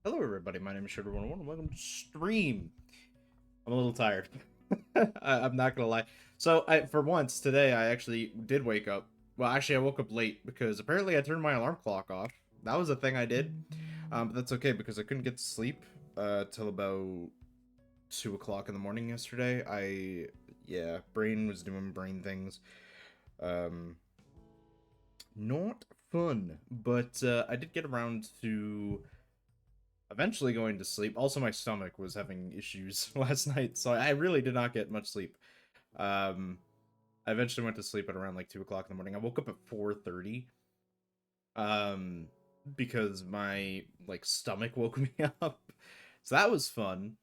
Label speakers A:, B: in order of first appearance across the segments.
A: Hello everybody, my name is Sugar101 and welcome to stream. I'm a little tired. I'm not gonna lie. So, for once, today I actually did wake up. Well, actually I woke up late because apparently I turned my alarm clock off. That was a thing I did. But that's okay because I couldn't get to sleep till about 2 o'clock in the morning yesterday. Yeah, brain was doing brain things. Um, Not fun, but I did get around to eventually going to sleep. Also, my stomach was having issues last night, so I really did not get much sleep. Um, I eventually went to sleep at around like 2 o'clock in the morning. I woke up at 4:30, um, because my like stomach woke me up. So that was fun.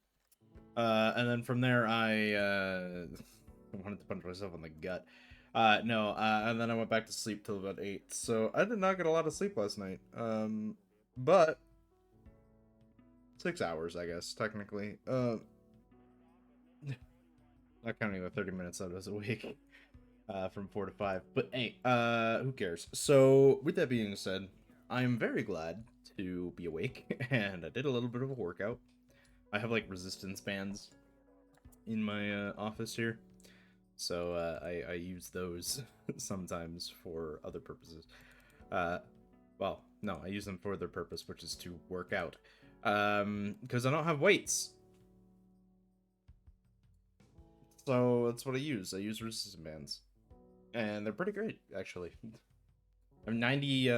A: And then from there, I wanted to punch myself in the gut. No, and then I went back to sleep till about 8. So I did not get a lot of sleep last night. But 6 hours, I guess, technically. Not counting the 30 minutes I was awake, from 4 to 5. But hey, who cares? So, with that being said, I'm very glad to be awake, and I did a little bit of a workout. I have, like, resistance bands in my, office here. So, I use those sometimes for other purposes. Uh, well, no, I use them for their purpose, which is to work out. Because I don't have weights. So that's what I use. I use resistance bands, and they're pretty great actually. I'm 90. I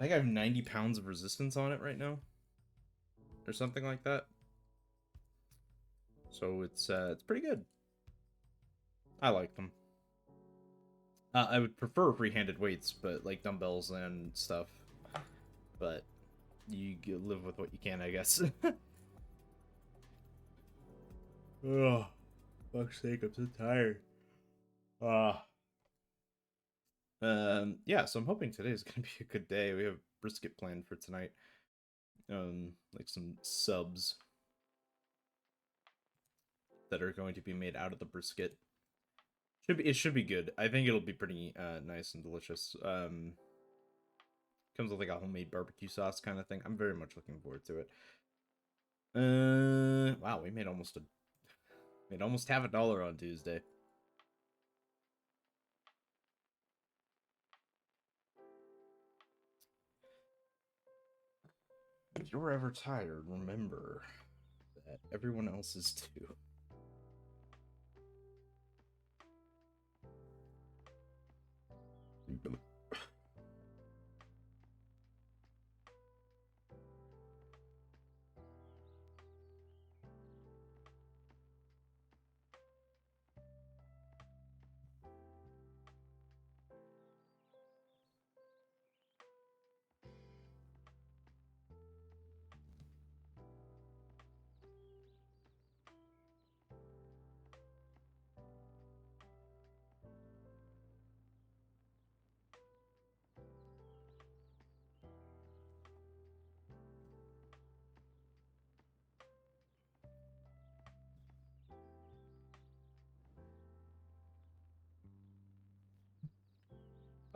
A: think I have 90 pounds of resistance on it right now, or something like that. So it's pretty good. I like them. I would prefer free-handed weights, but like dumbbells and stuff. But you live with what you can, I guess. Oh, fuck's sake, I'm so tired. Ah. Yeah, so I'm hoping today is gonna be a good day. We have brisket planned for tonight. Like some subs that are going to be made out of the brisket. It should be good. I think it'll be pretty nice and delicious. Comes with like a homemade barbecue sauce kind of thing. I'm very much looking forward to it. Wow, we made almost half a dollar on Tuesday. If you're ever tired, remember that everyone else is too.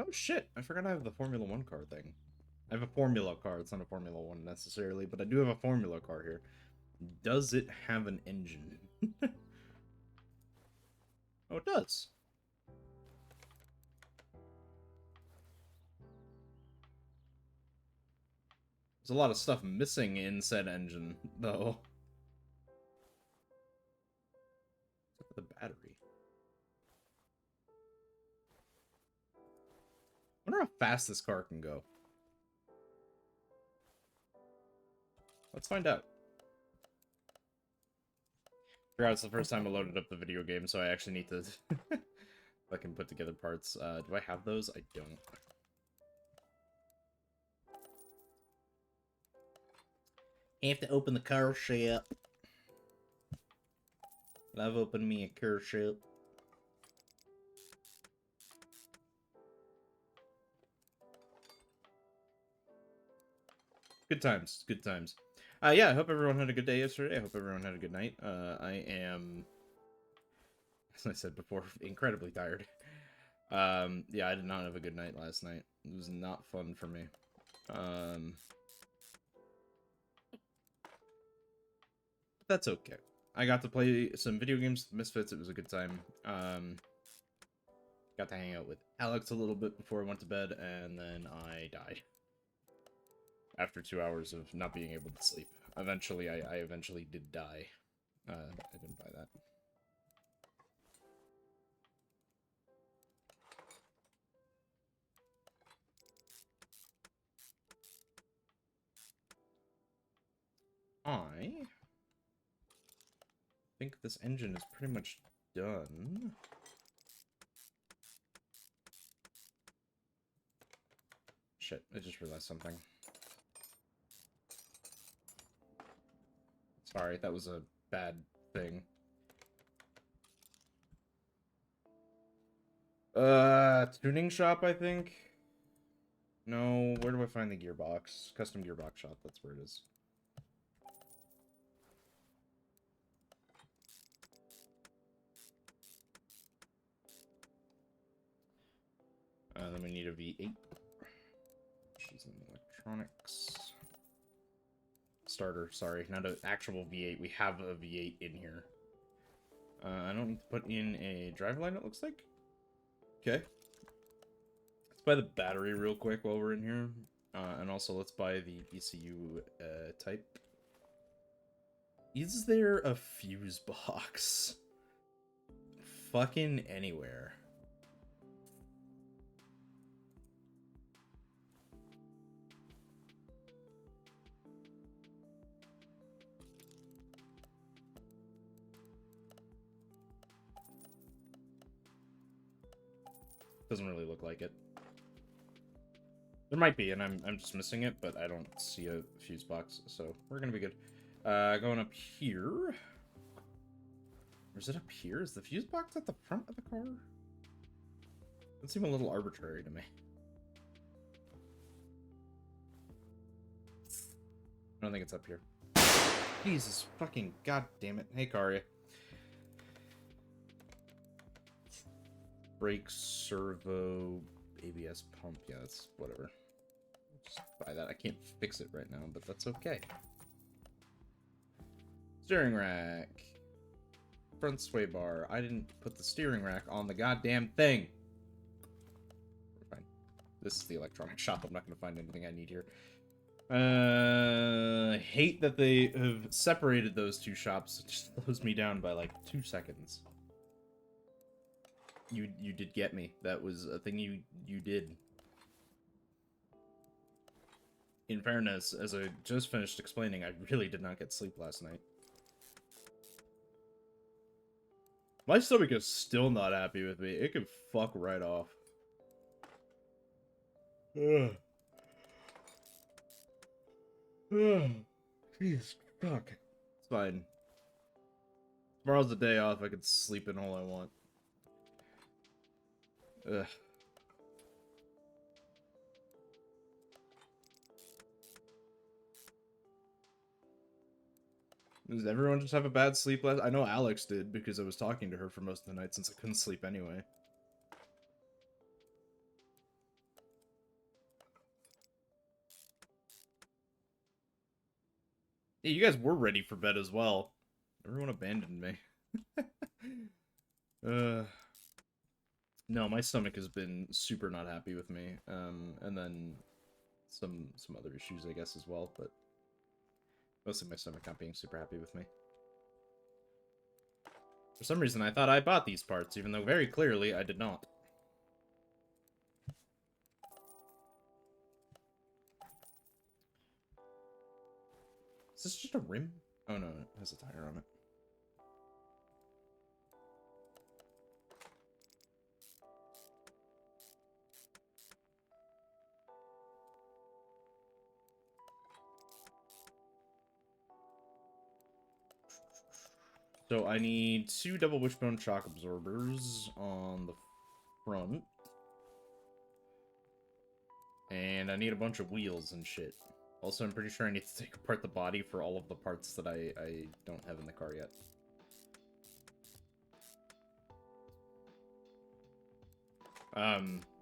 A: Oh shit, I forgot I have the Formula 1 car thing. I have a Formula car, it's not a Formula 1 necessarily, but I do have a Formula car here. Does it have an engine? Oh, it does. There's a lot of stuff missing in said engine, though. Except for the battery. I wonder how fast this car can go. Let's find out. Forgot it's the first time I loaded up the video game, so I actually need to fucking put together parts. Do I have those? I don't. I have to open the car shop. I've opened me a car shop. Good times, good times. Yeah, I hope everyone had a good day yesterday. I hope everyone had a good night. I am, as I said before, incredibly tired. Yeah, I did not have a good night last night. It was not fun for me. Um, that's okay. I got to play some video games with Misfits. It was a good time. Got to hang out with Alex a little bit before I went to bed, and then I died. After 2 hours of not being able to sleep. Eventually, I eventually did die. I didn't buy that. I think this engine is pretty much done. Shit, I just realized something. Sorry, that was a bad thing. Tuning shop, I think? No, where do I find the gearbox? Custom gearbox shop, that's where it is. Then we need a V8. She's in electronics. Starter, sorry, not an actual V8. We have a V8 in here. I don't need to put in a driveline, it looks like. Okay. Let's buy the battery real quick while we're in here. And also, let's buy the ECU type. Is there a fuse box? Fucking anywhere. Doesn't really look like it. There might be, and I'm just missing it, but I don't see a fuse box, so we're gonna be good. Going up here. Or is it up here? Is the fuse box at the front of the car? That seems a little arbitrary to me. I don't think it's up here. Jesus fucking goddamn it. Hey, Karya. Brake, servo, ABS pump. Yeah, that's whatever. Just buy that. I can't fix it right now, but that's okay. Steering rack. Front sway bar. I didn't put the steering rack on the goddamn thing. We're fine. This is the electronic shop. I'm not going to find anything I need here. I hate that they have separated those two shops. It just slows me down by like 2 seconds. You did get me. That was a thing you did. In fairness, as I just finished explaining, I really did not get sleep last night. My stomach is still not happy with me. It can fuck right off. Ugh. Ugh. Jeez, fuck. It's fine. Tomorrow's the day off. I can sleep in all I want. Ugh. Does everyone just have a bad sleep last? I know Alex did because I was talking to her for most of the night since I couldn't sleep anyway. Yeah, you guys were ready for bed as well. Everyone abandoned me. No, my stomach has been super not happy with me. And then some other issues, I guess, as well, but mostly my stomach not being super happy with me. For some reason, I thought I bought these parts, even though very clearly I did not. Is this just a rim? Oh no, it has a tire on it. So I need 2 double wishbone shock absorbers on the front. And I need a bunch of wheels and shit. Also, I'm pretty sure I need to take apart the body for all of the parts that I don't have in the car yet.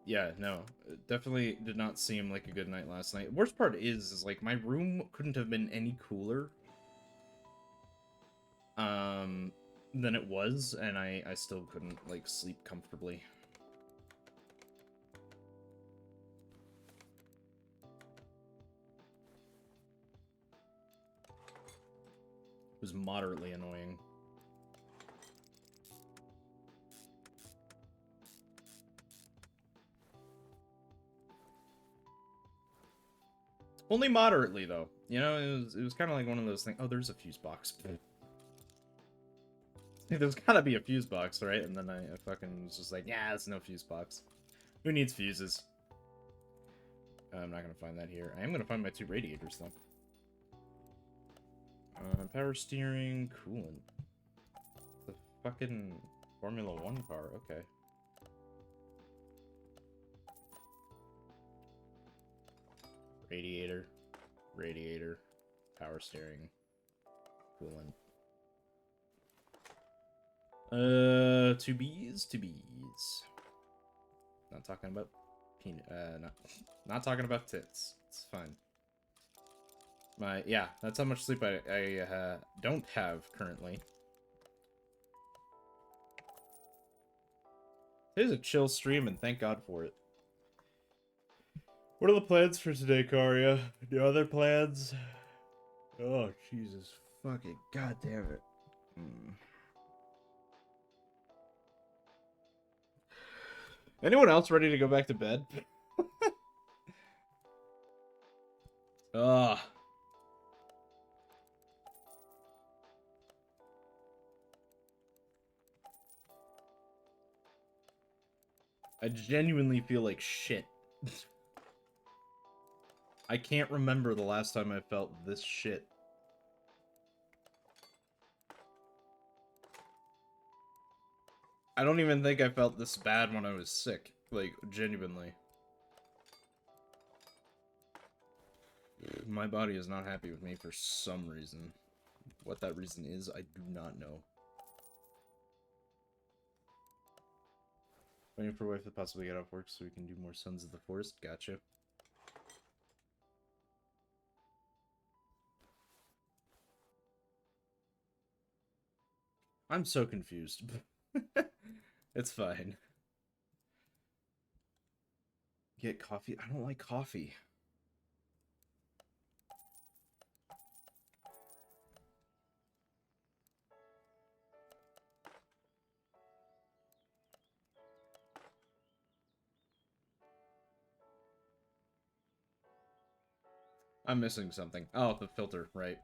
A: Yeah, no. It definitely did not seem like a good night last night. Worst part is like, my room couldn't have been any cooler. than it was, and I still couldn't, like, sleep comfortably. It was moderately annoying. Only moderately, though. You know, it was kind of like one of those things. Oh, there's a fuse box. There's gotta be a fuse box, right? And then I fucking was just like, yeah, it's no fuse box. Who needs fuses? I'm not gonna find that here. I am gonna find my 2 radiators, though. Power steering, coolant. The fucking Formula 1 car, okay. Radiator, radiator, power steering, coolant. 2 B's, 2 B's. Not talking about not talking about tits. It's fine. Yeah, that's how much sleep I don't have currently. Today's a chill stream, and thank God for it. What are the plans for today, Karya? Do other plans? Oh, Jesus. Fucking goddamn it. Anyone else ready to go back to bed? Ugh. I genuinely feel like shit. I can't remember the last time I felt this shit. I don't even think I felt this bad when I was sick. Like, genuinely. My body is not happy with me for some reason. What that reason is, I do not know. Waiting for wife to possibly get off work so we can do more Sons of the Forest. Gotcha. I'm so confused. It's fine. Get coffee? I don't like coffee. I'm missing something. Oh, the filter, right.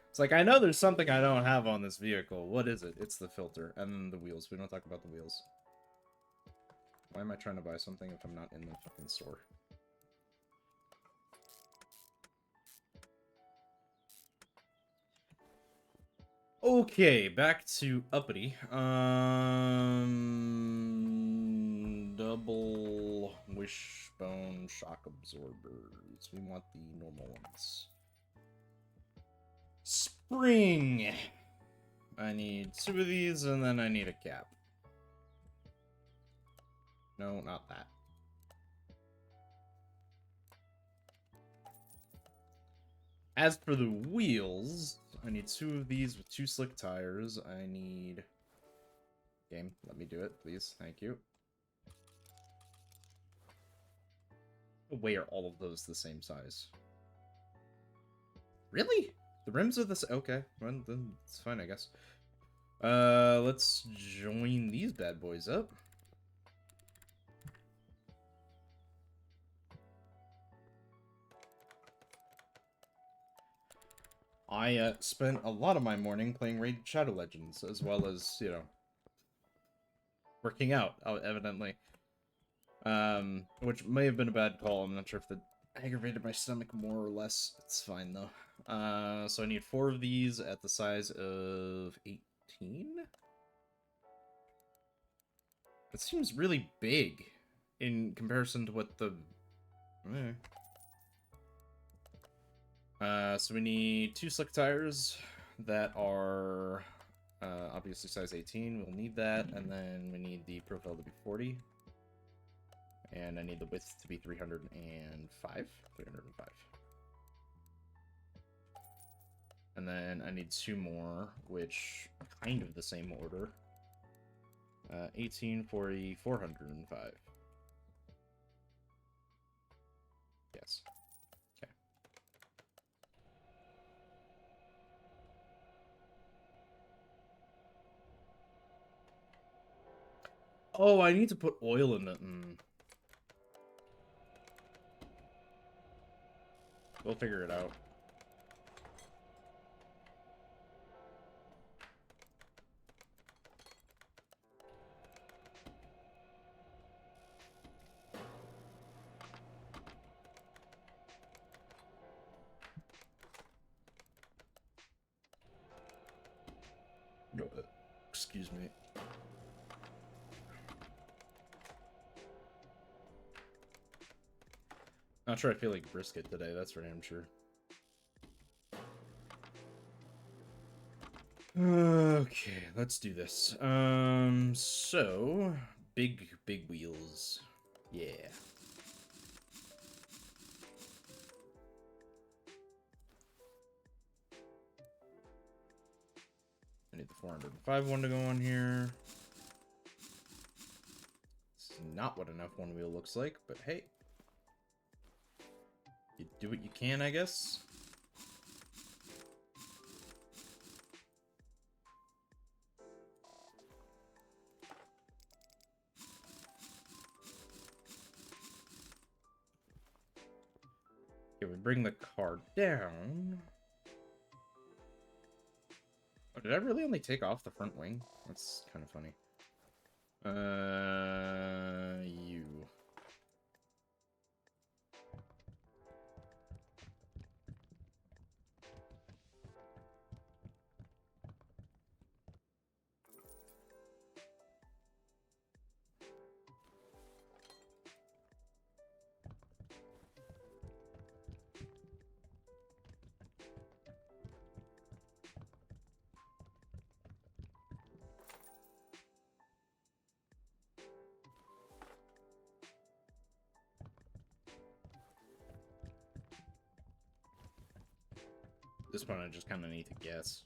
A: It's like, I know there's something I don't have on this vehicle. What is it? It's the filter. And then the wheels. We don't talk about the wheels. Why am I trying to buy something if I'm not in the fucking store? Okay, back to uppity. Double wishbone shock absorbers. We want the normal ones. Spring! I need 2 of these, and then I need a cap. No, not that. As for the wheels, I need 2 of these with 2 slick tires. I need... Game, let me do it, please. Thank you. Why are all of those the same size? Really? The rims are the same? Okay, well, then it's fine, I guess. Let's join these bad boys up. I spent a lot of my morning playing Raid Shadow Legends, as well as, you know, working out, evidently. Which may have been a bad call. I'm not sure if it aggravated my stomach more or less. It's fine, though. So I need 4 of these at the size of 18? It seems really big in comparison to what the... So we need 2 slick tires that are obviously size 18. We'll need that, and then we need the profile to be 40. And I need the width to be 305. 305. And then I need 2 more, which kind of the same order. 18, 40, 405. Yes. Okay. Oh, I need to put oil in it. We'll figure it out. Excuse me. Not sure I feel like brisket today, that's for damn sure. Okay, let's do this. So big wheels. Yeah. I need the 405 one to go on here. It's not what an F1 wheel looks like, but hey. You do what you can, I guess. Okay, we bring the car down. Oh, did I really only take off the front wing? That's kind of funny. You. This one I just kind of need to guess.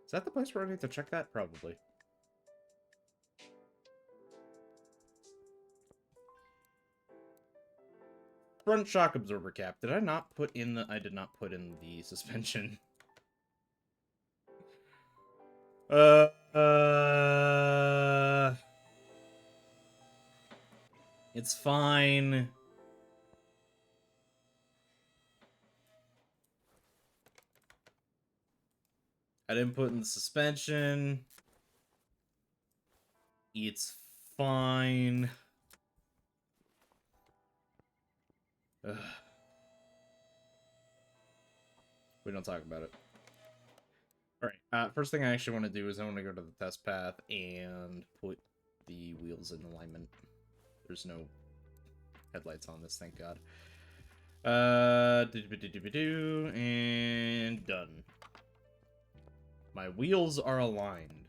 A: Is that the place where I need to check that? Probably. Front shock absorber cap. Did I not put in the... I did not put in the suspension. It's fine. I didn't put in the suspension. It's fine. Ugh. We don't talk about it. Alright, first thing I actually want to do is I want to go to the test path and put the wheels in alignment. There's no headlights on this, thank God. And done. My wheels are aligned.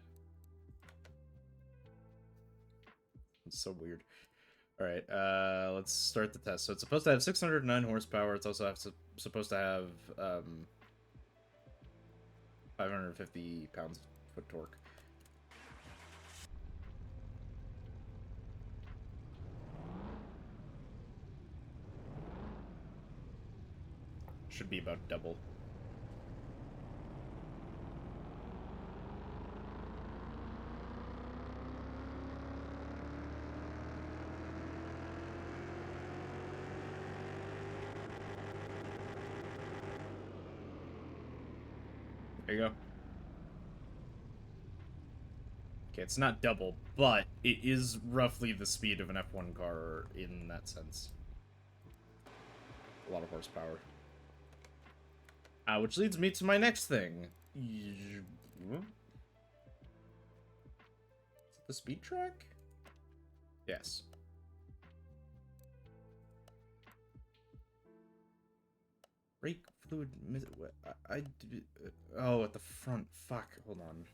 A: It's so weird. Alright, let's start the test. So it's supposed to have 609 horsepower. It's also supposed to have 550 pounds-foot torque. Should be about double. There you go. Okay, it's not double, but it is roughly the speed of an F1 car in that sense. A lot of horsepower. Which leads me to my next thing. Is it the speed track? Yes. Brake fluid. Oh, at the front. Fuck. Hold on.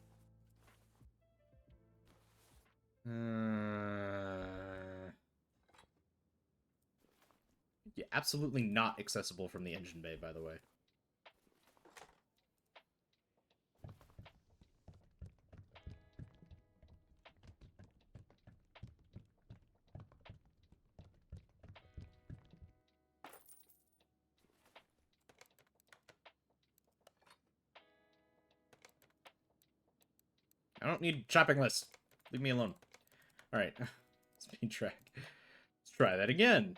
A: Yeah, absolutely not accessible from the engine bay, by the way. I don't need shopping lists. Leave me alone. Alright. Speed track. Let's try that again.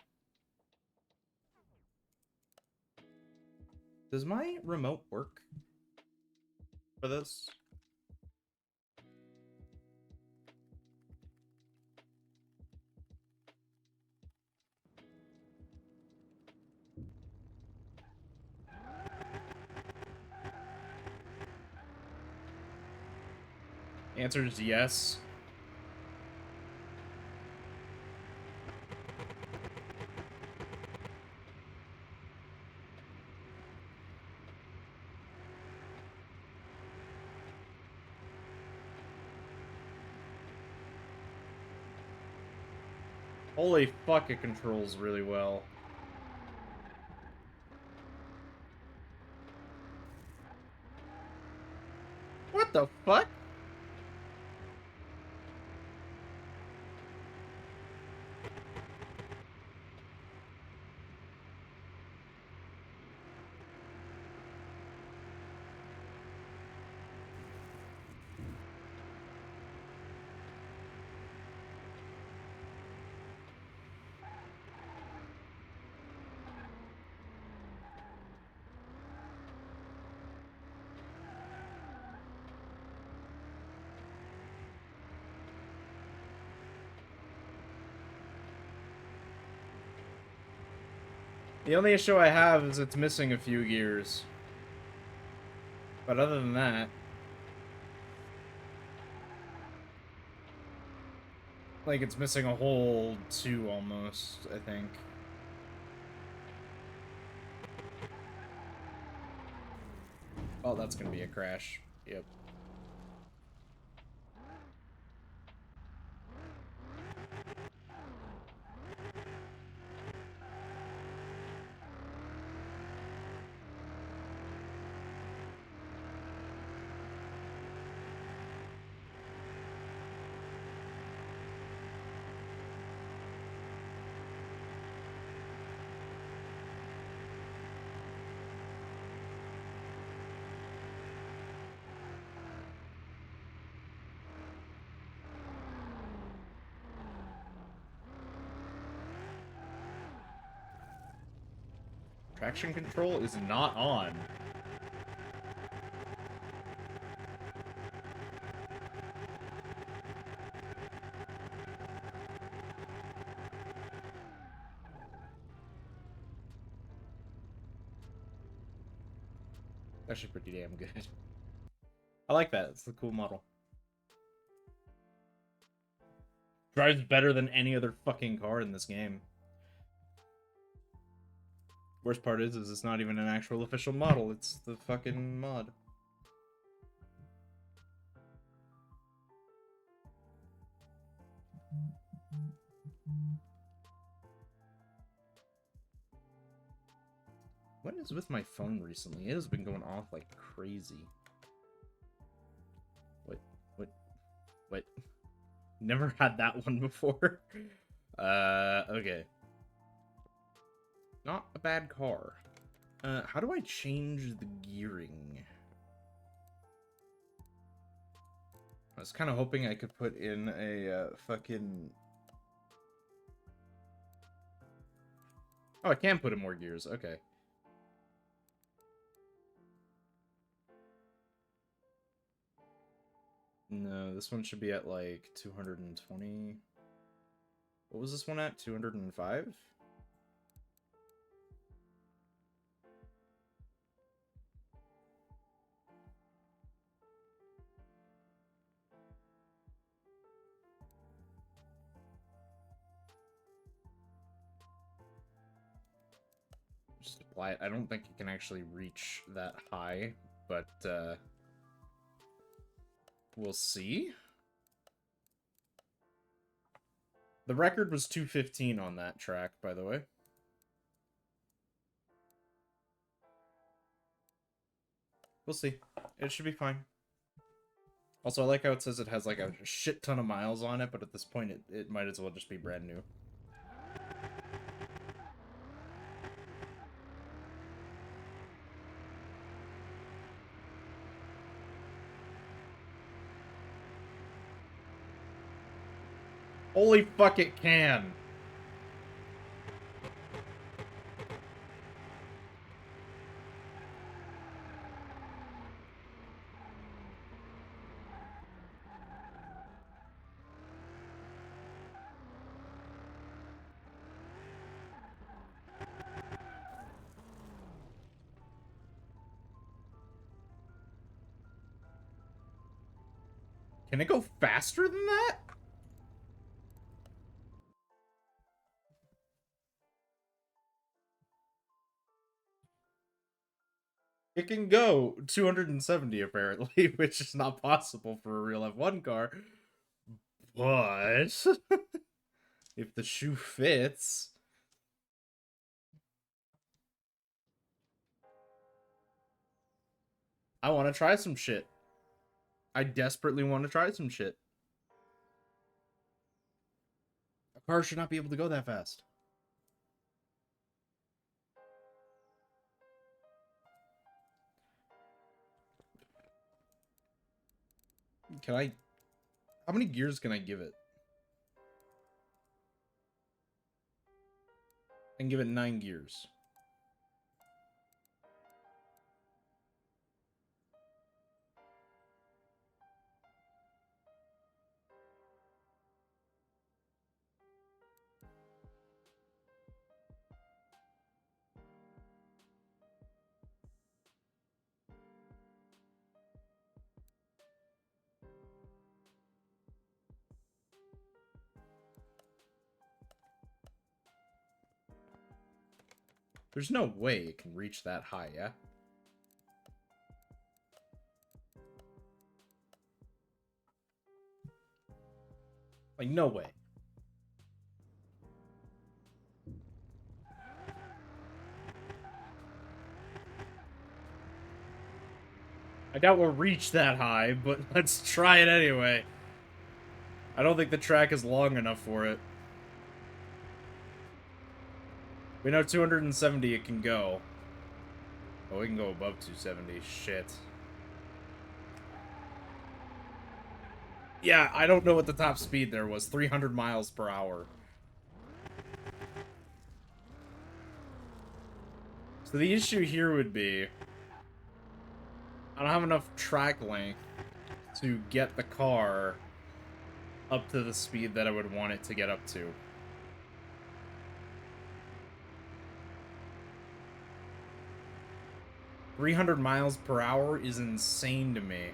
A: Does my remote work for this? Answer is yes. Holy fuck, it controls really well. What the fuck? The only issue I have is it's missing a few gears. But other than that... Like, it's missing a whole 2 almost, I think. Oh, that's gonna be a crash. Yep. Traction control is not on. Actually pretty damn good. I like that. It's a cool model. Drives better than any other fucking car in this game. Worst part is it's not even an actual official model. It's the fucking mod. What is with my phone recently? It has been going off like crazy. What? Never had that one before. Okay. Not a bad car. How do I change the gearing? I was kind of hoping I could put in a fucking... Oh, I can put in more gears. Okay. No, this one should be at like 220. What was this one at? 205? just apply it. I don't think it can actually reach that high, but we'll see. The record was 215 on that track, by the way. We'll see. It should be fine. Also, I like how it says it has like a shit ton of miles on it, but at this point it might as well just be brand new. Holy fuck, it can! Can it go faster than that? It can go 270 apparently, which is not possible for a real F1 car. But if the shoe fits, I want to try some shit. I desperately want to try some shit. A car should not be able to go that fast. Can I... How many gears can I give it? I can give it 9 gears. There's no way it can reach that high, yeah? Like, no way. I doubt we'll reach that high, but let's try it anyway. I don't think the track is long enough for it. We know 270 it can go. Oh, we can go above 270. Shit. Yeah, I don't know what the top speed there was. 300 miles per hour. So the issue here would be... I don't have enough track length to get the car up to the speed that I would want it to get up to. $300 miles per hour is insane to me.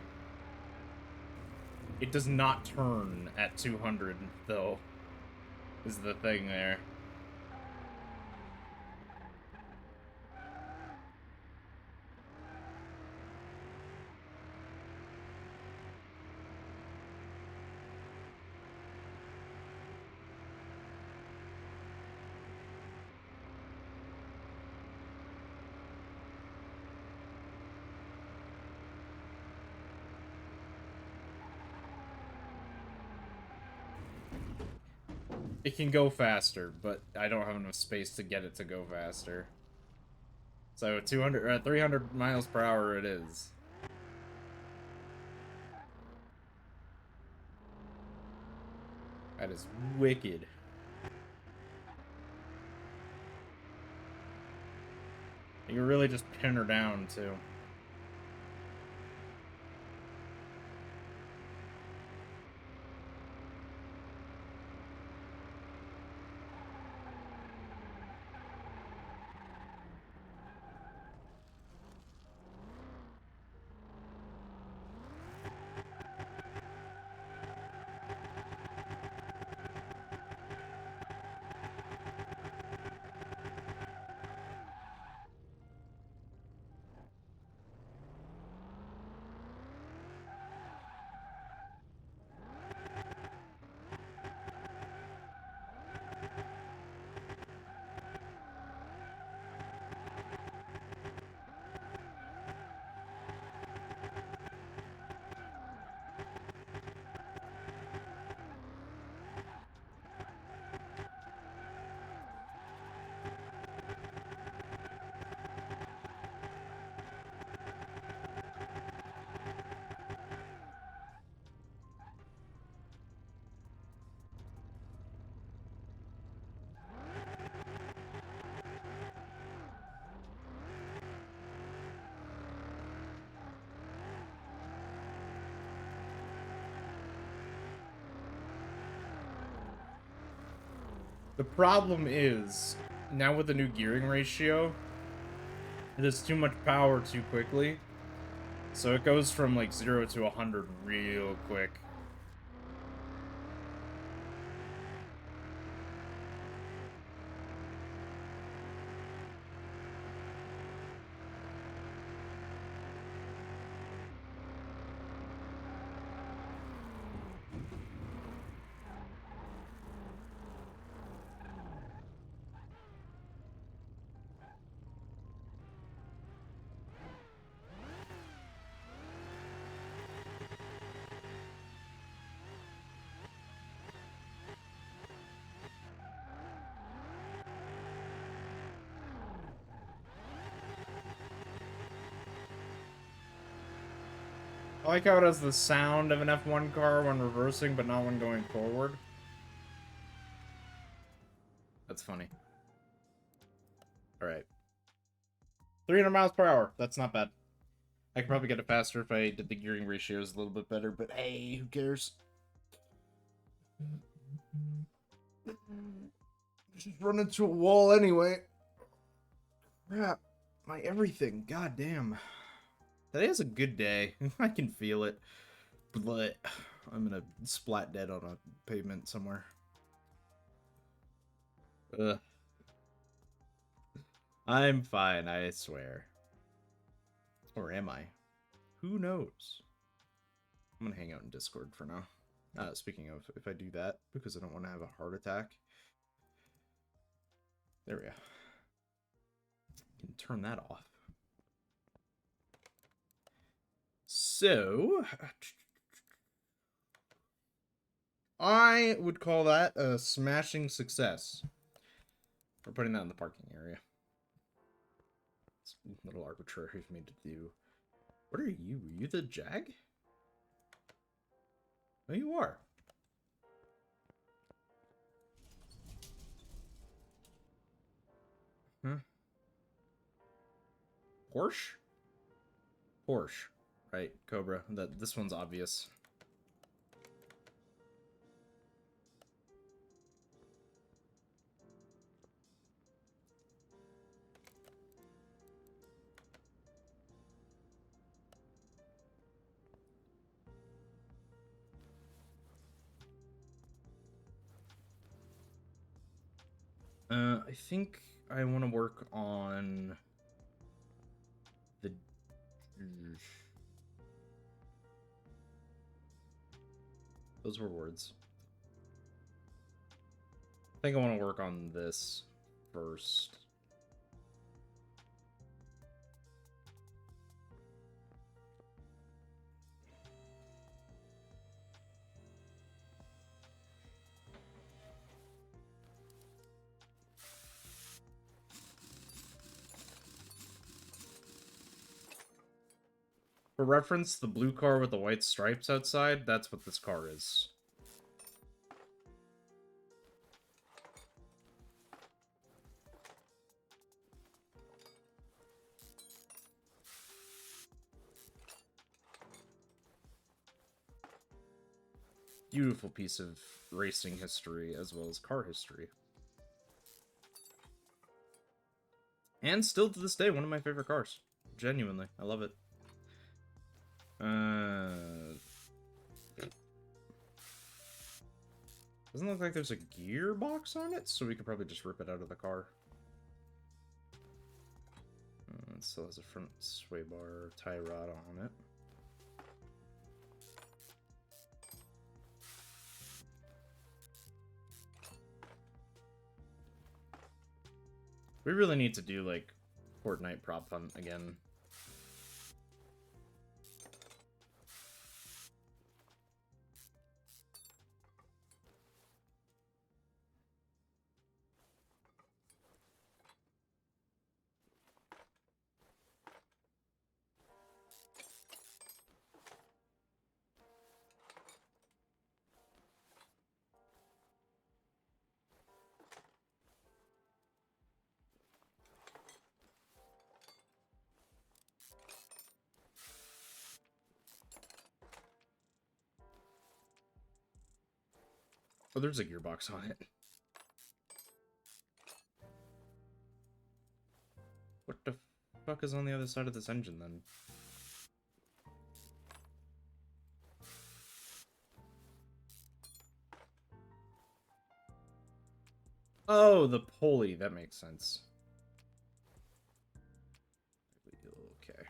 A: It does not turn at 200, though, is the thing there. It can go faster, but I don't have enough space to get it to go faster. So 300 miles per hour it is. That is wicked. You can really just pin her down, too. The problem is, now with the new gearing ratio, it is too much power too quickly. So it goes from like 0 to 100 real quick. I like how it has the sound of an F1 car when reversing, but not when going forward. That's funny. Alright. 300 miles per hour. That's not bad. I could probably get it faster if I did the gearing ratios a little bit better, but hey, who cares? Just run into a wall anyway. Crap. My everything. God damn. Today is a good day. I can feel it. But I'm gonna splat dead on a pavement somewhere. Ugh. I'm fine, I swear. Or am I? Who knows? I'm gonna hang out in Discord for now. Speaking of, if I do that, because I don't want to have a heart attack. There we go. You can turn that off. So, I would call that a smashing success. We're putting that in the parking area. It's a little arbitrary of me to do. What are you? Are you the Jag? Oh, you are. Huh? Porsche? Porsche. Right, Cobra. This one's obvious. I think I want to work on the... Those were words. I think I want to work on this first. For reference, the blue car with the white stripes outside, that's what this car is. Beautiful piece of racing history as well as car history. And still to this day, one of my favorite cars. Genuinely, I love it. Doesn't look like there's a gearbox on it, so we could probably just rip it out of the car. It still has a front sway bar tie rod on it. We really need to do, like, Fortnite prop hunt again. Oh, there's a gearbox on it. What the fuck is on the other side of this engine, then? Oh, the pulley. That makes sense. Okay.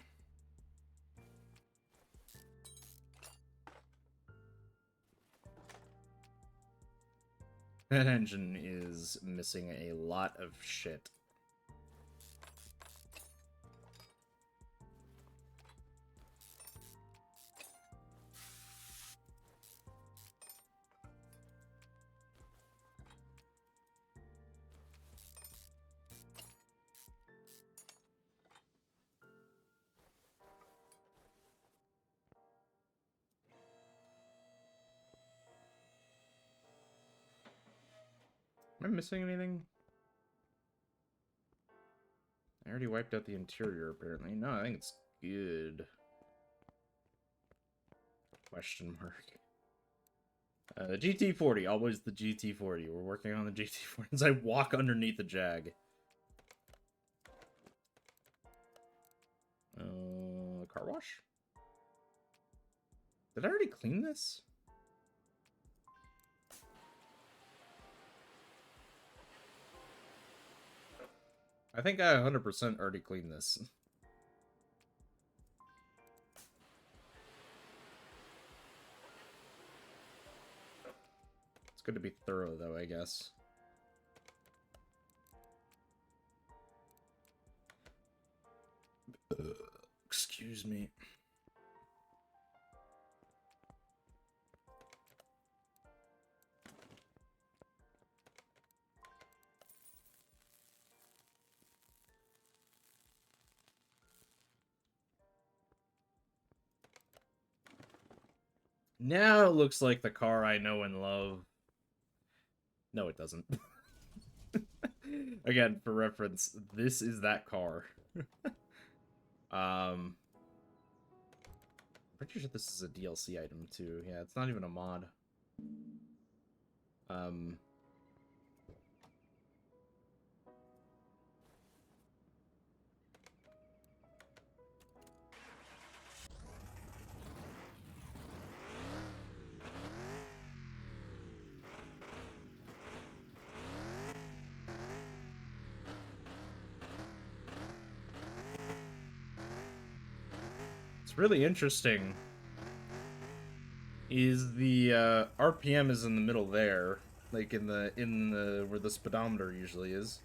A: That engine is missing a lot of shit. Am I missing anything? I already wiped out the interior, apparently. No, I think it's good. Question mark. GT40, always the GT40. We're working on the GT40 as I walk underneath the Jag. Car wash? Did I already clean this? I think I 100% already cleaned this. It's good to be thorough, though, I guess. Excuse me. Now it looks like the car I know and love. No, it doesn't. Again, for reference, this is that car. Pretty sure this is a DLC item too. Yeah, it's not even a mod. It's really interesting. Is the RPM is in the middle there, like in the where the speedometer usually is.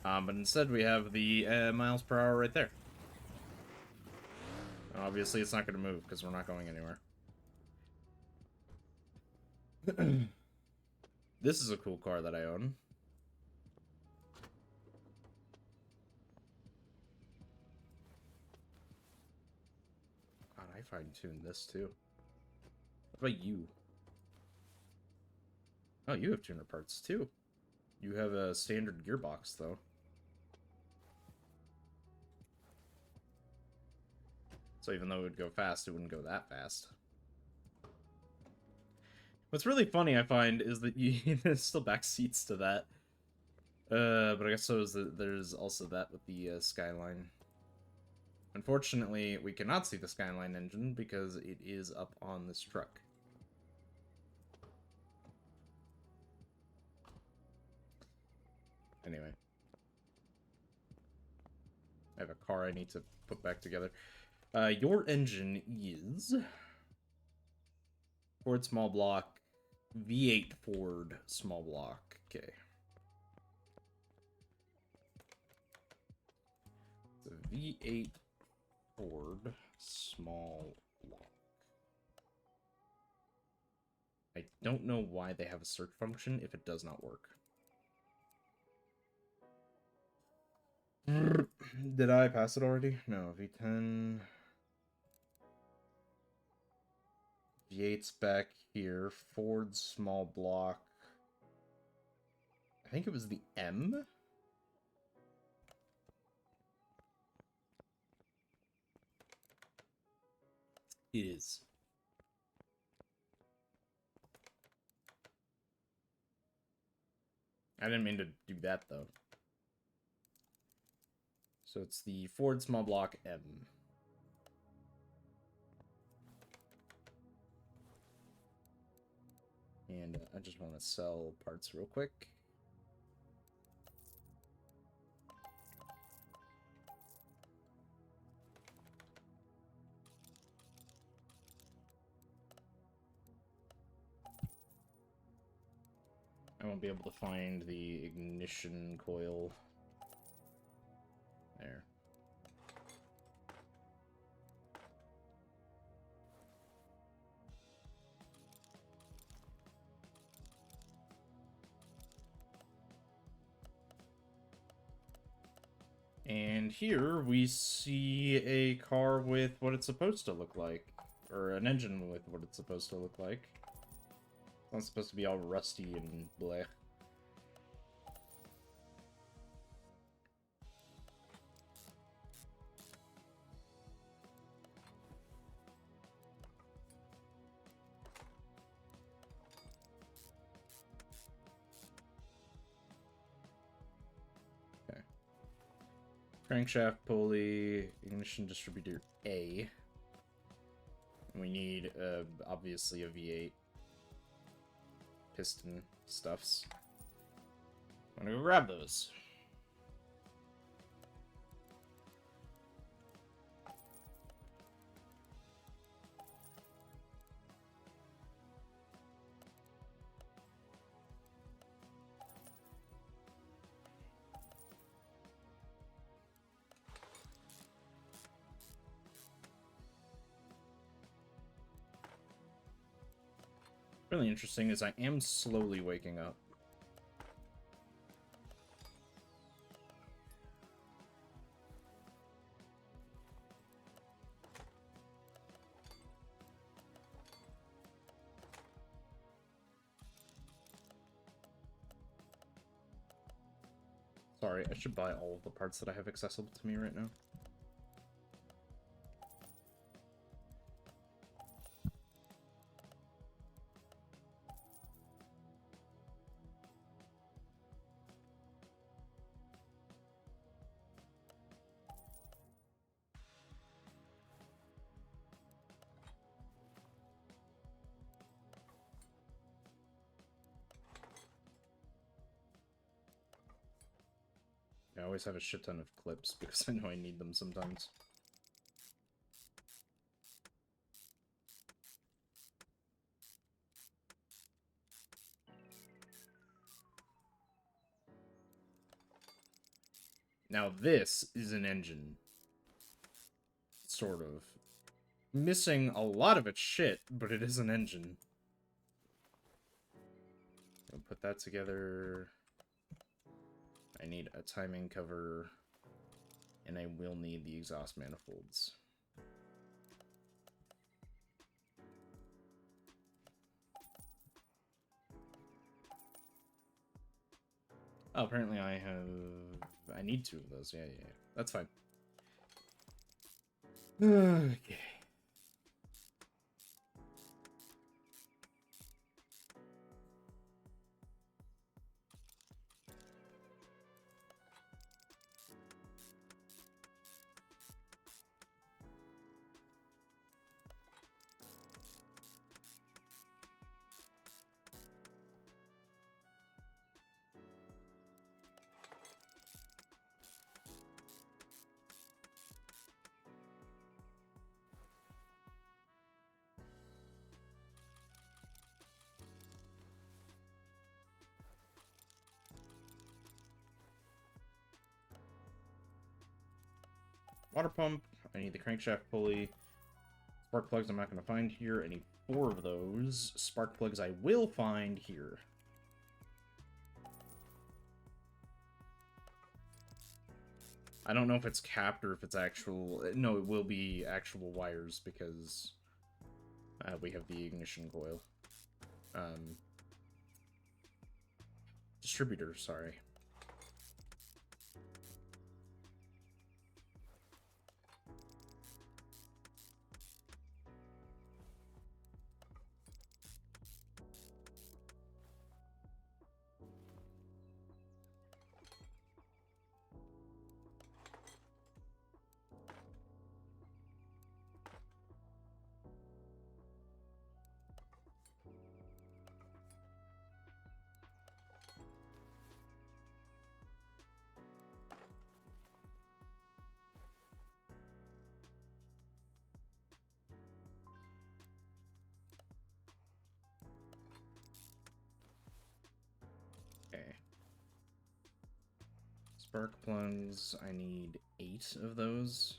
A: But instead we have the miles per hour right there. Obviously, it's not going to move because we're not going anywhere. This is a cool car that I own. God, I fine-tuned this too. What about you? Oh, you have tuner parts too. You have a standard gearbox, though. So even though it would go fast, it wouldn't go that fast. What's really funny, I find, is that there's still back seats to that. But I guess so is that there's also that with the Skyline. Unfortunately, we cannot see the Skyline engine because it is up on this truck. Anyway. I have a car I need to put back together. Your engine is Ford small block, V8 Ford small block. Okay. The V8 Ford small block. I don't know why they have a search function if it does not work. Did I pass it already? No, V10. V8's back here. Ford small block. I think it was the M. It is. I didn't mean to do that, though. So it's the Ford small block M. And I just want to sell parts real quick. I won't be able to find the ignition coil. There. And here we see a car with what it's supposed to look like. Or an engine with what it's supposed to look like. It's not supposed to be all rusty and bleh. Okay. Crankshaft pulley, ignition distributor A. We need, obviously, a V8. Piston stuffs. I'm gonna go grab those. Really interesting is I am slowly waking up. Sorry, I should buy all of the parts that I have accessible to me right now. I always have a shit ton of clips because I know I need them sometimes. Now this is an engine. Sort of. Missing a lot of its shit, but it is an engine. I'll put that together. I need a timing cover, and I will need the exhaust manifolds. Oh, apparently I need 2 of those. Yeah. That's fine. Okay. Water pump. I need the crankshaft pulley. Spark plugs I'm not going to find here. I need 4 of those. Spark plugs I will find here. I don't know if it's capped or if it's actual... No, it will be actual wires because we have the ignition coil. Distributor, sorry. Spark plugs, I need 8 of those.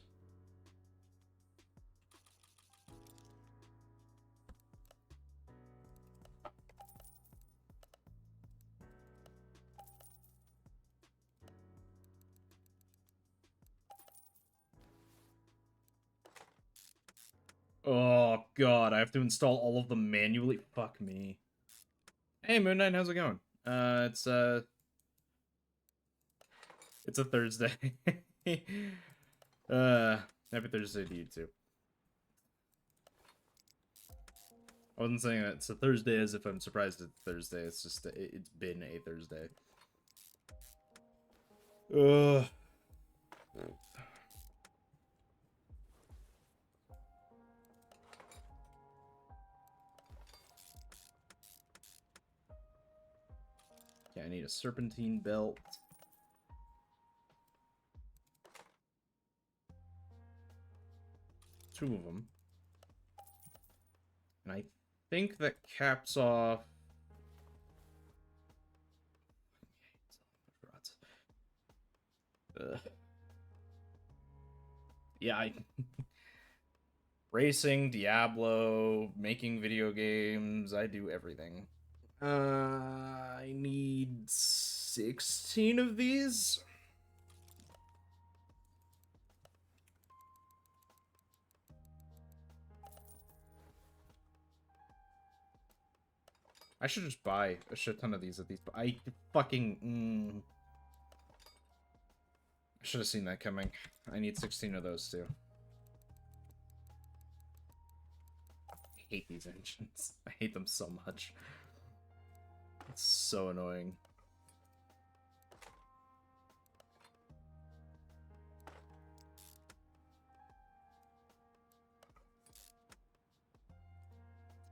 A: Oh god, I have to install all of them manually. Fuck me. Hey Moon Knight, how's it going? It's a Thursday. Happy Thursday to you too. I wasn't saying that it's a Thursday as if I'm surprised it's Thursday. It's just that it's been a Thursday. Ugh. Okay, I need a serpentine belt. Two of them. And I think that caps off... Yeah, Racing, Diablo, making video games, I do everything. I need 16 of these. I should just buy a shit ton of these at these. I fucking... I should have seen that coming. I need 16 of those too. I hate these engines. I hate them so much. It's so annoying.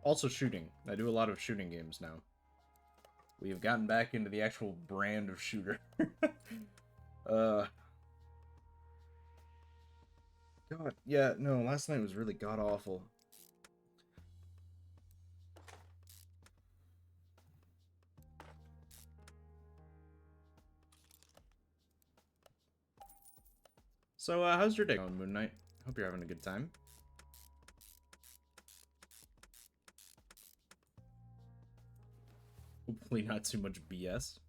A: Also shooting. I do a lot of shooting games now. We have gotten back into the actual brand of shooter. God, yeah, no, last night was really god-awful. So, how's your day going, Moon Knight? Hope you're having a good time. Hopefully not too much BS.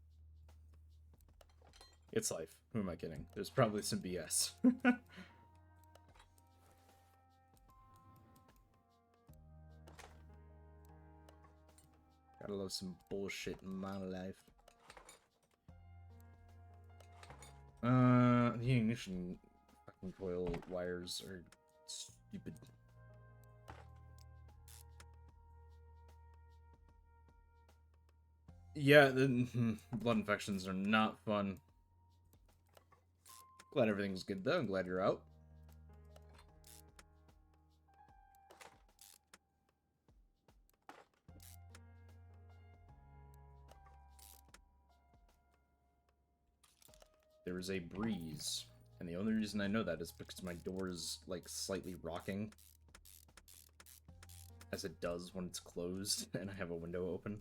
A: It's life. Who am I kidding? There's probably some BS. Gotta love some bullshit in my life. The ignition fucking coil wires are stupid. Yeah, the blood infections are not fun. Glad everything's good though. I'm glad you're out. There is a breeze. And the only reason I know that is because my door is, like, slightly rocking. As it does when it's closed and I have a window open.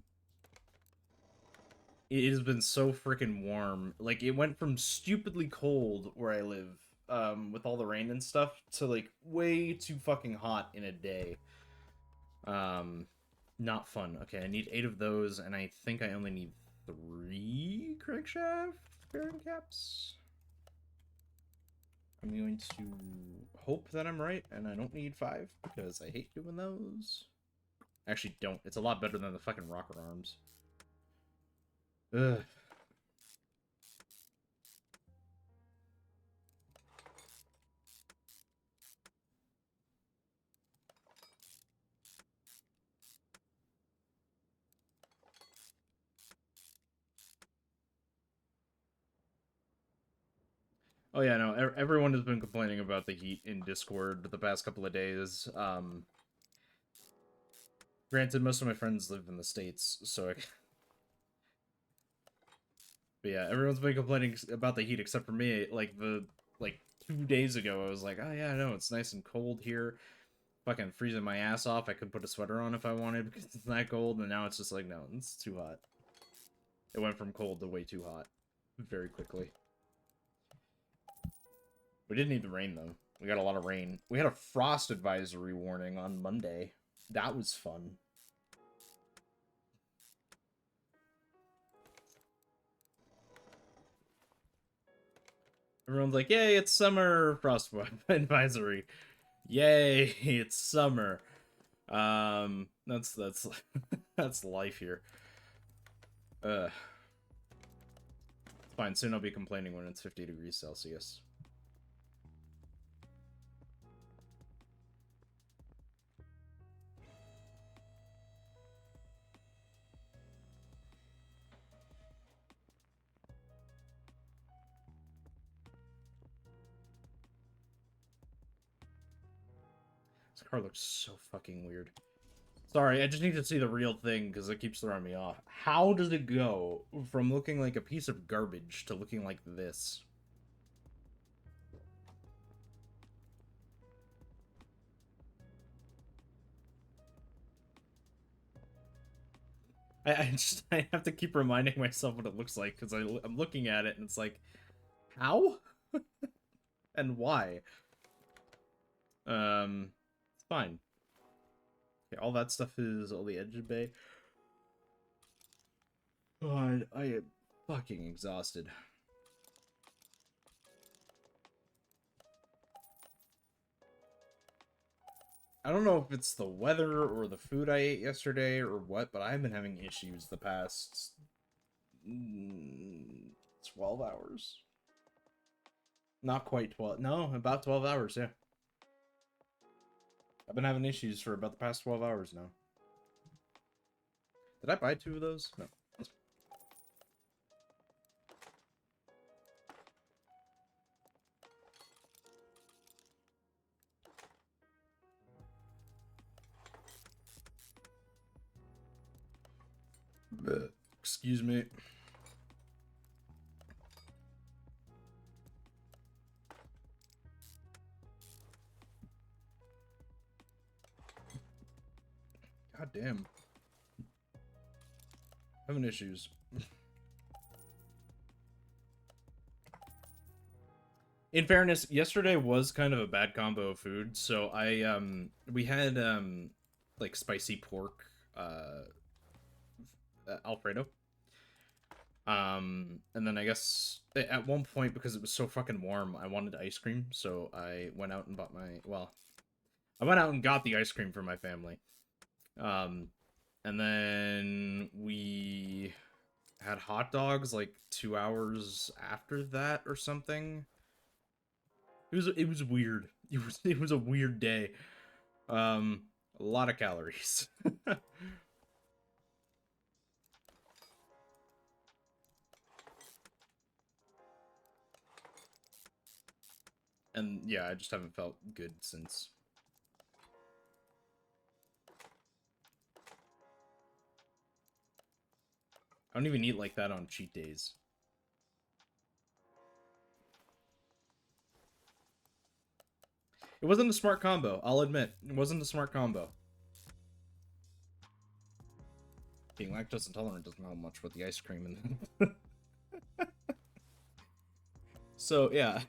A: It has been so freaking warm. Like, it went from stupidly cold where I live, with all the rain and stuff, to, like, way too fucking hot in a day. Not fun. Okay, I need 8 of those, and I think I only need 3 crankshaft bearing caps. I'm going to hope that I'm right, and I don't need 5, because I hate doing those. I actually don't. It's a lot better than the fucking rocker arms. Ugh. Oh yeah, no, everyone has been complaining about the heat in Discord the past couple of days. Granted, most of my friends live in the States, so but yeah, everyone's been complaining about the heat except for me. Like, 2 days ago, I was like, oh yeah, no, it's nice and cold here. Fucking freezing my ass off. I could put a sweater on if I wanted because it's that cold, and now it's just like, no, it's too hot. It went from cold to way too hot very quickly. We didn't need the rain, though. We got a lot of rain. We had a frost advisory warning on Monday. That was fun. Everyone's like, yay, it's summer frost advisory. Yay, it's summer. That's that's life here. It's fine, soon I'll be complaining when it's 50 degrees Celsius. This car looks so fucking weird. Sorry, I just need to see the real thing because it keeps throwing me off. How does it go from looking like a piece of garbage to looking like this? I have to keep reminding myself what it looks like because I'm looking at it and it's like, how? And why? It's fine. Okay, all that stuff is all the edge of bay. God, I am fucking exhausted. I don't know if it's the weather or the food I ate yesterday or what, but I've been having issues the past 12 hours. Not quite 12. No, about 12 hours, yeah. I've been having issues for about the past 12 hours now. Did I buy 2 of those? No. Excuse me. God damn. Having issues. In fairness, yesterday was kind of a bad combo of food, so we had like spicy pork Alfredo. And then I guess at one point, because it was so fucking warm, I wanted ice cream, so I went out and bought I went out and got the ice cream for my family. And then we had hot dogs like 2 hours after that or something. It was weird. It was a weird day. A lot of calories. And yeah, I just haven't felt good since. I don't even eat like that on cheat days. It wasn't a smart combo, I'll admit. It wasn't a smart combo. Being lactose intolerant doesn't help much with the ice cream and So yeah.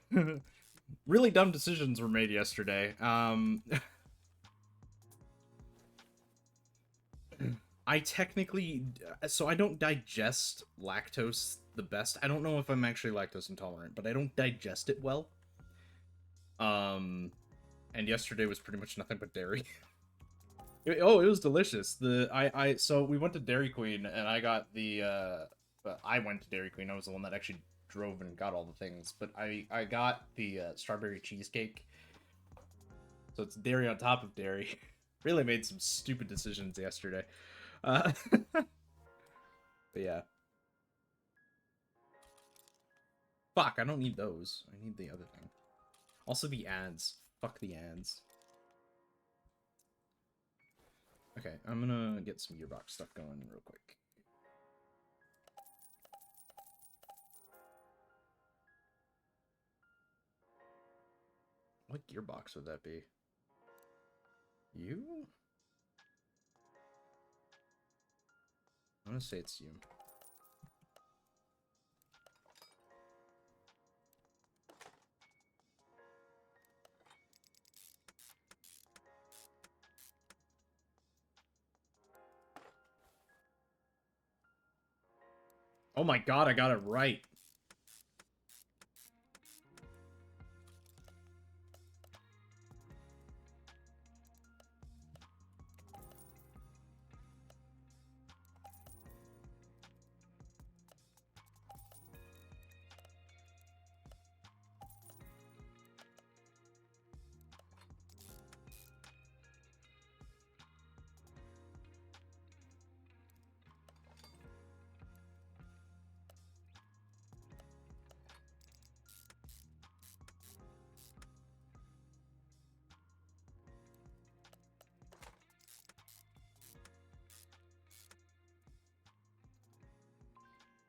A: Really dumb decisions were made yesterday. I technically, so I don't digest lactose the best. I don't know if I'm actually lactose intolerant, but I don't digest it well. And yesterday was pretty much nothing but dairy. It was delicious. So we went to Dairy Queen and I got I went to Dairy Queen. I was the one that actually drove and got all the things, but I got the strawberry cheesecake. So it's dairy on top of dairy. Really made some stupid decisions yesterday. But yeah. Fuck, I don't need those. I need the other thing. Also the ads. Fuck the ads. Okay, I'm gonna get some gearbox stuff going real quick. What gearbox would that be? You? I'm gonna say it's you. Oh my god, I got it right.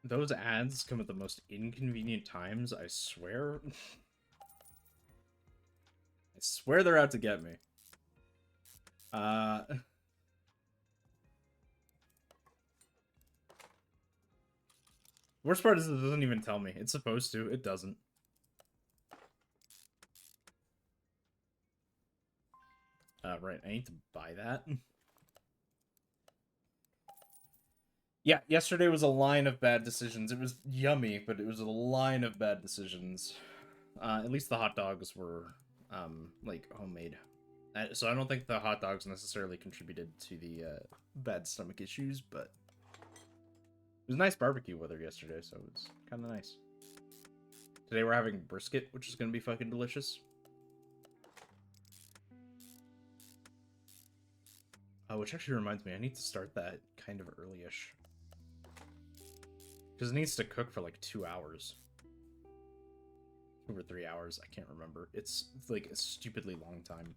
A: Those ads come at the most inconvenient times, I swear. I swear they're out to get me. Worst part is it doesn't even tell me. It's supposed to. It doesn't. Right. I need to buy that. Yeah, yesterday was a line of bad decisions. It was yummy, but it was a line of bad decisions. At least the hot dogs were, like, homemade. So I don't think the hot dogs necessarily contributed to the, bad stomach issues, but... It was nice barbecue weather yesterday, so it was kind of nice. Today we're having brisket, which is going to be fucking delicious. Which actually reminds me, I need to start that kind of early-ish. Because it needs to cook for like 2 hours. 2 or 3 hours, I can't remember. It's like a stupidly long time.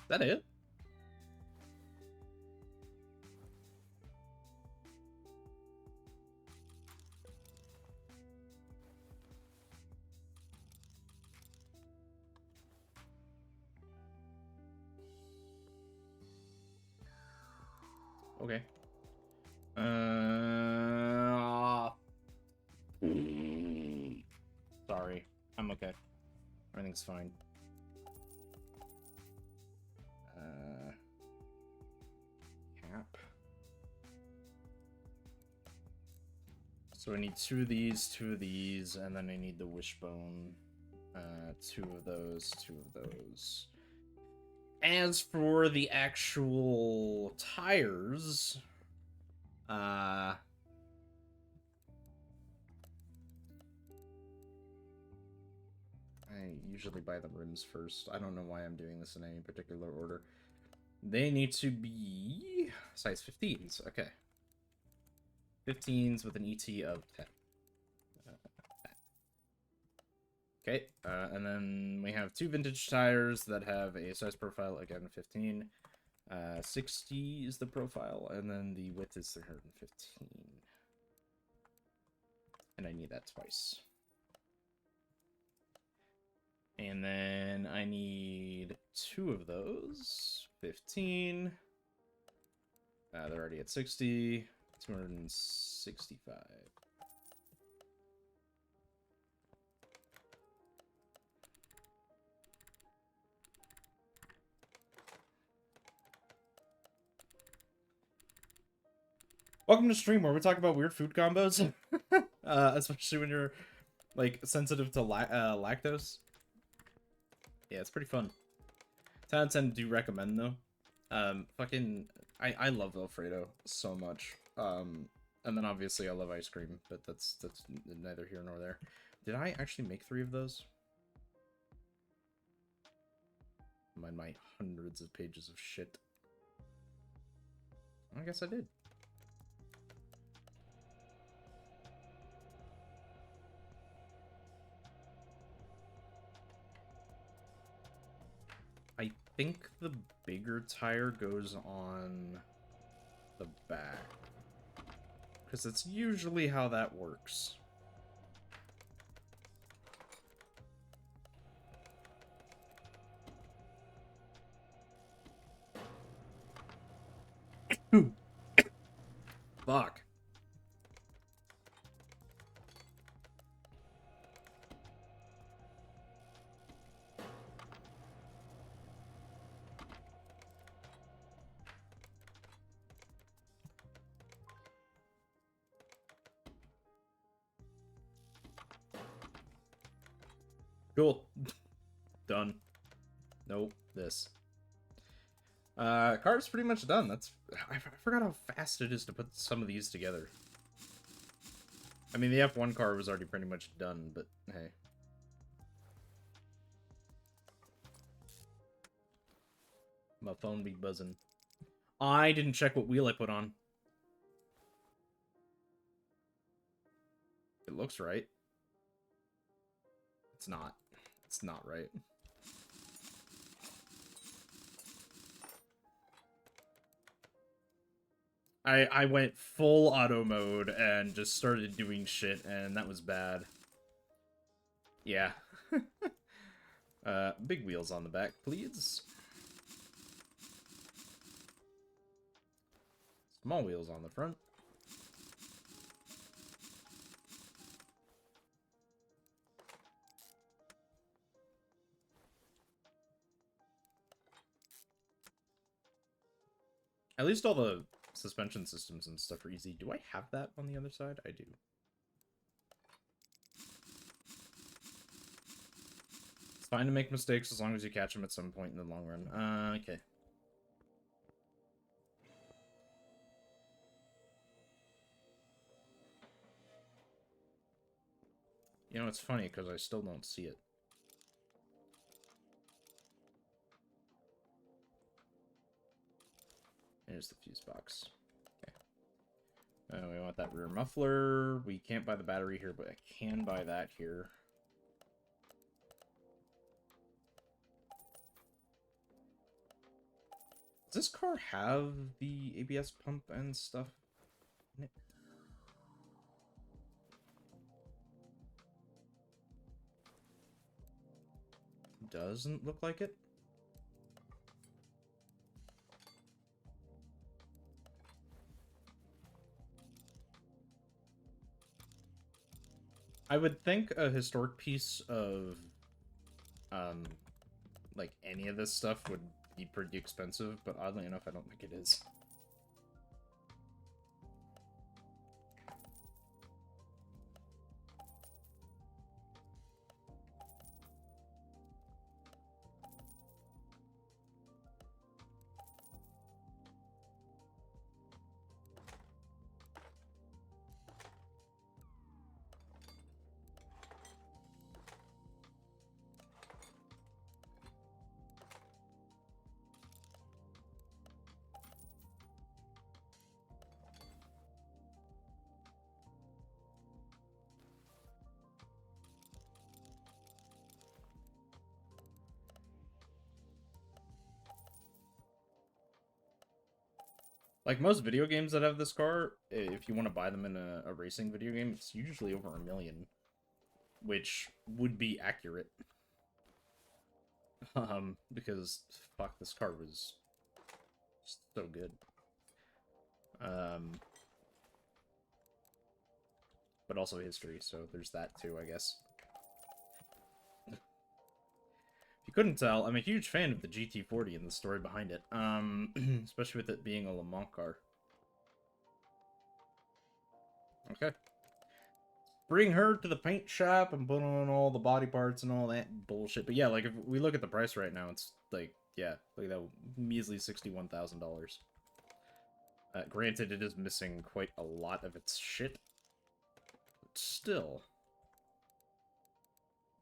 A: Is that it? Okay. Sorry. I'm okay. Everything's fine. Cap. So I need 2 of these, and then I need the wishbone. 2 of those, 2 of those. As for the actual tires, I usually buy the rims first. I don't know why I'm doing this in any particular order. They need to be size 15s. Okay. 15s with an ET of 10. Okay, and then we have 2 vintage tires that have a size profile, again, 15. 60 is the profile, and then the width is 315. And I need that twice. And then I need 2 of those. 15. They're already at 60. 265. Welcome to stream where we talk about weird food combos. Especially when you're, like, sensitive to lactose. Yeah, it's pretty fun. 10 out of 10 do recommend, though. I love Alfredo so much. And then obviously I love ice cream, but that's neither here nor there. Did I actually make 3 of those? My hundreds of pages of shit. I guess I did. I think the bigger tire goes on the back. Because that's usually how that works. Fuck. Cool. Done. Nope. This. Car's pretty much done. I forgot how fast it is to put some of these together. I mean, the F1 car was already pretty much done, but hey. My phone be buzzing. I didn't check what wheel I put on. It looks right. It's not. It's not right. I went full auto mode and just started doing shit, and that was bad. Yeah. Big wheels on the back, please. Small wheels on the front. At least all the suspension systems and stuff are easy. Do I have that on the other side? I do. It's fine to make mistakes as long as you catch them at some point in the long run. Okay. You know, it's funny because I still don't see it. There's the fuse box. Okay. We want that rear muffler. We can't buy the battery here, but I can buy that here. Does this car have the ABS pump and stuff in it? Doesn't look like it. I would think a historic piece of, like, any of this stuff would be pretty expensive, but oddly enough, I don't think it is. Like, most video games that have this car, if you want to buy them in a racing video game, it's usually over $1 million. Which would be accurate. Because, fuck, this car was so good. But also history, so there's that too, I guess. If you couldn't tell, I'm a huge fan of the GT40 and the story behind it. Especially with it being a Le Mans car. Okay. Bring her to the paint shop and put on all the body parts and all that bullshit. But yeah, like, if we look at the price right now, it's like, yeah, look at that measly $61,000. Granted, it is missing quite a lot of its shit. But still.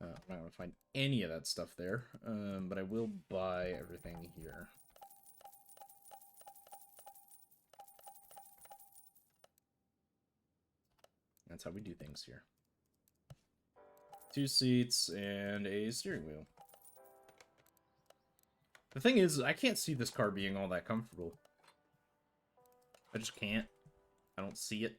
A: I'm not going to find any of that stuff there. But I will buy everything here. That's how we do things here. 2 seats and a steering wheel. The thing is, I can't see this car being all that comfortable. I just can't. I don't see it.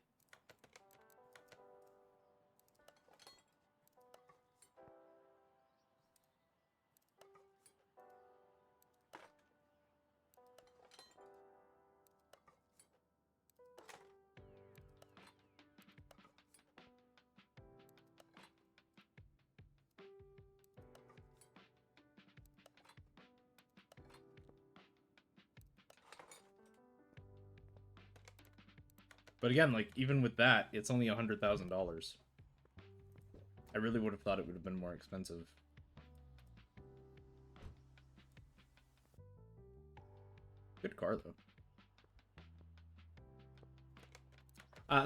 A: But again, like, even with that, it's only $100,000. I really would have thought it would have been more expensive. Good car, though.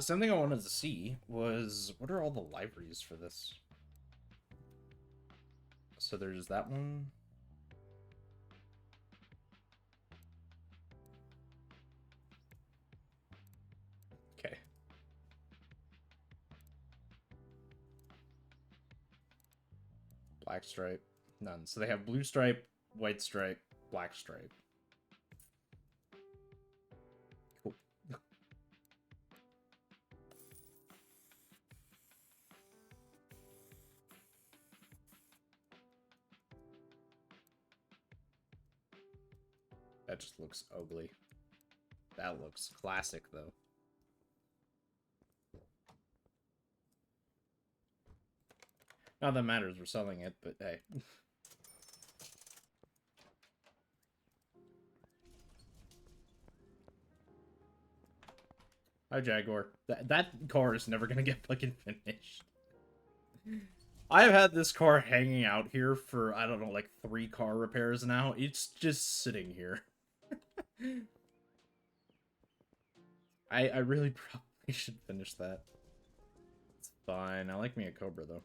A: Something I wanted to see was, what are all the liveries for this? So there's that one. Okay. Black stripe. None. So they have blue stripe, white stripe, black stripe. Cool. That just looks ugly. That looks classic, though. Not that matters, we're selling it, but hey. Hi, Jaguar. That car is never gonna get fucking finished. I've had this car hanging out here for, I don't know, like 3 car repairs now. It's just sitting here. I really probably should finish that. It's fine. I like me a Cobra, though.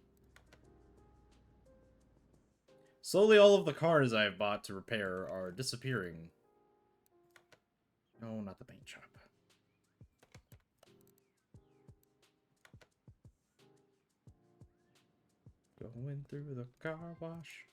A: Slowly, all of the cars I have bought to repair are disappearing. No, not the paint shop. Going through the car wash.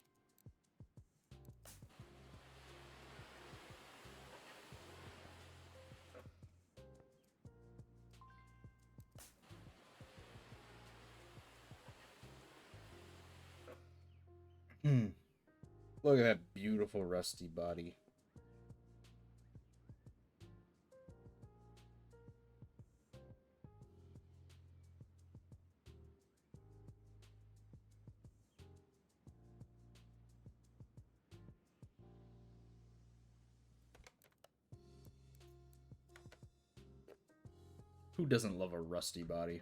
A: Look at that beautiful rusty body. Who doesn't love a rusty body?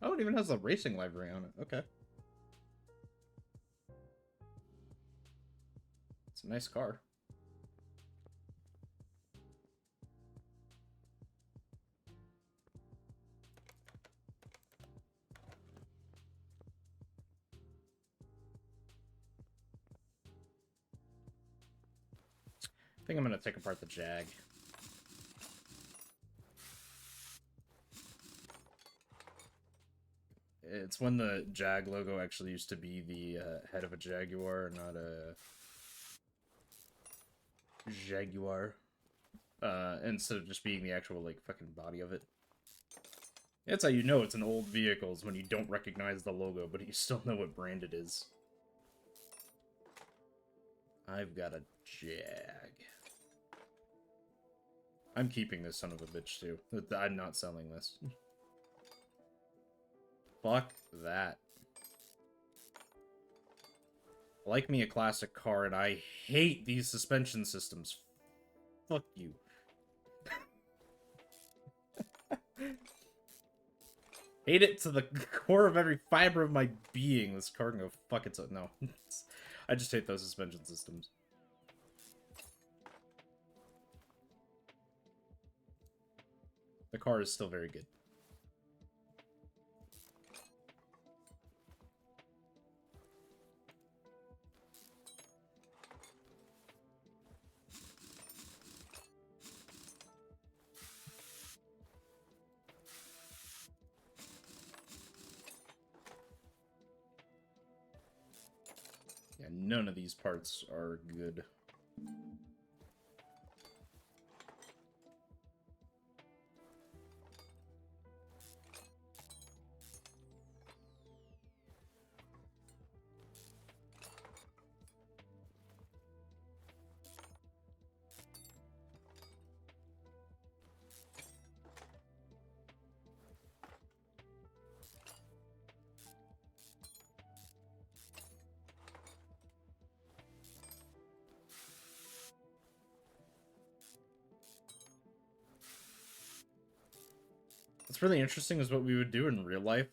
A: Oh, it even has a racing livery on it. Okay. It's a nice car. I think I'm gonna take apart the Jag. It's when the Jag logo actually used to be the head of a Jaguar, not a Jaguar. Instead of just being the actual, like, fucking body of it. That's how you know it's an old vehicle, is when you don't recognize the logo, but you still know what brand it is. I've got a Jag. I'm keeping this son of a bitch, too. I'm not selling this. Fuck that. I like me a classic car, and I hate these suspension systems. Fuck you. Hate it to the core of every fiber of my being. This car can go fuck itself. No. I just hate those suspension systems. The car is still very good. Yeah, none of these parts are good. What's really interesting is what we would do in real life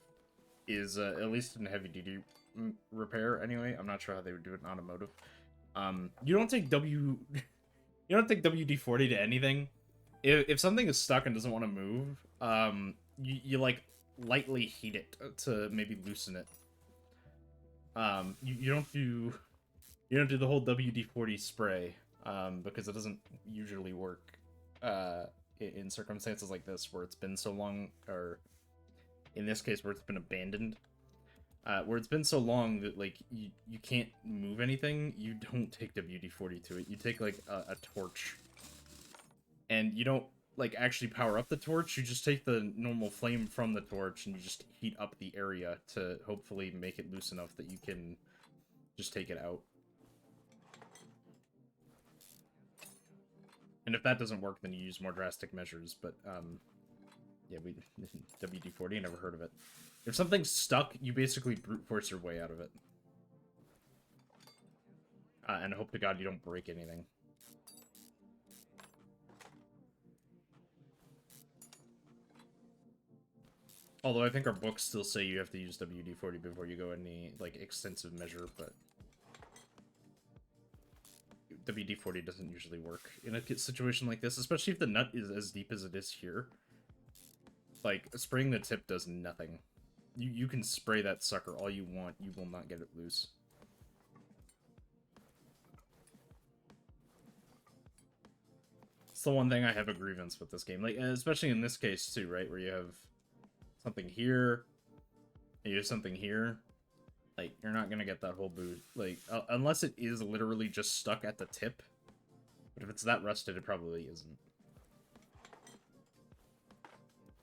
A: is, at least in heavy duty repair anyway. I'm not sure how they would do it in automotive. You don't take you don't take WD-40 to anything. If something is stuck and doesn't want to move, you like lightly heat it to maybe loosen it. You don't do the whole WD-40 spray, because it doesn't usually work in circumstances like this where it's been so long, or in this case where it's been abandoned, where it's been so long that like you can't move anything. You don't take WD-40 to it. You take like a torch, and you don't like actually power up the torch. You just take the normal flame from the torch and you just heat up the area to hopefully make it loose enough that you can just take it out. And if that doesn't work, then you use more drastic measures. But yeah, we WD-40. I never heard of it. If something's stuck, you basically brute force your way out of it, and hope to God you don't break anything. Although I think our books still say you have to use WD-40 before you go any like extensive measure, but WD-40 doesn't usually work in a situation like this, especially if the nut is as deep as it is here. Like, spraying the tip does nothing. You can spray that sucker all you want, you will not get it loose. It's the one thing I have a grievance with this game, like, especially in this case too, right, where you have something here, and you have something here. Like, you're not gonna get that whole boost, like, unless it is literally just stuck at the tip. But if it's that rusted, it probably isn't.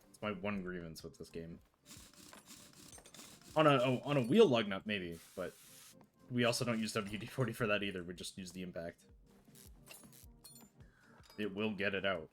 A: It's my one grievance with this game. On a wheel lug nut, maybe, but we also don't use WD-40 for that either. We just use the impact. It will get it out.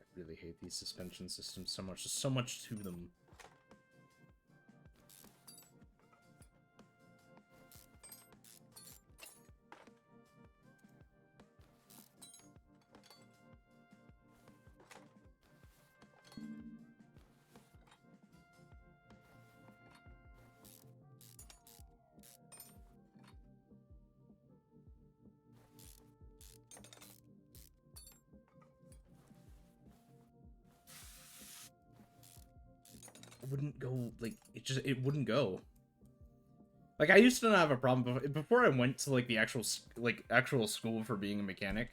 A: I really hate these suspension systems so much. There's so much to them. Wouldn't go, like, it wouldn't go. Like, I used to not have a problem before I went to like the actual school for being a mechanic.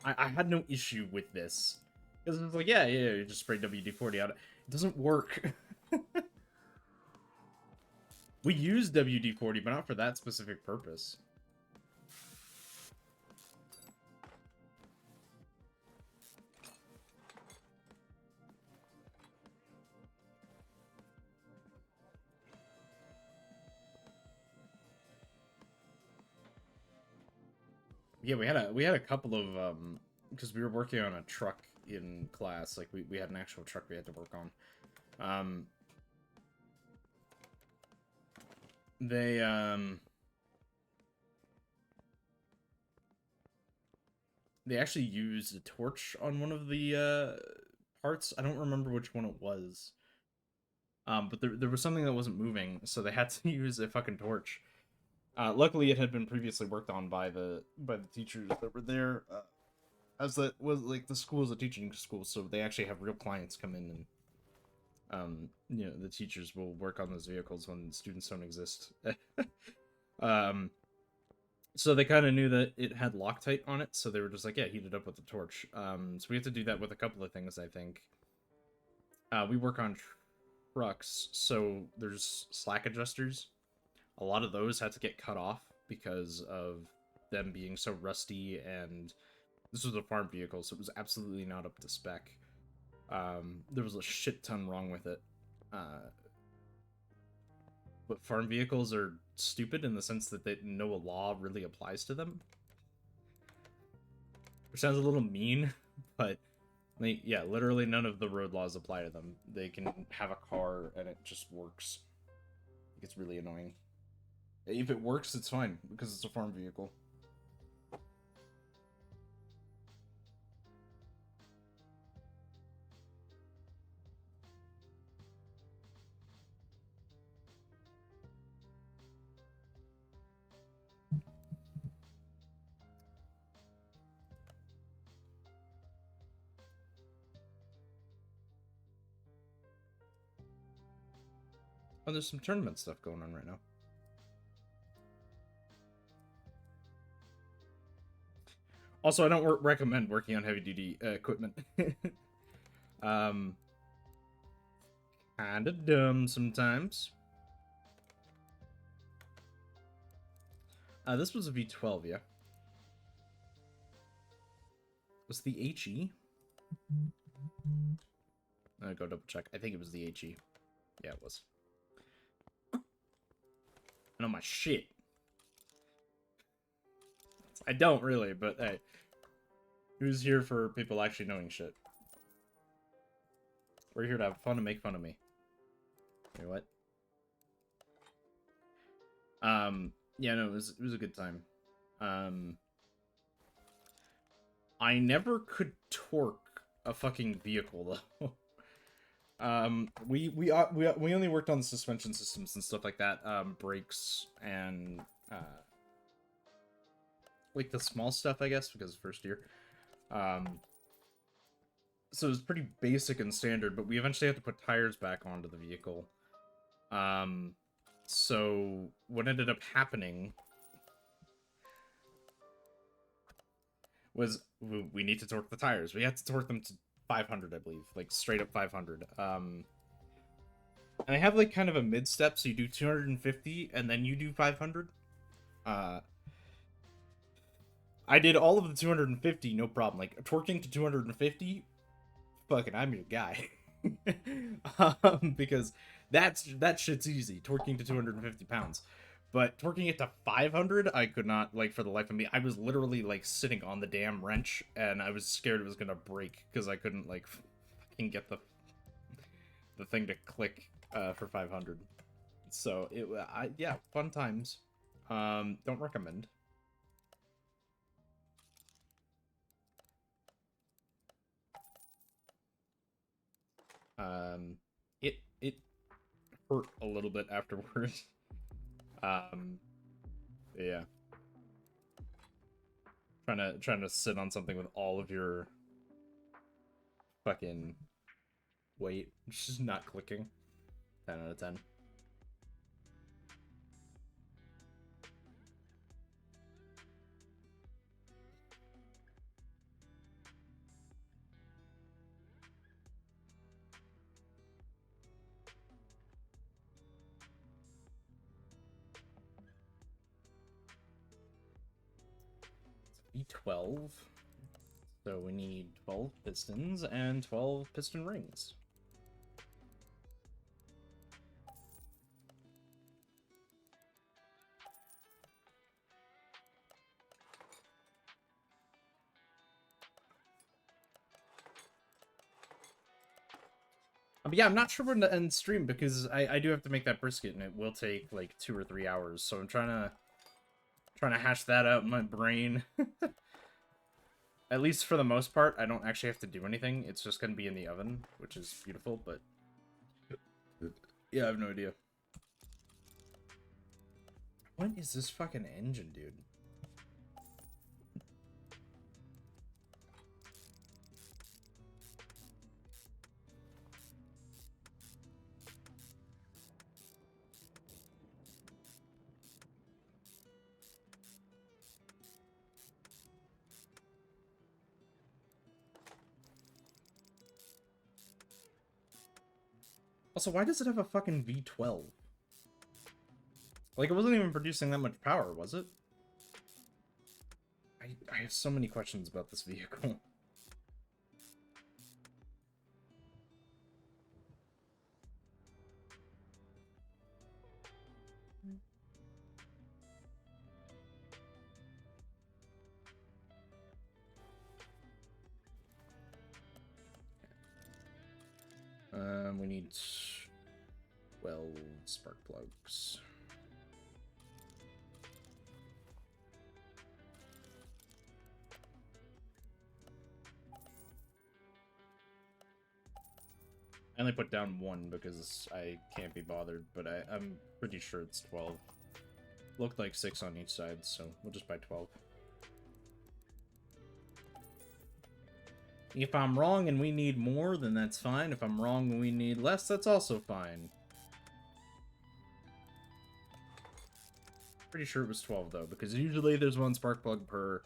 A: I had no issue with this, because it was like, yeah, you just spray WD-40 out. It doesn't work. We use WD-40, but not for that specific purpose. Yeah, we had a couple of because we were working on a truck in class. Like we had an actual truck we had to work on. They actually used a torch on one of the parts. I don't remember which one it was. But there was something that wasn't moving, so they had to use a fucking torch. Luckily, it had been previously worked on by the teachers that were there, as that was like the school is a teaching school, so they actually have real clients come in, and you know, the teachers will work on those vehicles when students don't exist. So they kind of knew that it had Loctite on it, so they were just like, yeah, heat it up with the torch. So we have to do that with a couple of things, I think. We work on trucks, so there's slack adjusters. A lot of those had to get cut off because of them being so rusty, and this was a farm vehicle, so it was absolutely not up to spec. There was a shit ton wrong with it. but farm vehicles are stupid in the sense that no law really applies to them. Which sounds a little mean, but like, yeah, literally none of the road laws apply to them. They can have a car and it just works. It's really annoying. If it works, it's fine because it's a farm vehicle. Oh, there's some tournament stuff going on right now. Also, I don't recommend working on heavy-duty equipment. Kinda dumb sometimes. This was a V12, yeah. Was the HE? I'll go double check. I think it was the HE. Yeah, it was. I know my shit. I don't really, but hey. Who's here for people actually knowing shit? We're here to have fun and make fun of me. Wait, what? Yeah, no, it was a good time. I never could torque a fucking vehicle though. We only worked on the suspension systems and stuff like that, brakes and like the small stuff, I guess, because first year. So it was pretty basic and standard, but we eventually had to put tires back onto the vehicle. So what ended up happening was we need to torque the tires. We had to torque them to 500, I believe, like straight up 500. And I have like kind of a mid step, so you do 250 and then you do 500. I did all of the 250, no problem. Like torquing to 250, fucking, I'm your guy. Because that shit's easy. Torquing to 250 pounds. But torquing it to 500, I could not, like, for the life of me. I was literally, like, sitting on the damn wrench, and I was scared it was gonna break, because I couldn't, like, fucking get the thing to click, for 500. So, yeah, fun times. Don't recommend. It hurt a little bit afterwards. Yeah. Trying to sit on something with all of your fucking weight, just not clicking. 10 out of 10. V12. So we need 12 pistons and 12 piston rings. But yeah, I'm not sure when to end stream because I do have to make that brisket and it will take like 2 or 3 hours. So I'm trying to hash that out in my brain. At least for the most part, I don't actually have to do anything. It's just going to be in the oven, which is beautiful, but yeah, I have no idea. What is this fucking engine, dude? Also, why does it have a fucking V12? Like, it wasn't even producing that much power, was it? I have so many questions about this vehicle. We need 12 spark plugs. I only put down 1 because I can't be bothered, but I'm pretty sure it's 12. Looked like 6 on each side, so we'll just buy 12. If I'm wrong and we need more, then that's fine. If I'm wrong and we need less, that's also fine. Pretty sure it was 12, though, because usually there's 1 spark plug per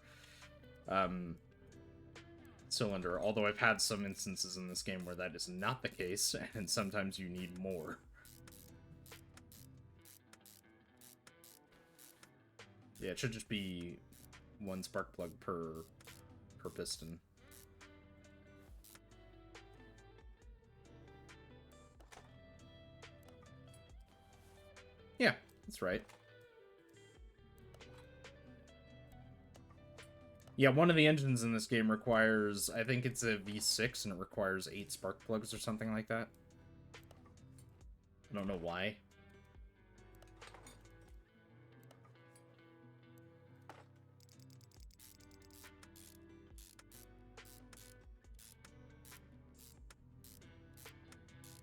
A: cylinder, although I've had some instances in this game where that is not the case, and sometimes you need more. Yeah, it should just be 1 spark plug per piston. Yeah, that's right. Yeah, one of the engines in this game requires, I think it's a V6, and it requires 8 spark plugs or something like that. I don't know why.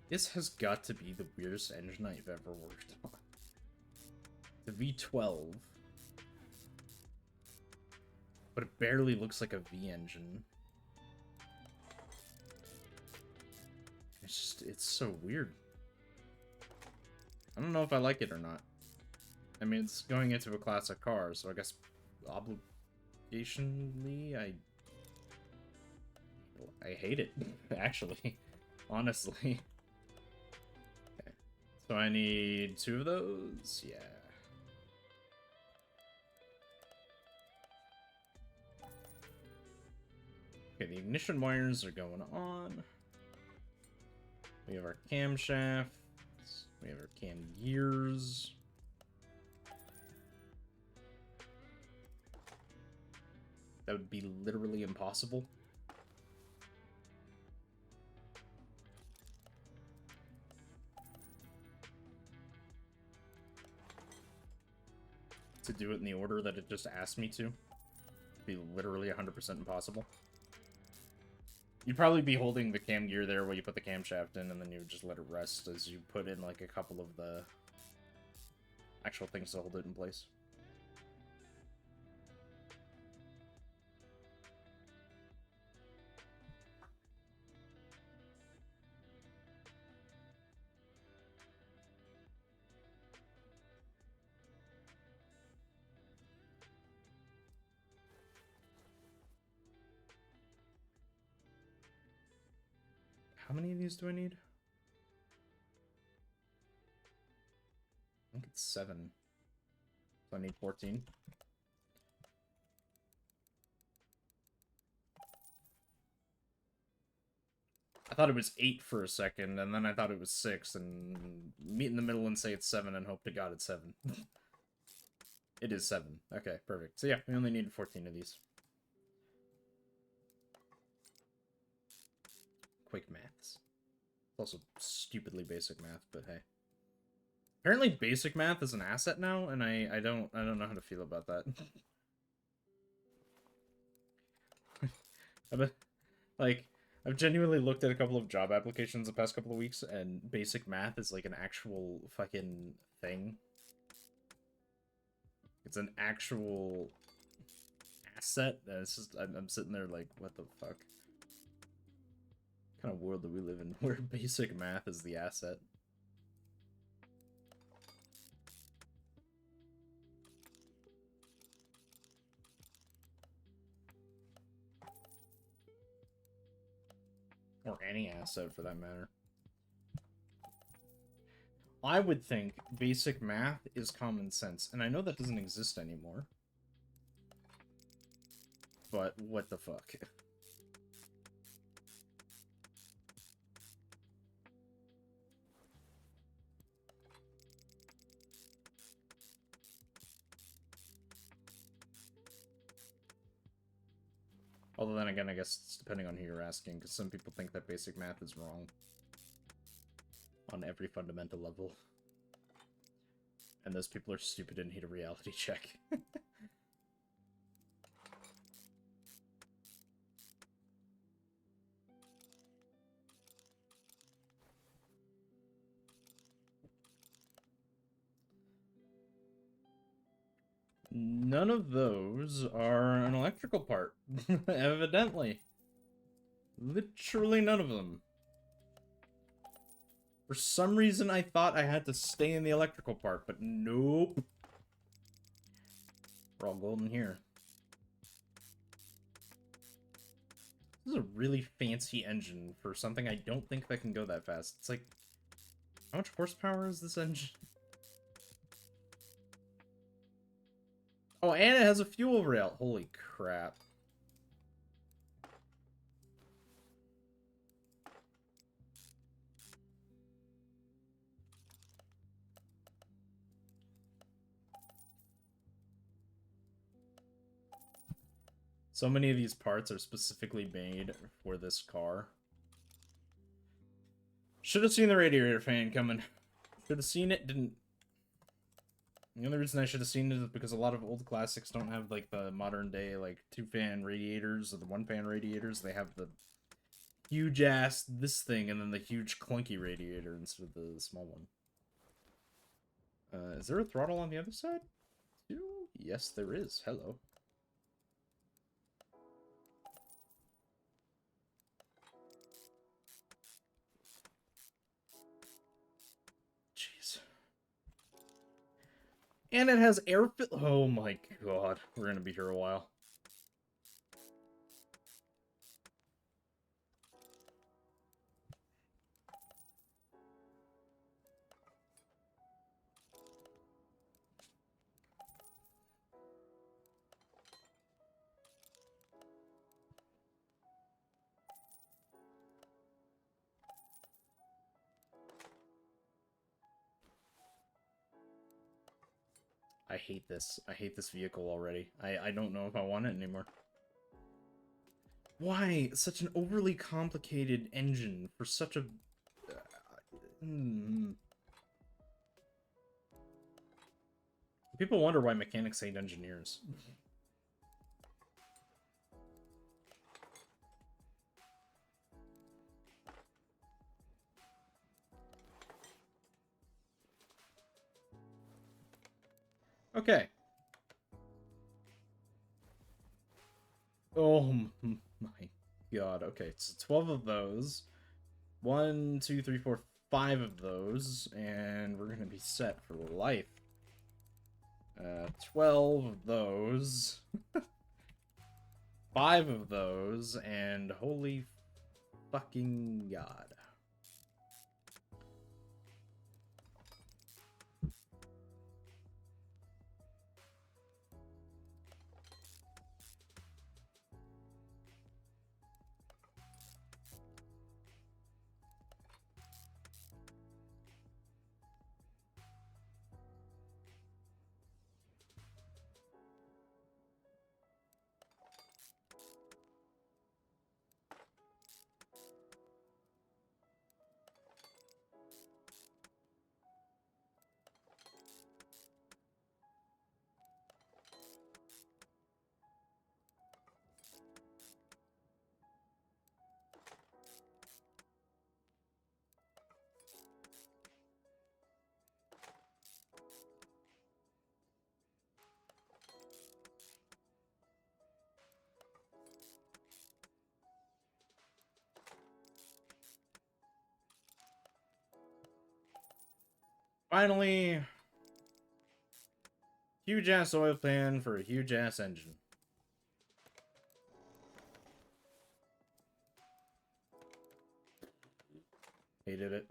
A: This has got to be the weirdest engine I've ever worked on. The V12. But it barely looks like a V engine. It's just, it's so weird. I don't know if I like it or not. I mean, it's going into a classic car, so I guess obligationally, I hate it, actually. Honestly. Okay. So I need 2 of those? Yeah. Okay, the ignition wires are going on. We have our camshafts. We have our cam gears. That would be literally impossible. To do it in the order that it just asked me to. It'd be literally 100% impossible. You'd probably be holding the cam gear there while you put the camshaft in, and then you would just let it rest as you put in, like, a couple of the actual things to hold it in place. How many of these do I need? I think it's 7. So I need 14. I thought it was 8 for a second, and then I thought it was 6, and meet in the middle and say it's 7, and hope to God it's 7. It is 7. Okay, perfect. So yeah, we only need 14 of these. Quick maths. It's also stupidly basic math, but hey. Apparently basic math is an asset now, and I don't know how to feel about that. I've genuinely looked at a couple of job applications the past couple of weeks, and basic math is like an actual fucking thing. It's an actual asset. It's just, I'm sitting there like, what the fuck? What kind of world do we live in where basic math is the asset? Or any asset, for that matter. I would think basic math is common sense, and I know that doesn't exist anymore. But what the fuck? Although then again, I guess it's depending on who you're asking, because some people think that basic math is wrong. on every fundamental level. And those people are stupid and need a reality check. None of those are an electrical part. Evidently. Literally none of them. For some reason, I thought I had to stay in the electrical part, but nope. We're all golden here. This is a really fancy engine for something I don't think that can go that fast. It's like, how much horsepower is this engine? Oh, and it has a fuel rail. Holy crap. So many of these parts are specifically made for this car. Should have seen the radiator fan coming. Should have seen it, didn't. The only reason I should have seen it is because a lot of old classics don't have, like, the modern day, like, 2-fan radiators or the 1-fan radiators. They have the huge-ass this thing and then the huge clunky radiator instead of the small one. Is there a throttle on the other side? Yes, there is. Hello. Jeez. And it has air oh my god. We're gonna be here a while. I hate this. I hate this vehicle already. I don't know if I want it anymore. Why such an overly complicated engine for such a... People wonder why mechanics hate engineers. Okay. Oh my god. Okay, so 12 of those. 1, 2, 3, 4, 5 of those. And we're gonna be set for life. 12 of those. 5 of those. And holy fucking god. Finally, huge-ass oil pan for a huge-ass engine. Hated it.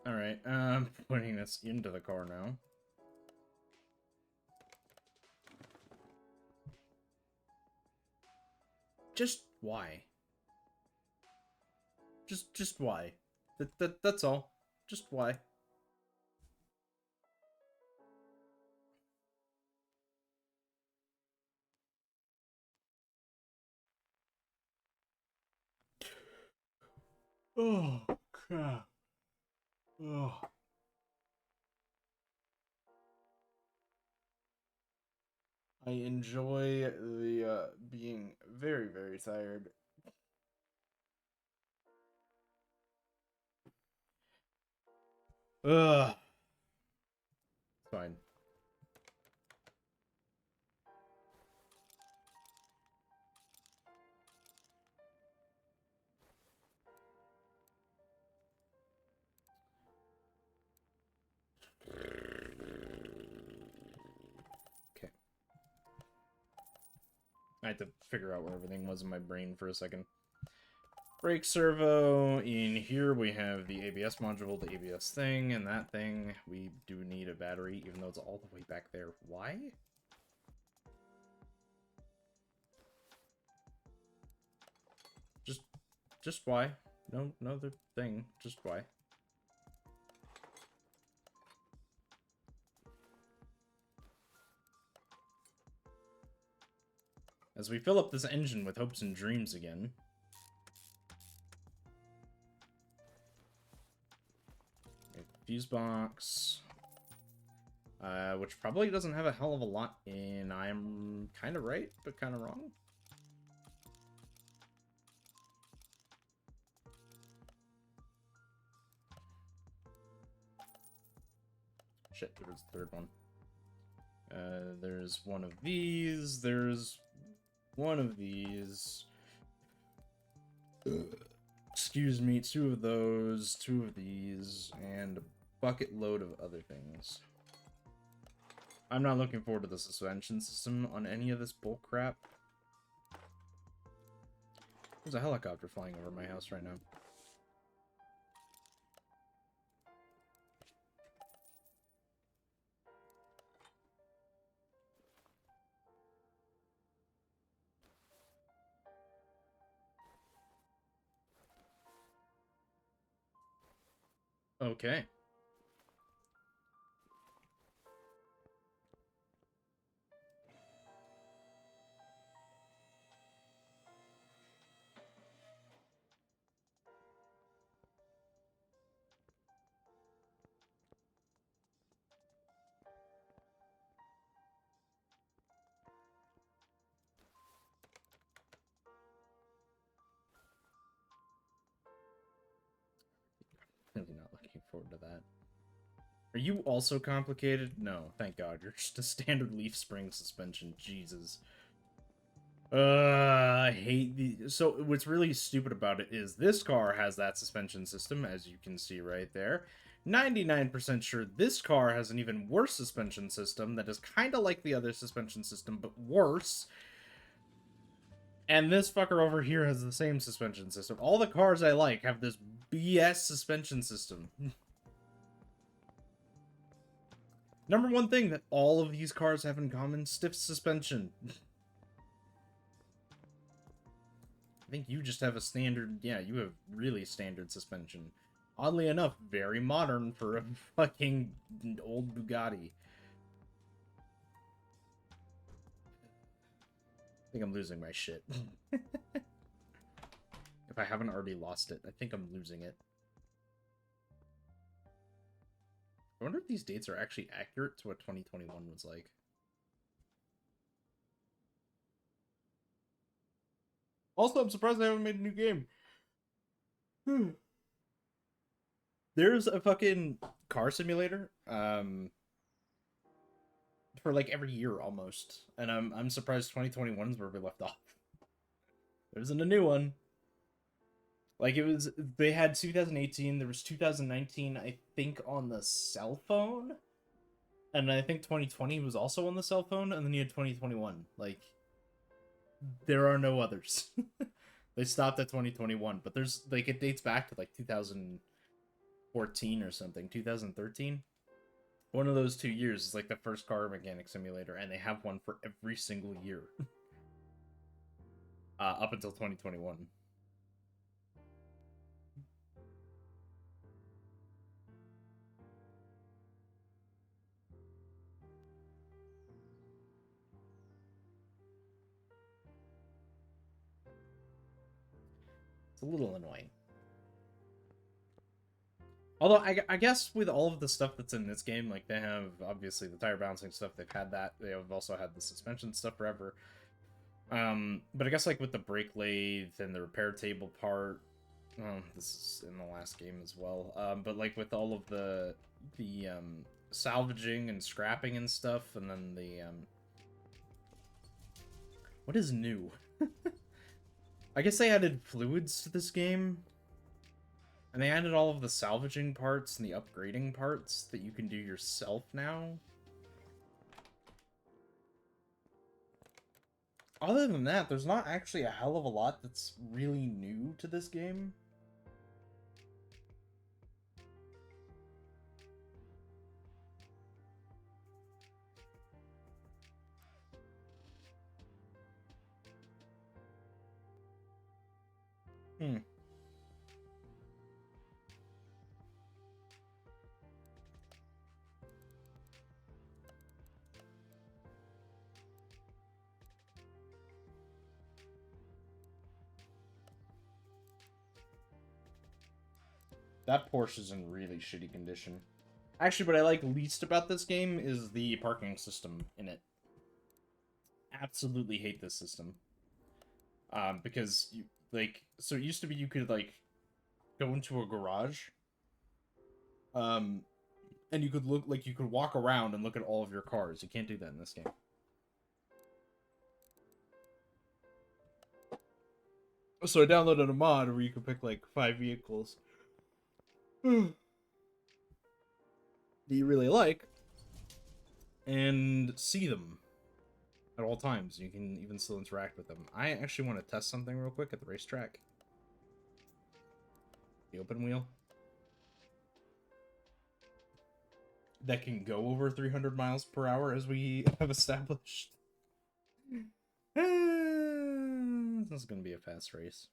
A: Alright, I'm putting this into the car now. Just why? Just why? That's all. Just why? Oh, crap. Ugh. I enjoy the being very, very tired. Ugh. Fine. Okay. I had to figure out where everything was in my brain for a second. Brake servo. In here we have the ABS module, the ABS thing, and that thing. We do need a battery, even though it's all the way back there. Why? Just why? No other thing. Just why? As we fill up this engine with hopes and dreams again. Fuse box. Which probably doesn't have a hell of a lot in. I'm kind of right, but kind of wrong. Shit, there was the third one. There's one of these. There's one of these. Excuse me, two of those, two of these, and a bucket load of other things. I'm not looking forward to the suspension system on any of this bull crap. There's a helicopter flying over my house right now. Okay. Really not looking forward to that. Are you also complicated? No, thank God. You're just a standard leaf spring suspension. Jesus. I hate the... So, what's really stupid about it is this car has that suspension system, as you can see right there. 99% sure this car has an even worse suspension system that is kind of like the other suspension system, but worse. And this fucker over here has the same suspension system. All the cars I like have this BS suspension system. Number one thing that all of these cars have in common, stiff suspension. I think you just have a standard, yeah, you have really standard suspension. Oddly enough, very modern for a fucking old Bugatti. I think I'm losing my shit. If I haven't already lost it, I think I'm losing it. I wonder if these dates are actually accurate to what 2021 was like. Also, I'm surprised I haven't made a new game. There's a fucking car simulator, for like every year almost, and I'm surprised 2021 is where we left off. There isn't a new one. Like, it was, they had 2018, there was 2019, I think, on the cell phone, and I think 2020 was also on the cell phone, and then you had 2021. Like, there are no others. They stopped at 2021, but there's, like, it dates back to, like, 2014 or something, 2013. One of those 2 years is, like, the first car mechanic simulator, and they have one for every single year. Up until 2021. It's a little annoying. Although I guess with all of the stuff that's in this game, like they have obviously the tire bouncing stuff, they've had that. They have also had the suspension stuff forever. But I guess like with the brake lathe and the repair table part, this is in the last game as well. But like with all of the salvaging and scrapping and stuff, and then the what is new? I guess they added fluids to this game. And they added all of the salvaging parts and the upgrading parts that you can do yourself now. Other than that, there's not actually a hell of a lot that's really new to this game. Hmm. That Porsche's in really shitty condition. Actually, what I like least about this game is the parking system in it. Absolutely hate this system. Because you so it used to be you could like go into a garage, um, and you could you could walk around and look at all of your cars. You can't do that in this game. So I downloaded a mod where you could pick like 5 vehicles that you really like and see them at all times. You can even still interact with them. I actually want to test something real quick at the racetrack. The open wheel. That can go over 300 miles per hour, as we have established. This is going to be a fast race.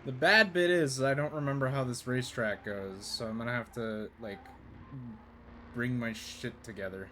A: The bad bit is I don't remember how this racetrack goes, so I'm gonna have to, like, bring my shit together.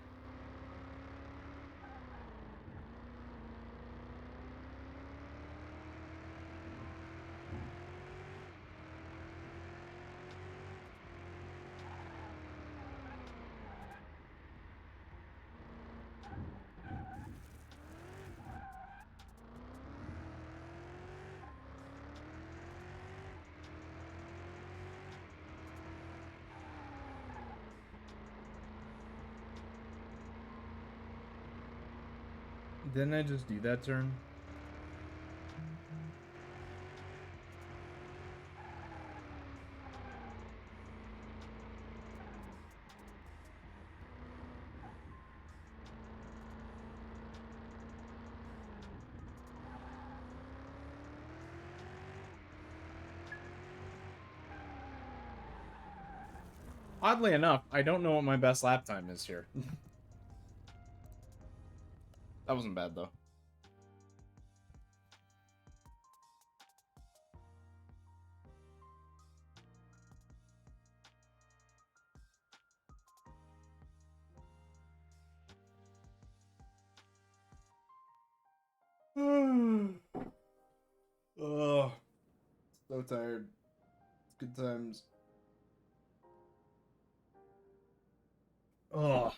A: Didn't I just do that turn? Oddly enough, I don't know what my best lap time is here. That wasn't bad, though. Oh, so tired. Good times. Oh.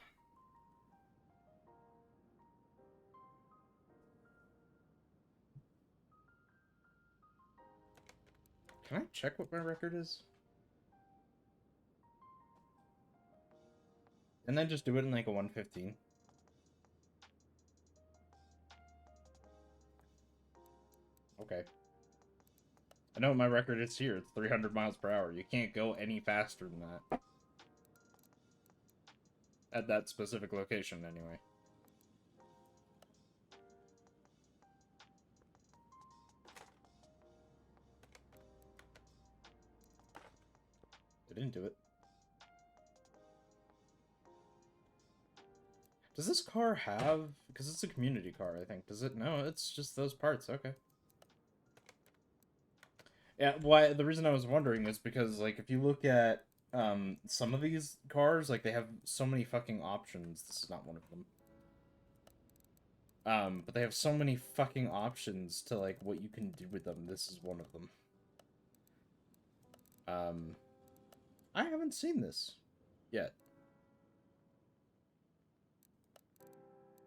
A: Can I check what my record is? And then just do it in like a 115. Okay. I know what my record is here. It's 300 miles per hour. You can't go any faster than that. At that specific location, anyway. I didn't do it. Does this car have... Because it's a community car, I think. Does it? No, it's just those parts. Okay. Yeah, why the reason I was wondering is because, like, if you look at some of these cars, like, they have so many fucking options. This is not one of them. But they have so many fucking options to, like, what you can do with them. This is one of them. I haven't seen this yet.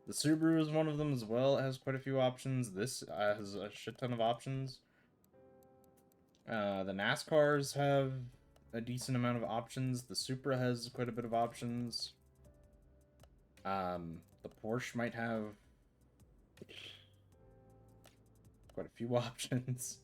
A: The Subaru is one of them as well. It has quite a few options. This has a shit ton of options. The NASCARs have a decent amount of options. The Supra has quite a bit of options. The Porsche might have quite a few options.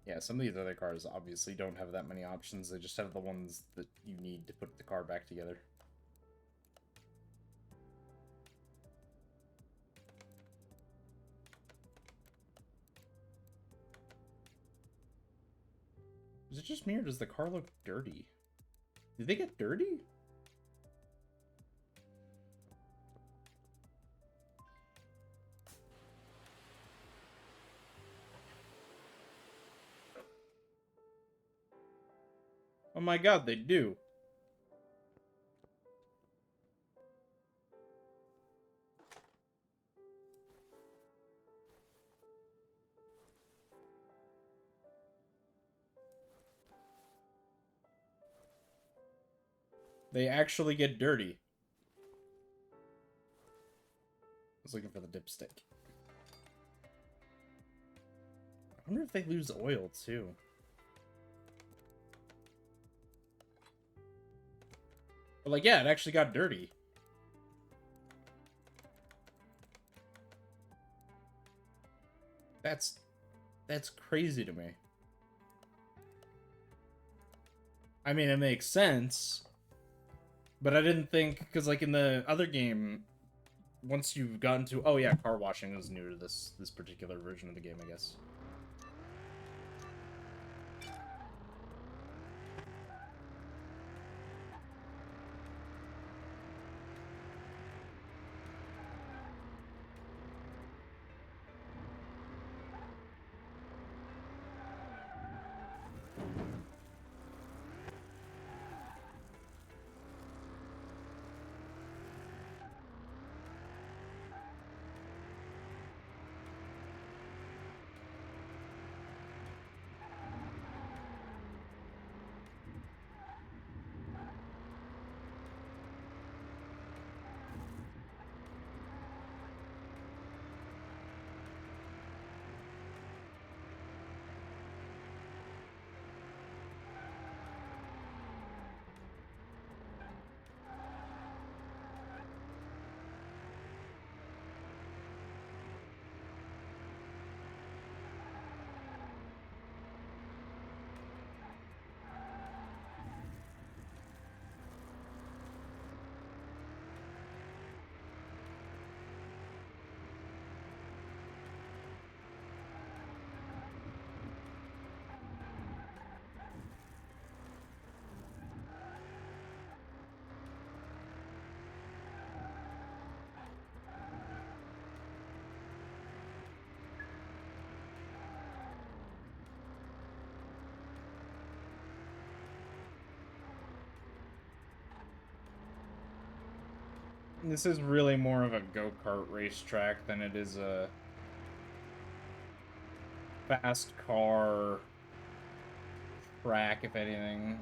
A: Yeah, some of these other cars obviously don't have that many options. They just have the ones that you need to put the car back together. Is it just me, or does the car look dirty? Did they get dirty? Oh my god, they do. They actually get dirty. I was looking for the dipstick. I wonder if they lose oil, too. But, like, yeah, it actually got dirty. That's crazy to me. I mean, it makes sense. But I didn't think, because, like, in the other game, once you've gotten to... Oh, yeah, car washing is new to this particular version of the game, I guess. This is really more of a go-kart racetrack than it is a fast car track, if anything.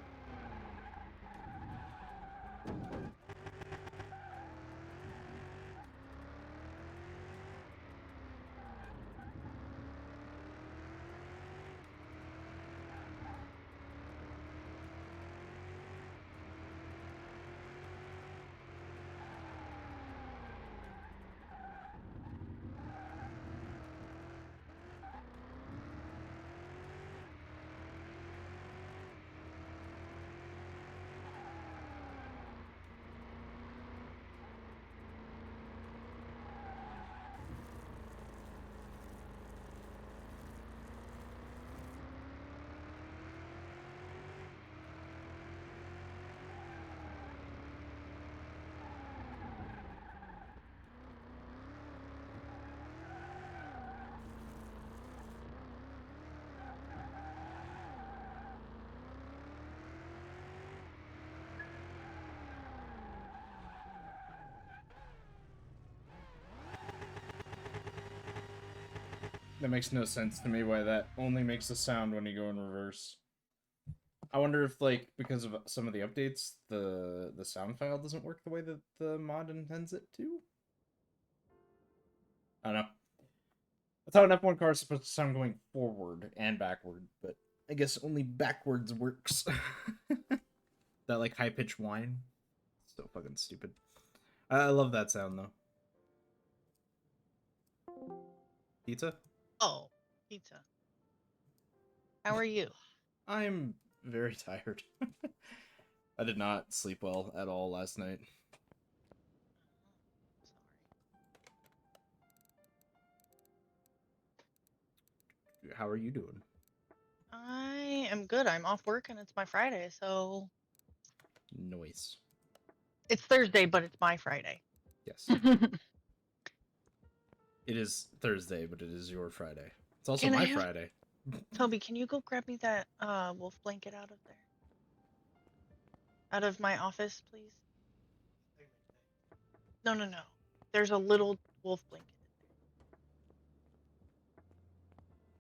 A: That makes no sense to me why that only makes a sound when you go in reverse. I wonder if, like, because of some of the updates, the sound file doesn't work the way that the mod intends it to? I don't know. That's how an F1 car is supposed to sound going forward and backward, but I guess only backwards works. That, like, high-pitched whine. So fucking stupid. I love that sound, though. Pizza?
B: Oh, pizza. How are you?
A: I'm very tired. I did not sleep well at all last night.
B: Sorry.
A: How are you doing?
B: I am good. I'm off work and it's my Friday, so
A: Noise.
B: it's Thursday, but it's my Friday.
A: Yes. It is Thursday, but it is your Friday. It's also
B: Can I
A: my
B: have
A: Friday.
B: Toby, can you go grab me that wolf blanket out of there? Out of my office, please? No, no, no. There's a little wolf blanket in there.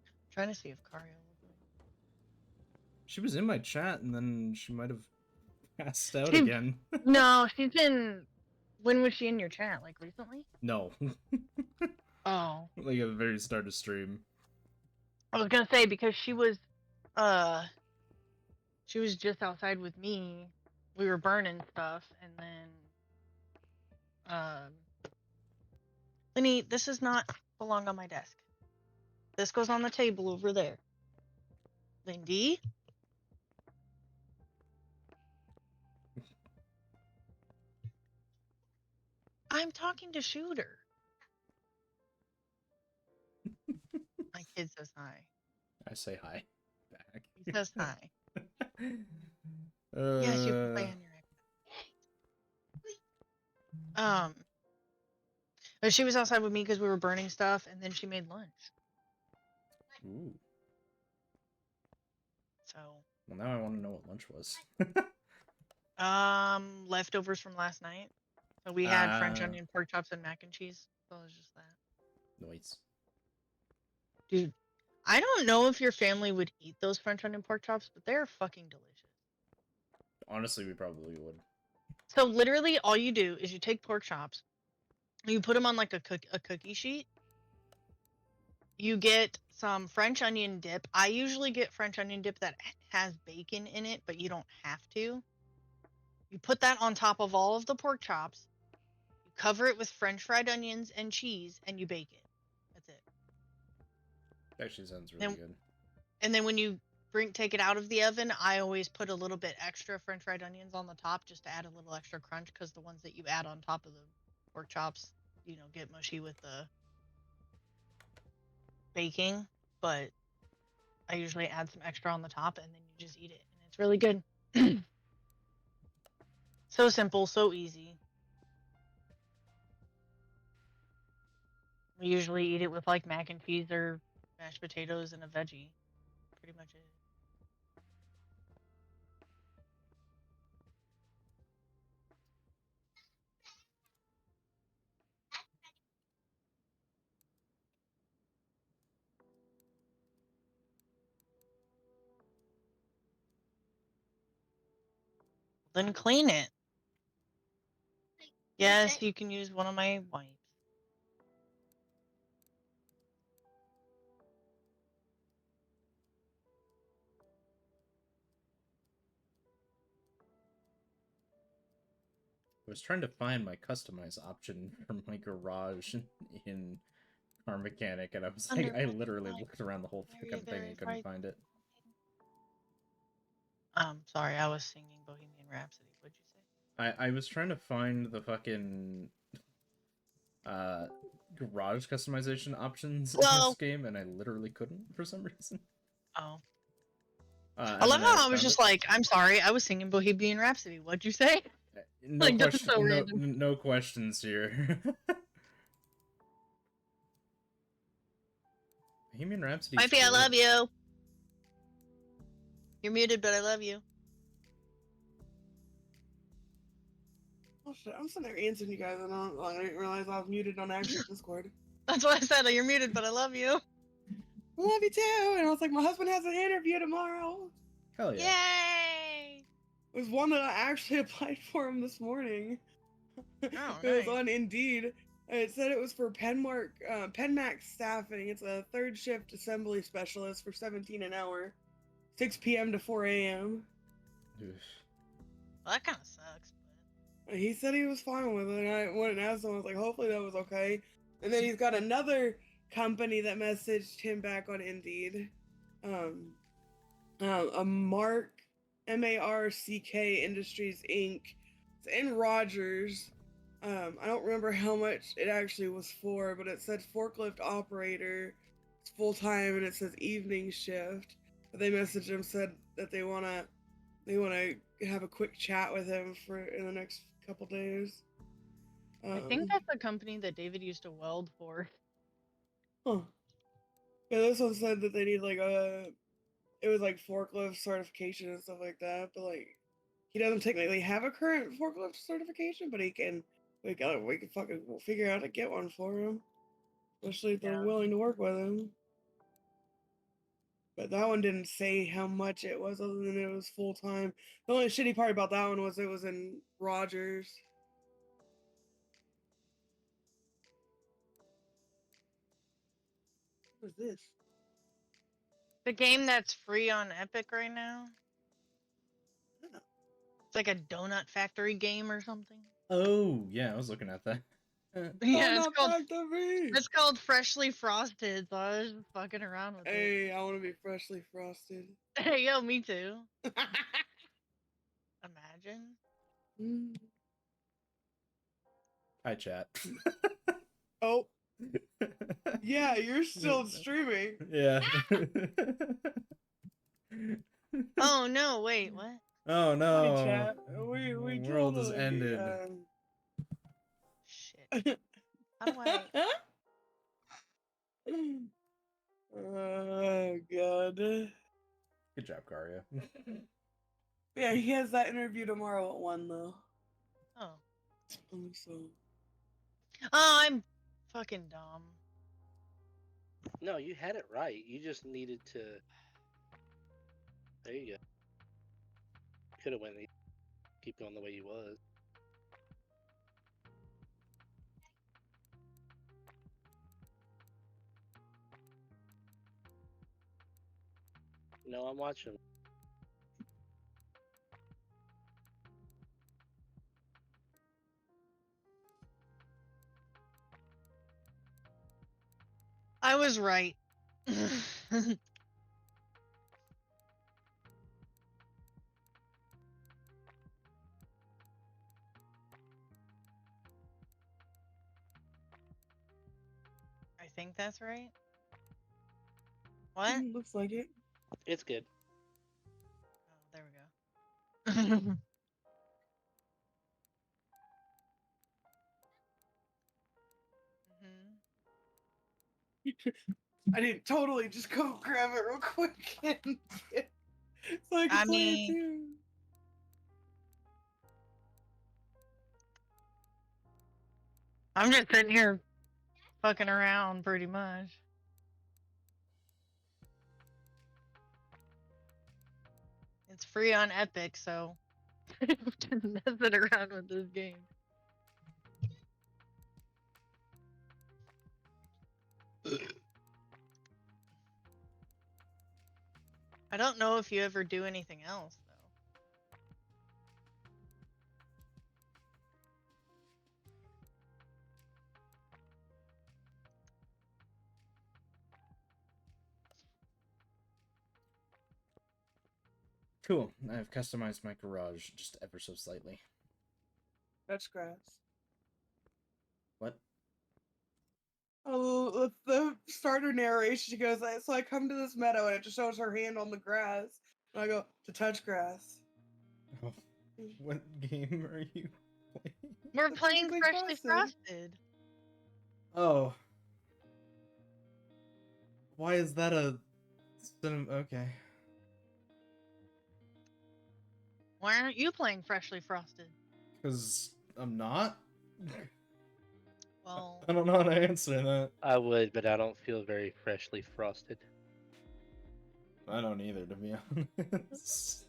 B: I'm trying to see if Kario will do it.
A: She was in my chat, and then she might have passed out
B: She-
A: again.
B: No, she's been. When was she in your chat? Like recently?
A: No.
B: Oh.
A: Like at the very start of stream.
B: I was gonna say because she was just outside with me. We were burning stuff, and then Lenny, this does not belong on my desk. This goes on the table over there. Lindy? I'm talking to Shooter. My kid says hi.
A: I say hi back.
B: He says hi. Yes, you can play on your iPad. But she was outside with me because we were burning stuff, and then she made lunch.
A: Ooh.
B: So.
A: Well, now I want to know what lunch was.
B: Leftovers from last night. So we had French onion pork chops and mac and cheese. So it was just that.
A: Noise.
B: Dude, I don't know if your family would eat those French onion pork chops, but they're fucking delicious.
A: Honestly, we probably would.
B: So literally all you do is you take pork chops, you put them on like a cookie sheet. You get some French onion dip. I usually get French onion dip that has bacon in it, but you don't have to. You put that on top of all of the pork chops. You cover it with French fried onions and cheese, and you bake it. That's it.
A: Actually sounds really good.
B: And then when you take it out of the oven, I always put a little bit extra French fried onions on the top just to add a little extra crunch, because the ones that you add on top of the pork chops, get mushy with the baking. But I usually add some extra on the top, and then you just eat it, and it's really good. So simple, so easy. We usually eat it with like mac and cheese or mashed potatoes and a veggie. Pretty much it. Then clean it. Yes, you can use one of my wipes.
A: I was trying to find my customize option for my garage in Car Mechanic, and I was like, I literally looked around the whole fucking thing and couldn't find it.
B: Sorry, I was singing Bohemian Rhapsody. What'd you say?
A: I was trying to find the fucking garage customization options in this game, and I literally couldn't for some reason.
B: Oh. I love how I was just like, I'm sorry, I was singing Bohemian Rhapsody. What'd you say?
A: No
B: like,
A: question,
B: that's so random.
A: No questions here. Bohemian Rhapsody.
B: Wifey, I love you. You're muted, but I love you.
C: Oh shit, I'm sitting there answering you guys, and I didn't realize I was muted on actual Discord.
B: That's why I said you're muted, but I love you.
C: I love you too. And I was like, my husband has an interview tomorrow.
A: Hell yeah.
B: Yay!
C: It was one that I actually applied for him this morning.
B: Oh,
C: It was
B: nice.
C: on Indeed. It said it was for Penmax staffing. It's a third shift assembly specialist for 17 an hour, 6 p.m. to 4 a.m.
A: Oof.
B: Well, that kind of sucks.
C: He said he was fine with it. And I went and asked him, I was like, hopefully that was okay. And then he's got another company that messaged him back on Indeed. A M-A-R-C-K Industries Inc. It's in Rogers. I don't remember how much it actually was for, but it said forklift operator. It's full time and it says evening shift. But they messaged him, said that they wanna have a quick chat with him for in the next couple days.
B: I think that's the company that David used to weld for.
C: Huh. Yeah, this one said that they need like it was like forklift certification and stuff like that, but like he doesn't technically have a current forklift certification, but we can fucking figure out how to get one for him, especially if they're
B: Yeah.
C: willing to work with him. But that one didn't say how much it was, other than it was full time. The only shitty part about that one was it was in Rogers. What is this?
B: The game that's free on Epic right now.
C: Oh.
B: It's like a donut factory game or something.
A: Oh, yeah, I was looking at that.
B: Yeah,
C: Not back to me.
B: it's called Freshly Frosted. So I was just fucking around with it.
C: Hey, I want to be freshly frosted.
B: Hey, yo, me too. Imagine.
C: Mm.
A: Hi, chat.
C: Oh, yeah, you're still streaming.
A: Yeah.
B: Oh no! Wait, what?
A: Oh
C: Hi,
A: no.
C: chat. We
A: The world
C: totally,
A: has ended.
B: Shit. How do I?
C: Oh god.
A: Good job, Karia.
C: Yeah, he has that interview tomorrow at 1 though.
B: Oh.
C: So
B: Oh, I'm fucking dumb.
D: No, you had it right. You just needed to. There you go. Could have went. Keep going the way you was. No, I'm watching.
B: I was right. I think that's right. What?
C: looks like it.
D: It's good.
B: Oh, there we go.
C: I didn't totally just go grab it real quick and so I
B: I
C: can play it
B: mean-
C: too.
B: I'm just sitting here fucking around pretty much. It's free on Epic, so just messing around with this game. I don't know if you ever do anything else though.
A: Cool. I've customized my garage just ever so slightly.
C: Touch grass.
A: What?
C: Oh, the starter narration, she goes, so I come to this meadow and it just shows her hand on the grass. And I go, to touch grass.
A: Oh, what game are you playing?
B: We're
C: That's
B: playing
C: Freshly
B: Freshly
C: Frosted.
B: Frosted.
A: Oh. Why is that a okay.
B: Why aren't you playing Freshly Frosted?
A: Because I'm not?
B: Well,
A: I don't know how to answer that.
D: I would, but I don't feel very freshly frosted.
A: I don't either, to be honest.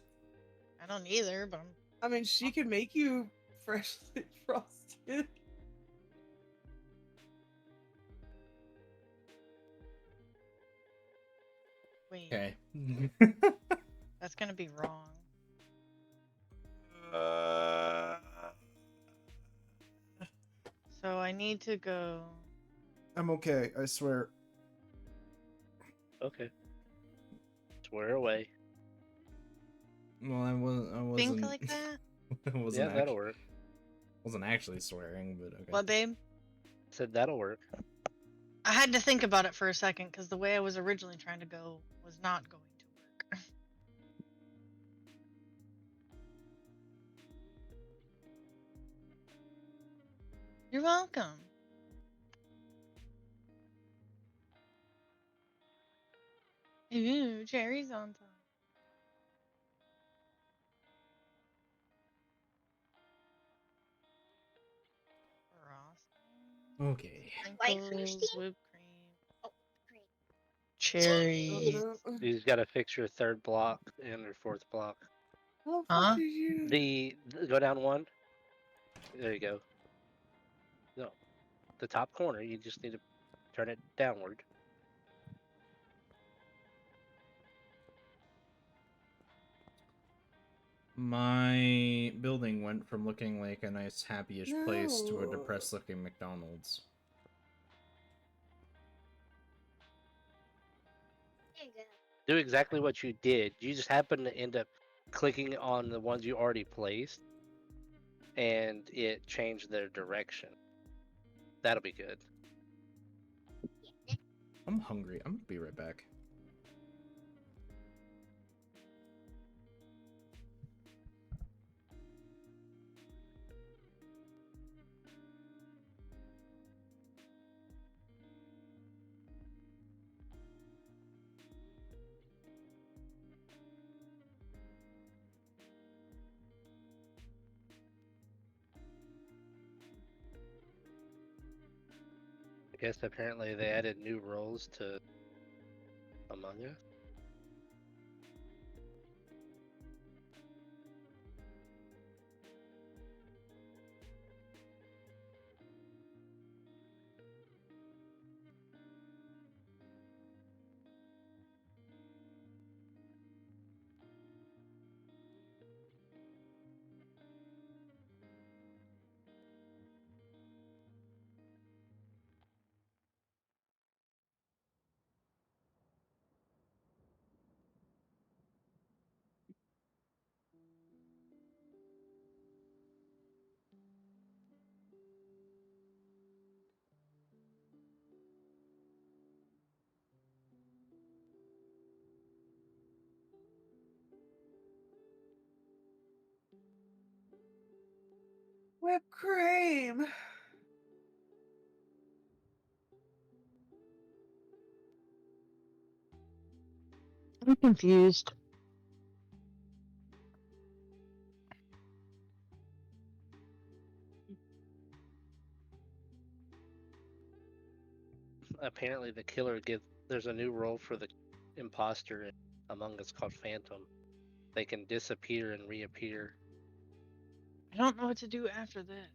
B: I don't either, but
C: I mean, she could make you freshly frosted.
B: wait,
A: Okay.
B: that's gonna be wrong. So I need to go.
A: I'm okay, I swear.
D: Okay. Swear away.
A: Well, I wasn't.
B: Think like that?
A: I wasn't
D: Yeah, that'll
A: actually,
D: work.
A: wasn't actually swearing, but okay.
B: What, babe?
D: Said that'll work.
B: I had to think about it for a second because the way I was originally trying to go was not going to work. You're welcome. Ooh, cherries on top. Frosting.
A: Okay.
B: Sprinkles, whipped cream,
E: Oh, great.
B: cherries.
C: Oh, no.
D: You just gotta fix your third block and your fourth block.
C: How the
B: Huh?
C: fuck did you?
D: Go down one. There you go. No, the top corner. You just need to turn it downward.
A: My building went from looking like a nice, happy-ish place to a
C: No.
A: depressed-looking McDonald's.
E: There you go.
D: Do exactly what you did. You just happen to end up clicking on the ones you already placed, and it changed their direction. That'll be good.
A: I'm hungry. I'm gonna be right back.
D: I guess apparently they added new roles to Among Us.
C: Whipped cream.
B: I'm confused.
D: Apparently the killer there's a new role for the imposter in Among Us called Phantom. They can disappear and reappear.
B: I don't know what to do after this.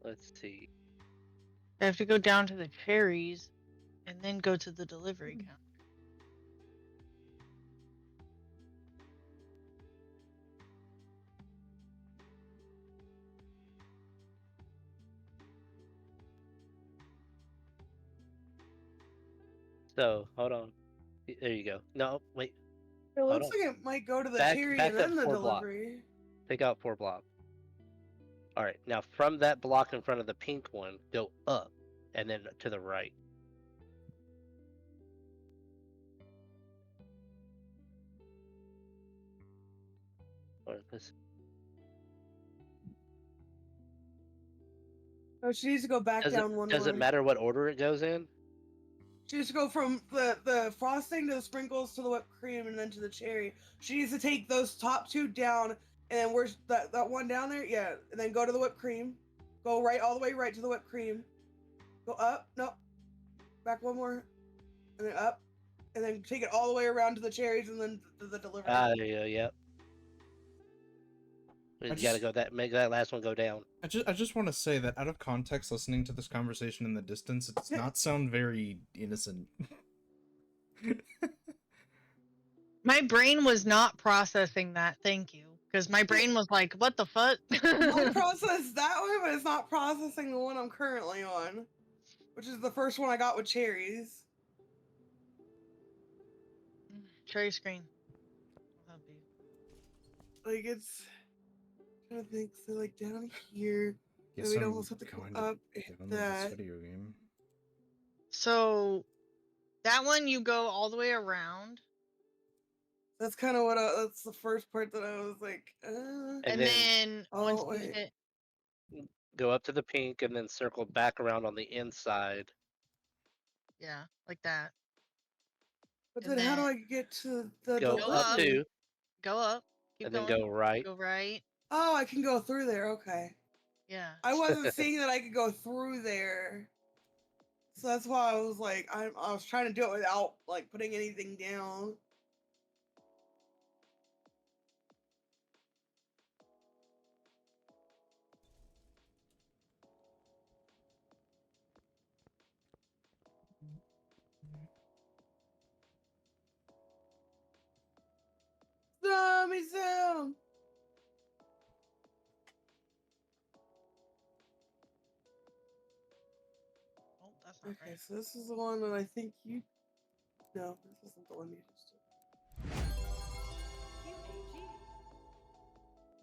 D: Let's see.
B: I have to go down to the cherries and then go to the delivery counter.
D: So hold on. There you go. No, wait.
C: It
D: Hold
C: looks
D: on.
C: like it might go to the
D: Back-
C: cherry
D: back
C: and then
D: up
C: the
D: 4 blocks.
C: delivery.
D: Take out 4 blocks. All right. Now from that block in front of the pink one, go up and then to the right. Or this.
C: Oh, she needs to go back down one
D: Does
C: more.
D: it matter what order it goes in?
C: She needs to go from the frosting to the sprinkles to the whipped cream and then to the cherry. She needs to take those top 2 down, and then where's that one down there? Yeah, and then go to the whipped cream. Go right all the way right to the whipped cream. Go up. No. Back one more. And then up. And then take it all the way around to the cherries and then to the delivery.
D: Ah, there you go. Yep. You gotta
A: just-
D: go that. Make that last one go down.
A: I just want to say that out of context, listening to this conversation in the distance, it does not sound very innocent.
B: My brain was not processing that. Thank you, because my brain was like, "What the fuck?"
C: Mine processed that way, but it's not processing the one I'm currently on, which is the first one I got with cherries.
B: Cherry screen. I'll help you.
C: Like it's trying to think. So like down here,
A: Guess
C: then we'd
A: I'm
C: almost have to go
A: going to
C: up, hit
A: download this
C: that.
A: video game.
B: So that one you go all the way around,
C: That's kind of what. That's the first part that I was like.
D: And
B: and
D: then
B: then once you
C: wait.
B: hit,
D: go up to the pink and then circle back around on the inside.
B: yeah, like that.
C: But
B: And
C: then how do
B: then
C: I get to the
D: Go
B: Go
D: up
B: up.
C: delivery?
D: two,
B: Go up. Keep
D: and then
B: going.
D: go right.
B: Go right.
C: Oh, I can go through there. Okay.
B: Yeah.
C: I wasn't seeing that I could go through there. So that's why I was like, I was trying to do it without like putting anything down. Zombie sound.
B: Oh, that's not
C: Okay,
B: right.
C: so this is the one that I think you. No, this isn't the one you just did.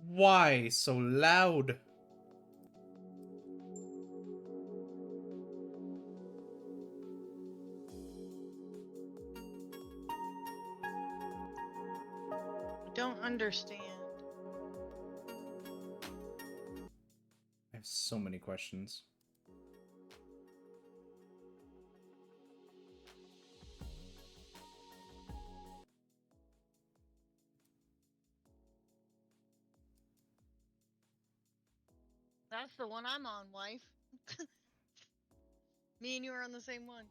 A: Why so loud?
B: I don't understand.
A: I have so many questions.
B: That's the one I'm on, wife. Me and you are on the same one.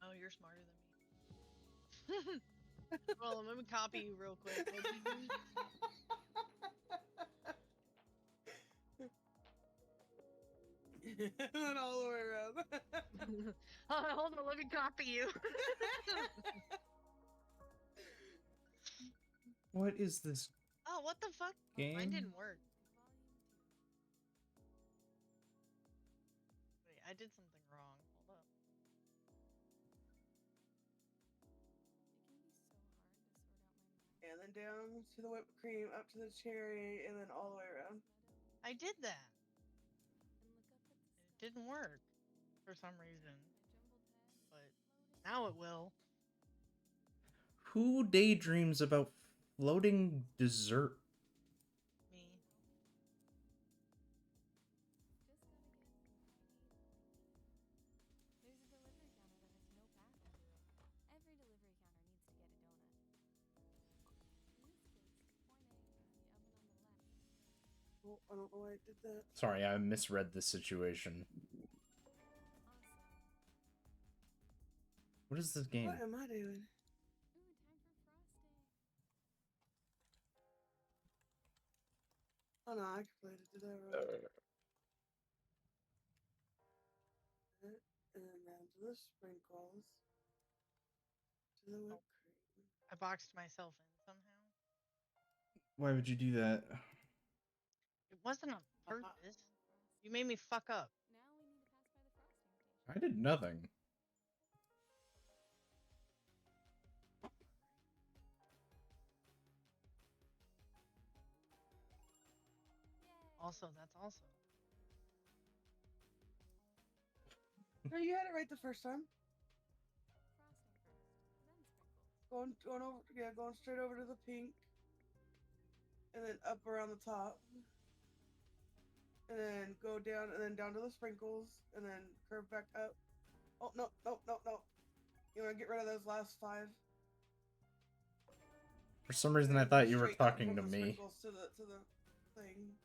B: Oh, you're smarter than me. Well, let me copy you real quick.
C: And all the way around.
B: Hold on, let me copy you.
A: What is this
B: Oh, what the fuck?
A: game?
B: Mine didn't work. Wait, I did something wrong. Hold up.
C: And then down to the whipped cream, up to the cherry, and then all the way around.
B: I did that. It didn't work for some reason. But now it will.
A: Who daydreams about floating dessert?
B: Me.
C: Oh, I don't know why I did that.
A: Sorry, I misread the situation. What is this game?
C: What am I doing? Oh no, I completely did that wrong. And then down to the sprinkles. To the whipped cream.
B: I boxed myself in somehow.
A: Why would you do that?
B: It wasn't on purpose. You made me fuck up.
A: I did nothing.
B: Also, that's also.
C: No, you had it right the first time. Going over, yeah, going straight over to the pink, and then up around the top, and then go down, and then down to the sprinkles, and then curve back up. Oh no, no, no, no! You want to get rid of those last 5?
A: For some reason, I
C: And
A: thought
C: go
A: you were
C: straight up
A: talking
C: from
A: to
C: the
A: me.
C: sprinkles to the thing.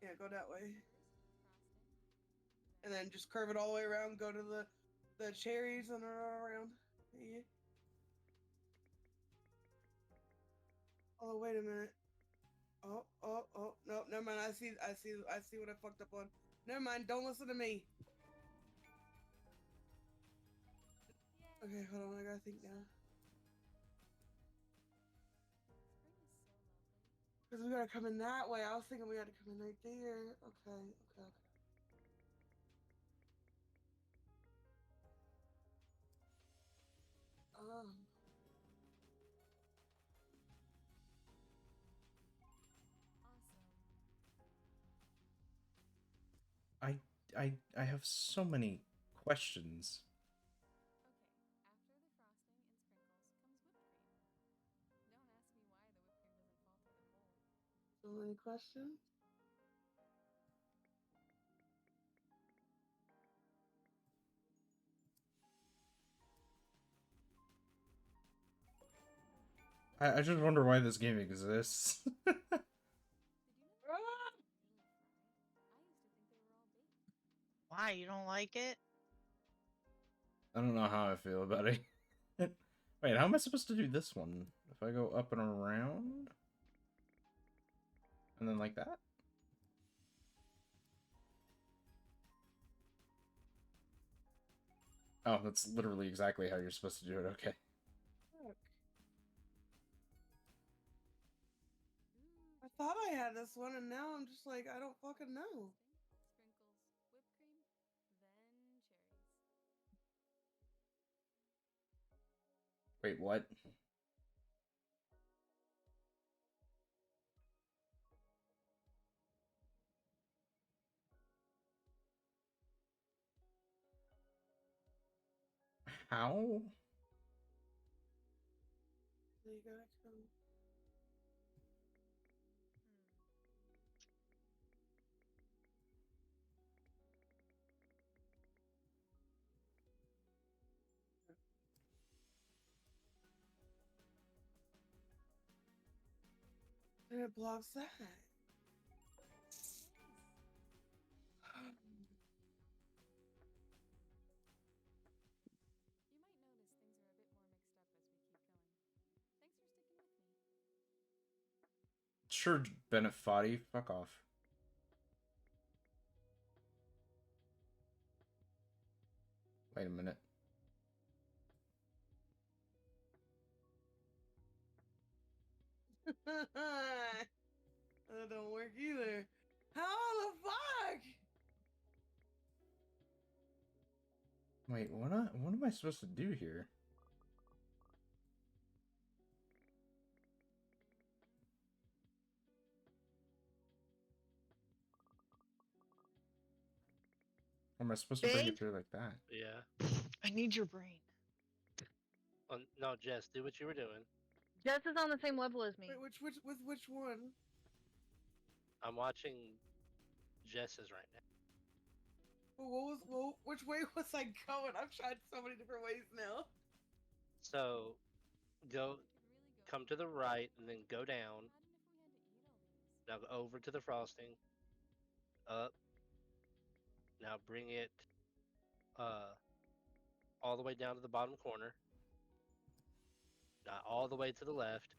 C: Yeah, go that way. And then just curve it all the way around. Go to the cherries and around. Yeah. Oh, wait a minute. Oh, no, never mind. I see what I fucked up on. Never mind. Don't listen to me. Okay, hold on. I gotta think now. Because we gotta come in that way. I was thinking we had to come in right there. Okay. Um.
A: I have so many questions.
C: So many questions?
A: I just wonder why this game exists.
B: Why, you don't like it?
A: I don't know how I feel about it. Wait, how am I supposed to do this one? If I go up and around? And then like that? Oh, that's literally exactly how you're supposed to do it, okay.
C: Fuck. I thought I had this one, and now I'm just like, I don't fucking know.
A: Wait, what? How?
C: So you gotta come. And it blocks that.
A: Sure, Bennett Foddy, fuck off. Wait a minute.
C: That don't work either. How the fuck?
A: Wait, what am I supposed to do here? Am I supposed to bring it
B: Big?
A: through like that?
D: Yeah.
B: I need your brain.
D: No, Jess, do what you were doing.
B: Jess is on the same level as me.
C: Wait, which one?
D: I'm watching Jess's right now.
C: Which way was I going? I've tried so many different ways now.
D: So, come to the right, and then go down. Now go over to the frosting. Up. Now bring it all the way down to the bottom corner. Now all the way to the left.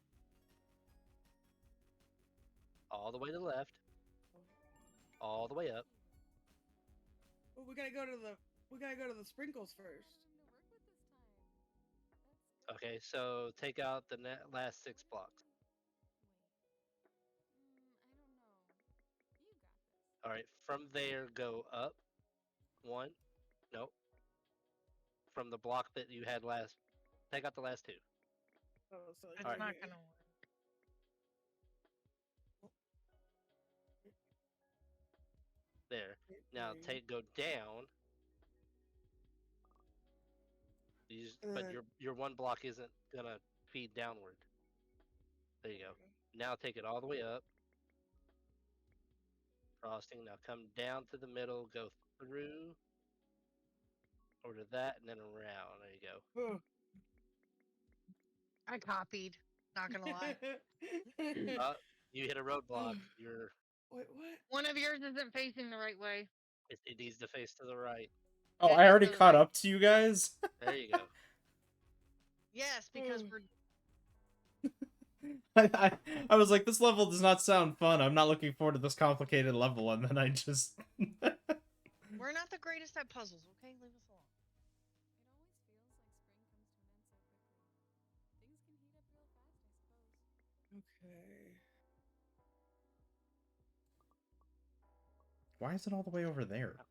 D: All the way to the left. All the way up.
C: Well, we gotta go to the sprinkles first.
D: Okay, so take out the last 6 blocks. All right, from there go up 1. Nope. From the block that you had last, take out the last 2.
C: Oh, so
B: It's
D: Alright.
B: not gonna work.
D: There. Now go down. But your 1 block isn't gonna feed downward. There you go. Now take it all the way up. Frosting. Now come down to the middle, go through over to that, and then around. There you go.
B: I copied. Not gonna lie.
D: You hit a roadblock. You're.
C: Wait, what?
B: One of yours isn't facing the right way.
D: It needs to face to the right.
A: Oh,
B: It
A: I
B: is
A: already
B: to the
A: caught
B: right.
A: up to you guys.
D: There you go.
B: Yes, because
C: Mm.
B: we're
A: I was like, this level does not sound fun. I'm not looking forward to this complicated level, and then I just.
B: we're not the greatest at puzzles. Okay, leave us alone.
C: Okay.
A: Why is it all the way over there?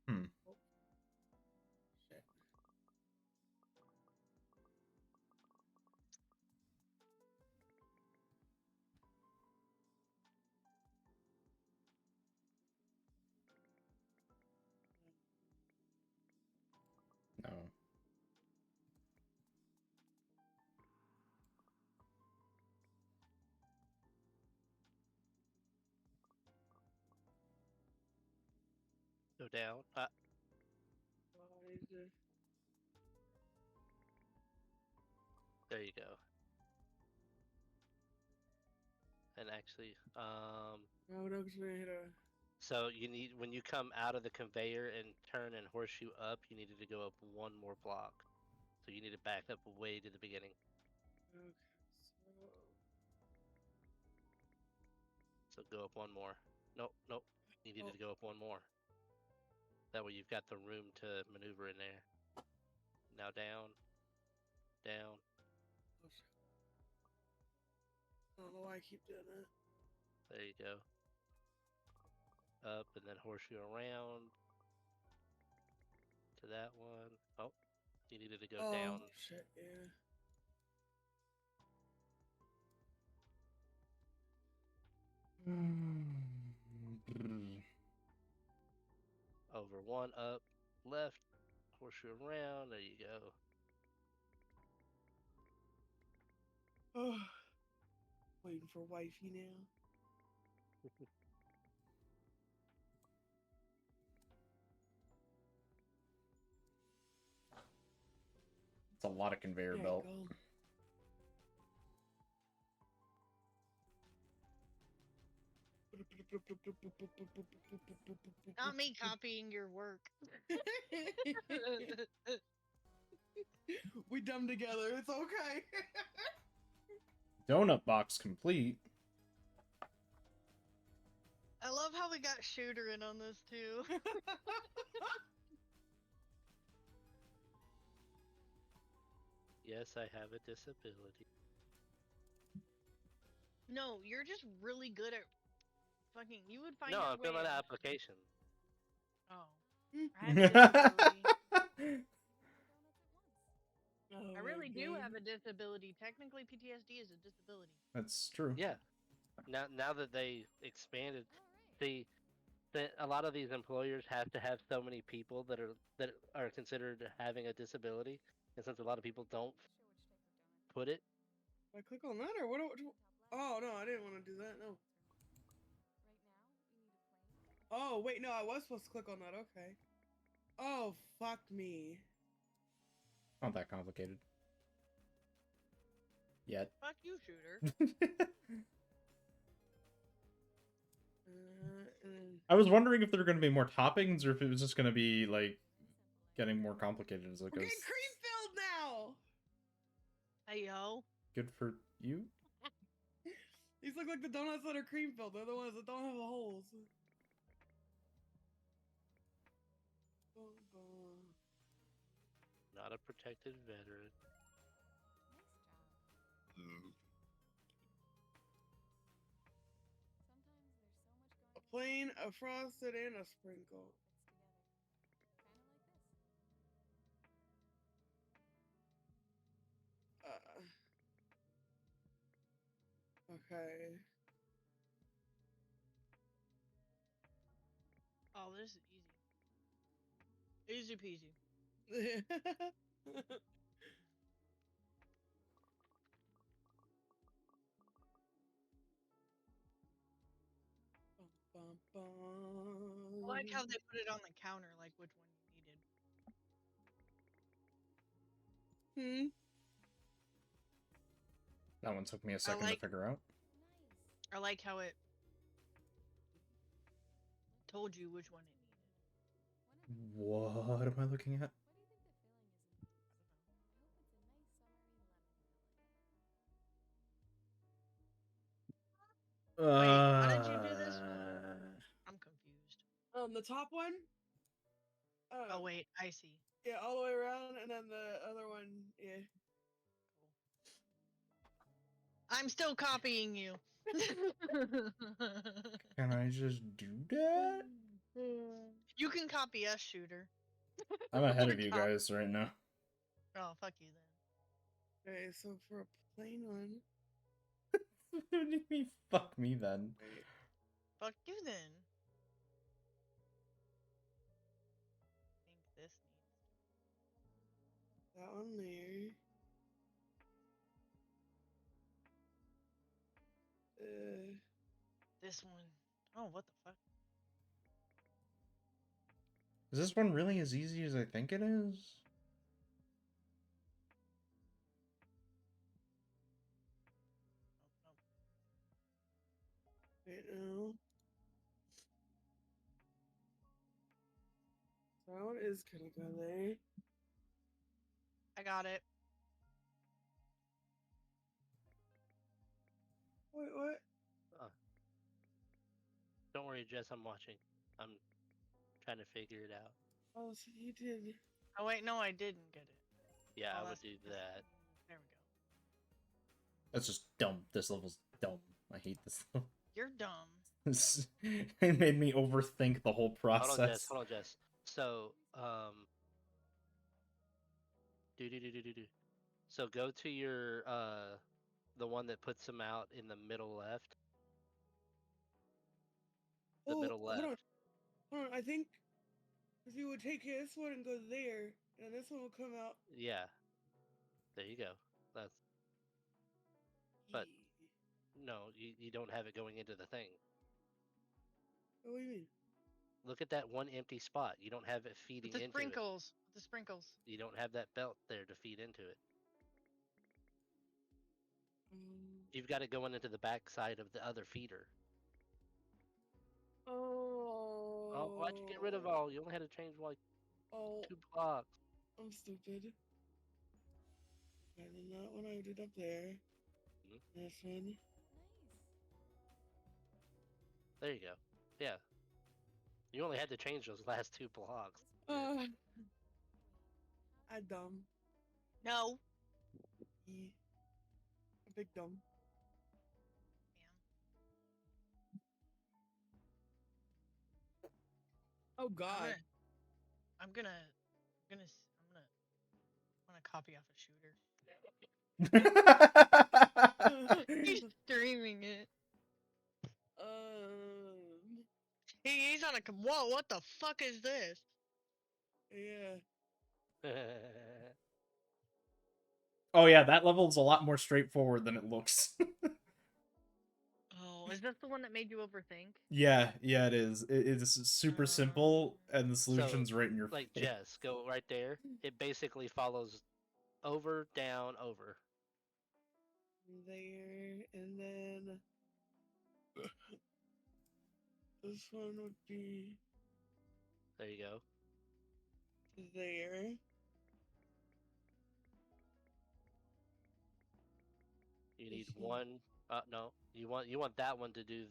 A: Hmm.
C: Shit.
A: No.
D: Go down.
C: Why is it-
D: There you go. And actually,
C: Oh no, because we're gonna hit a.
D: so you need when you come out of the conveyor and turn and horseshoe up, you needed to go up one more block. So you need to back up way to the beginning.
C: Okay.
D: So go up one more. Nope, nope. You needed
C: Oh.
D: to go up one more. That way you've got the room to maneuver in there. Now down, down.
C: Oh, shit. I don't know why I keep doing that.
D: There you go. Up and then horseshoe around to that one. Oh, you needed to go
C: Oh
D: down.
C: shit, yeah.
D: Over one, up, left, horseshoe around. There you go.
C: Oh, waiting for wifey now.
A: It's a lot of conveyor
C: There you
A: belt.
C: go.
B: Not me copying your work.
C: We dumb together. It's okay.
A: Donut box complete.
B: I love how we got Shooter in on this too.
D: Yes, I have a disability.
B: No, you're just really good at fucking. You would find
D: No,
B: your
D: I'm filling out
B: way
D: an
B: out.
D: application.
B: Oh, I have a disability.
C: Oh
B: I really
C: my
B: do
C: God.
B: have a disability. Technically, PTSD is a disability.
A: That's true.
D: Yeah. Now that they expanded, the a lot of these employers have to have so many people that are considered having a disability, and since a lot of people don't put it,
C: I click on that or what? Oh no, I didn't want to do that. No. Oh wait, no, I was supposed to click on that. Okay. Oh fuck me.
A: Not that complicated. Yet.
B: Fuck you, Shooter.
A: I was wondering if there were going to be more toppings or if it was just going to be, like, getting more complicated as it
C: We're
A: goes.
C: getting cream filled now.
B: Hey yo.
A: Good for you?
C: These look like the donuts that are cream filled. They're the ones that don't have the holes.
D: not a protected veteran.
C: A plain, a frosted, and a sprinkle. Okay.
B: Oh, this is easy. Easy peasy.
C: Bum, bum, bum.
B: like how they put it on the counter, like which one you needed.
A: That one took me a second to figure out.
B: I like how it told you which one it needed.
A: What am I looking at?
B: Wait, how did you do this one? I'm confused.
C: The top one.
B: Oh wait, I see.
C: Yeah, all the way around, and then the other one, yeah.
B: I'm still copying you.
A: Can I just do that?
B: You can copy us, shooter.
A: I'm ahead of you guys right now.
B: Oh, fuck you then.
C: Okay, so for a plain one.
A: What do you mean, fuck me then?
B: Fuck you then. I think this needs
C: That one there.
B: this one. Oh, what the fuck?
A: Is this one really as easy as I think it is?
C: Wait, no. So that one is gonna go there.
B: I got it.
C: Wait, what?
D: Don't worry, Jess. I'm watching. I'm trying to figure it out.
C: Oh, so you did.
B: Oh wait, no, I didn't get it.
D: Yeah,
B: Oh,
D: I would
B: that's-
D: do that.
B: There we go.
A: That's just dumb. This level's dumb. I hate this level.
B: You're dumb.
A: It made me overthink the whole process.
D: Hold on, Jess. So, So go to your the one that puts them out in the middle left. The middle left.
C: Hold on. I think if you would take this one and go there, and this one will come out.
D: Yeah. There you go. That's. But no, you don't have it going into the thing.
C: What do you mean?
D: Look at that one empty spot. You don't have it feeding
B: With the
D: into
B: sprinkles. The sprinkles.
D: it. You don't have that belt there to feed into it. You've got it going into the back side of the other feeder. Oh, why'd you get rid of all? You only had to change like 2 blocks.
C: I'm stupid. And then that one I did up there. This one.
D: There you go. Yeah. You only had to change those last 2 blocks.
C: I dumb.
B: No.
C: E. A big dumb. Oh God.
B: I'm gonna copy off a shooter. He's streaming it. He's on a. Whoa! What the fuck is this?
C: Yeah.
A: Oh yeah, that level's a lot more straightforward than it looks.
B: Oh, is this the one that made you overthink?
A: Yeah, it is. It is super simple, and the solution's right in your
D: like
A: face.
D: Jess, go right there. It basically follows over, down, over.
C: There, and then this one would be
D: There you go.
C: there.
D: You need one. No, you want that one to do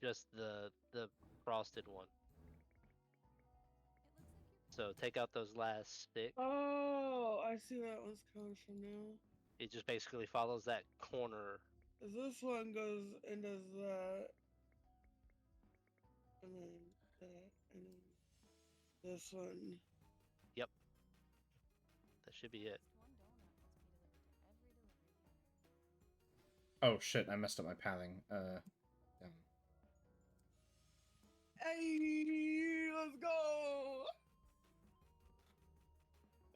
D: just the frosted one. So take out those last sticks.
C: Oh, I see where that one's coming from now.
D: It just basically follows that corner.
C: This one goes and does that, and then that, and then this one.
D: Yep. That should be it.
A: Oh shit, I messed up my pathing. Damn.
C: Hey, let's go!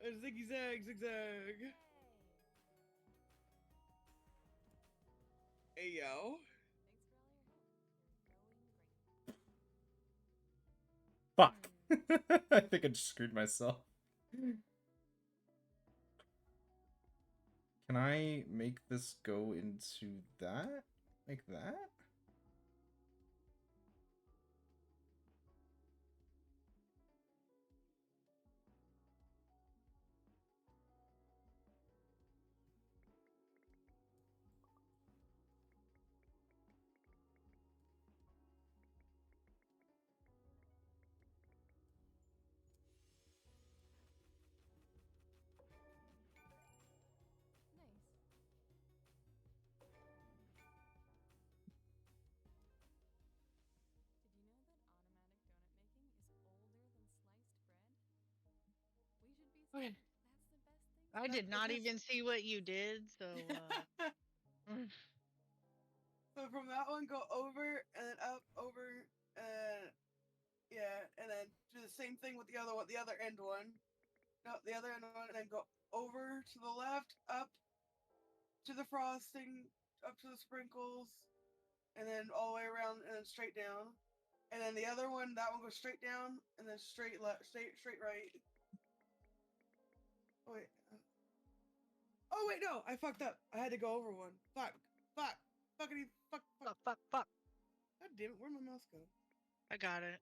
C: Ziggy zag, zigzag. Hey yo.
A: I think I just screwed myself. Can I make this go into that? Like that?
C: Okay.
B: I did not even see what you did, so mm.
C: So from that one, go over and then up, over, and yeah, and then do the same thing with the other one, the other end one. No, the other end one, and then go over to the left, up to the frosting, up to the sprinkles, and then all the way around, and then straight down. And then the other one, that one goes straight down, and then straight left, straight right. Oh wait. Oh wait, no, I fucked up. I had to go over one. Fuck. Fuckity, fuck.
B: Fuck.
C: God damn it, where'd my mouse go?
B: I got it.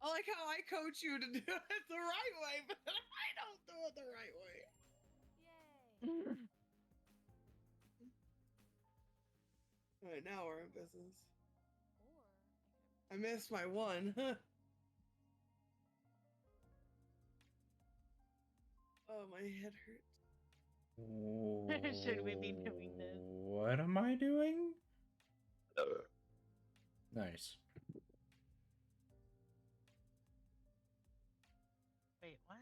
C: I like how I coach you to do it the right way, but I don't do it the right way. Alright, now we're in business. I missed my one. Oh, my head hurts.
B: Should we be doing this?
A: What am I doing? Nice.
B: Wait, what?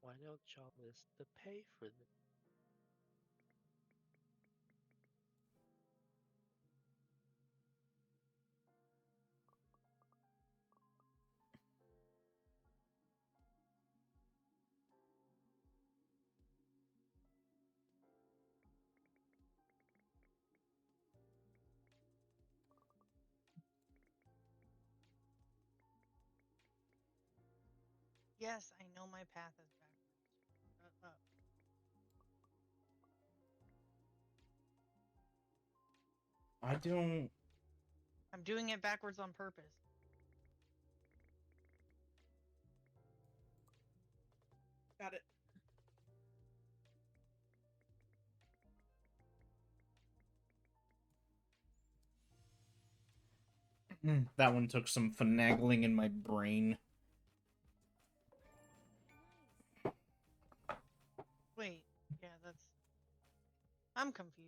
D: Why don't y'all list to pay for this?
B: Yes, I know my path is backwards. Shut up.
A: I don't.
B: I'm doing it backwards on purpose.
C: Got it.
A: That one took some finagling in my brain.
B: Wait, yeah, that's... I'm confused.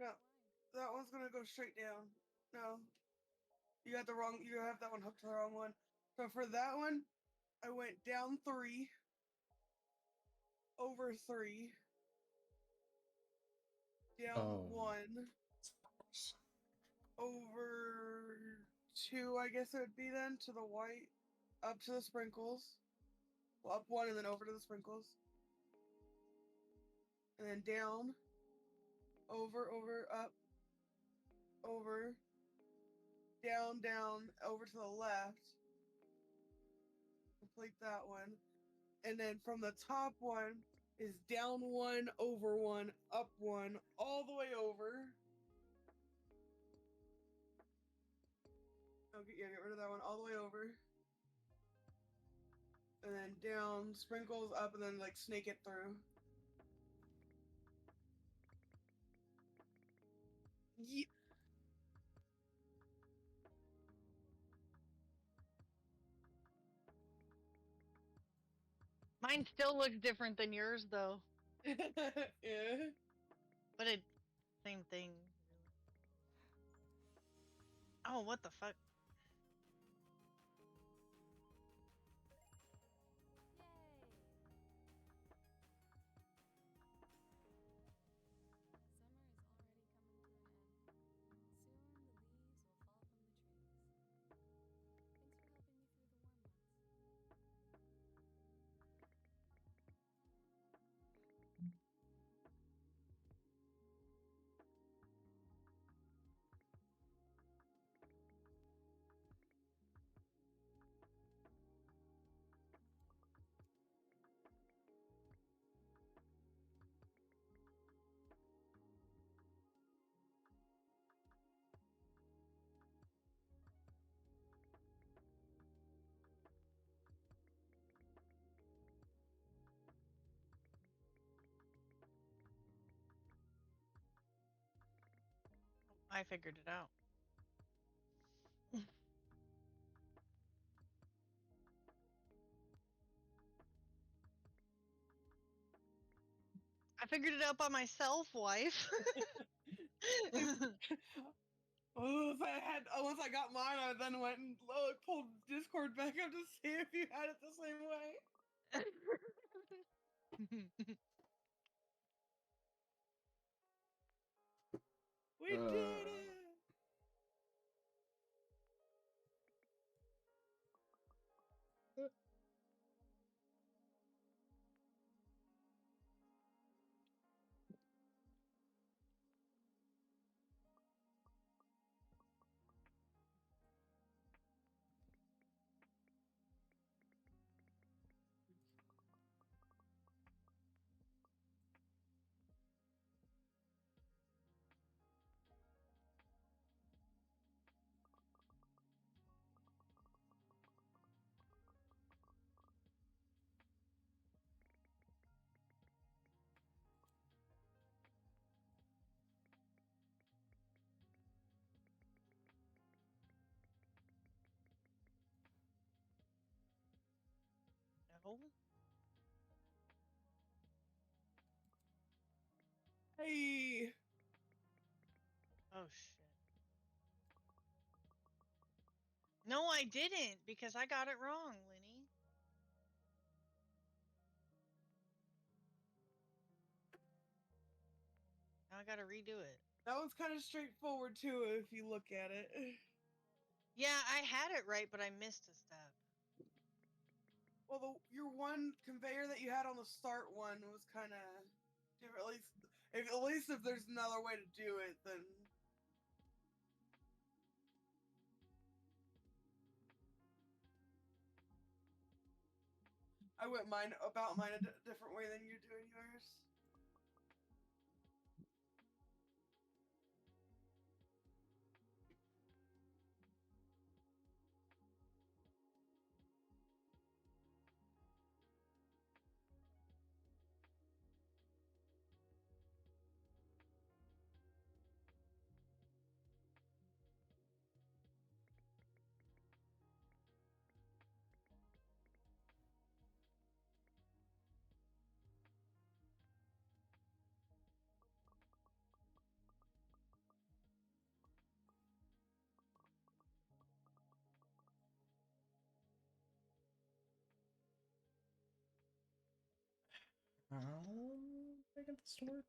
C: No, that one's gonna go straight down. No. You have that one hooked to the wrong one. So for that one, I went down 3, over 3, down 1, over 2, I guess it would be then, to the white, up to the sprinkles. Well, up 1 and then over to the sprinkles. And then down, over, up, over, down, over to the left. Complete that one. And then from the top one is down 1, over 1, up 1, all the way over. Oh, yeah, get rid of that one, all the way over. And then down, sprinkles up, and then like snake it through. Yeah.
B: Mine still looks different than yours, though.
C: Yeah.
B: But it... Same thing. Oh, what the fuck? I figured it out. I figured it out by myself, wife.
C: Once I got mine, I then went and pulled Discord back up to see if you had it the same way. We did it.
B: No.
C: Hey.
B: Oh shit. No, I didn't because I got it wrong, Lenny. Now I gotta redo it.
C: That one's kind of straightforward too if you look at it.
B: Yeah, I had it right, but I missed a step.
C: Well, your one conveyor that you had on the start one was kind of different. At least if there's another way to do it, then. I went about mine a different way than you're doing yours.
A: How did I get this to work?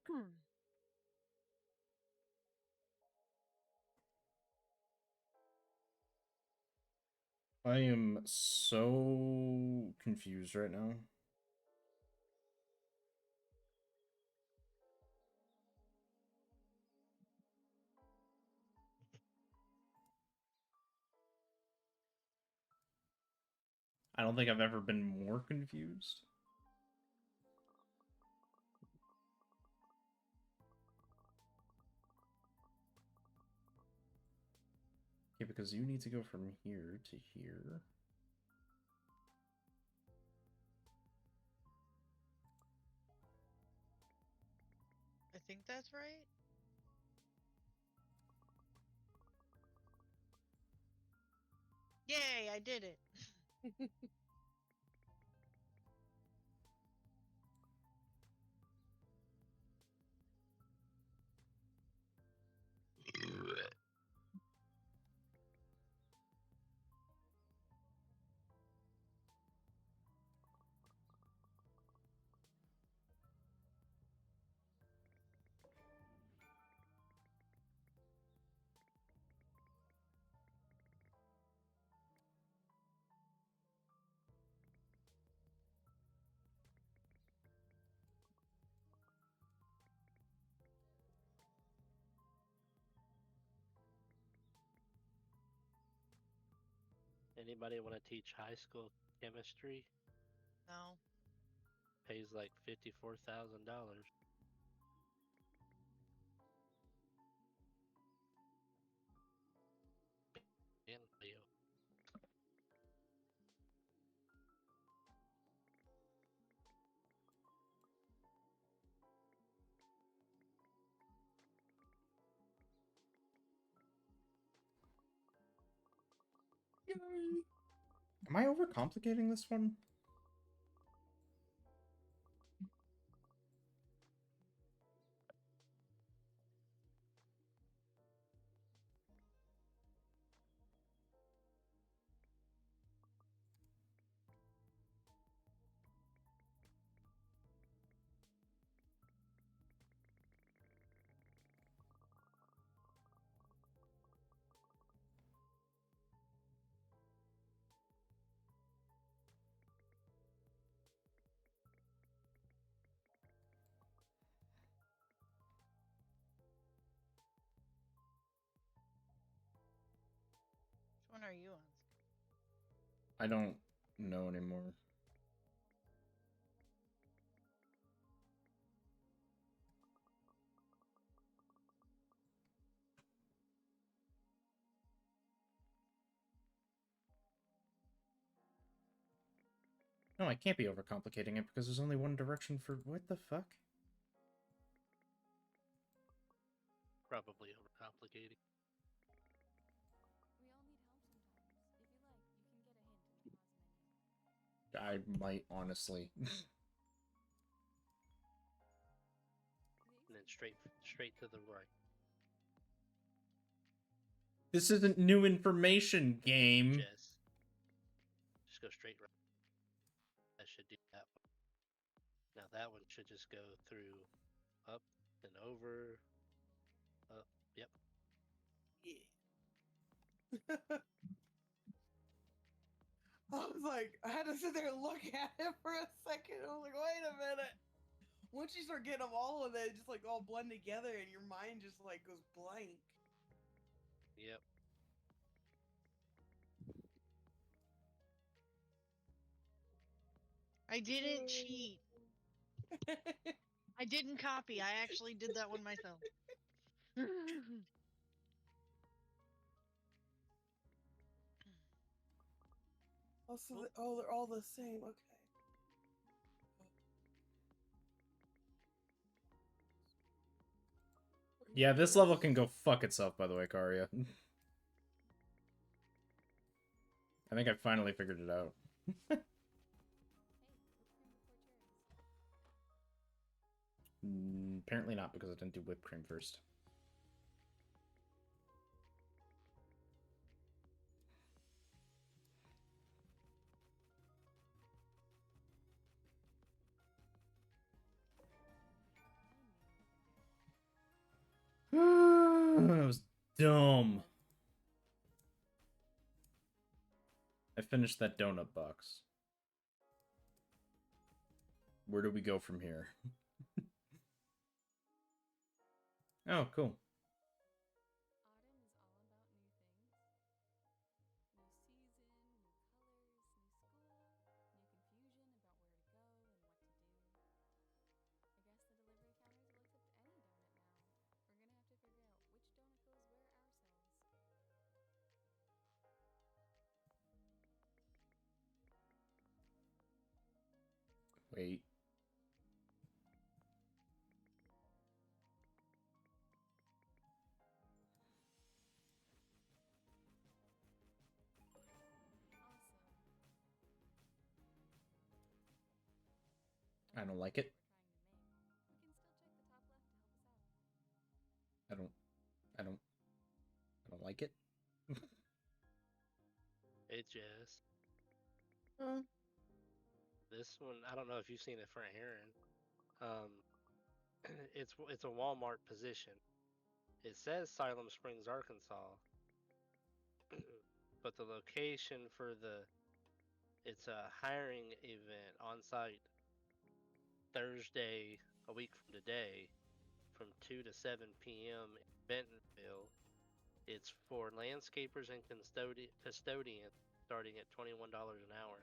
A: I am so confused right now. I don't think I've ever been more confused. Okay, because you need to go from here to here.
B: I think that's right. Yay, I did it.
D: Anybody want to teach high school chemistry?
B: No.
D: Pays like $54,000. In Leo.
C: Yay.
A: Am I overcomplicating this one?
B: Which one are you on?
A: I don't know anymore. No, I can't be overcomplicating it because there's only one direction for... What the fuck?
D: Probably overcomplicating.
F: We all need help sometimes. If you like, you can get a hint in the pause menu.
A: I might, honestly.
D: And then straight to the right.
A: This isn't new information, game.
D: Just go straight right. That should do that one. Now that one should just go through up and over. Up. Yep.
C: Yeah. I was like, I had to sit there and look at it for a second. I was like, wait a minute. Once you start getting them all of it, just like all blend together and your mind just like goes blank.
D: Yep.
B: I didn't cheat. I didn't copy. I actually did that one myself.
C: Also, they're all the same. Okay.
A: Yeah, this level can go fuck itself, by the way, Karia. I think I finally figured it out.
F: Hey, whipped cream before cherries.
A: Apparently not, because I didn't do whipped cream first. That was dumb. I finished that donut box. Where do we go from here? Oh, cool.
F: Autumn is all about new things. New season, new colors, new school, new confusion about where to go and what to do. I guess the delivery counters will accept any donut now. We're gonna have to figure out which donut goes where ourselves.
A: Wait. I don't like it.
F: You can still check the top left to help us out.
A: I don't like it.
D: Hey Jess.
C: Huh?
D: This one, I don't know if you've seen it for a heron. It's a Walmart position. It says Siloam Springs, Arkansas, but the location for it's a hiring event on site Thursday, a week from today, from 2 to 7 p.m. in Bentonville. It's for landscapers and custodians, starting at $21 an hour.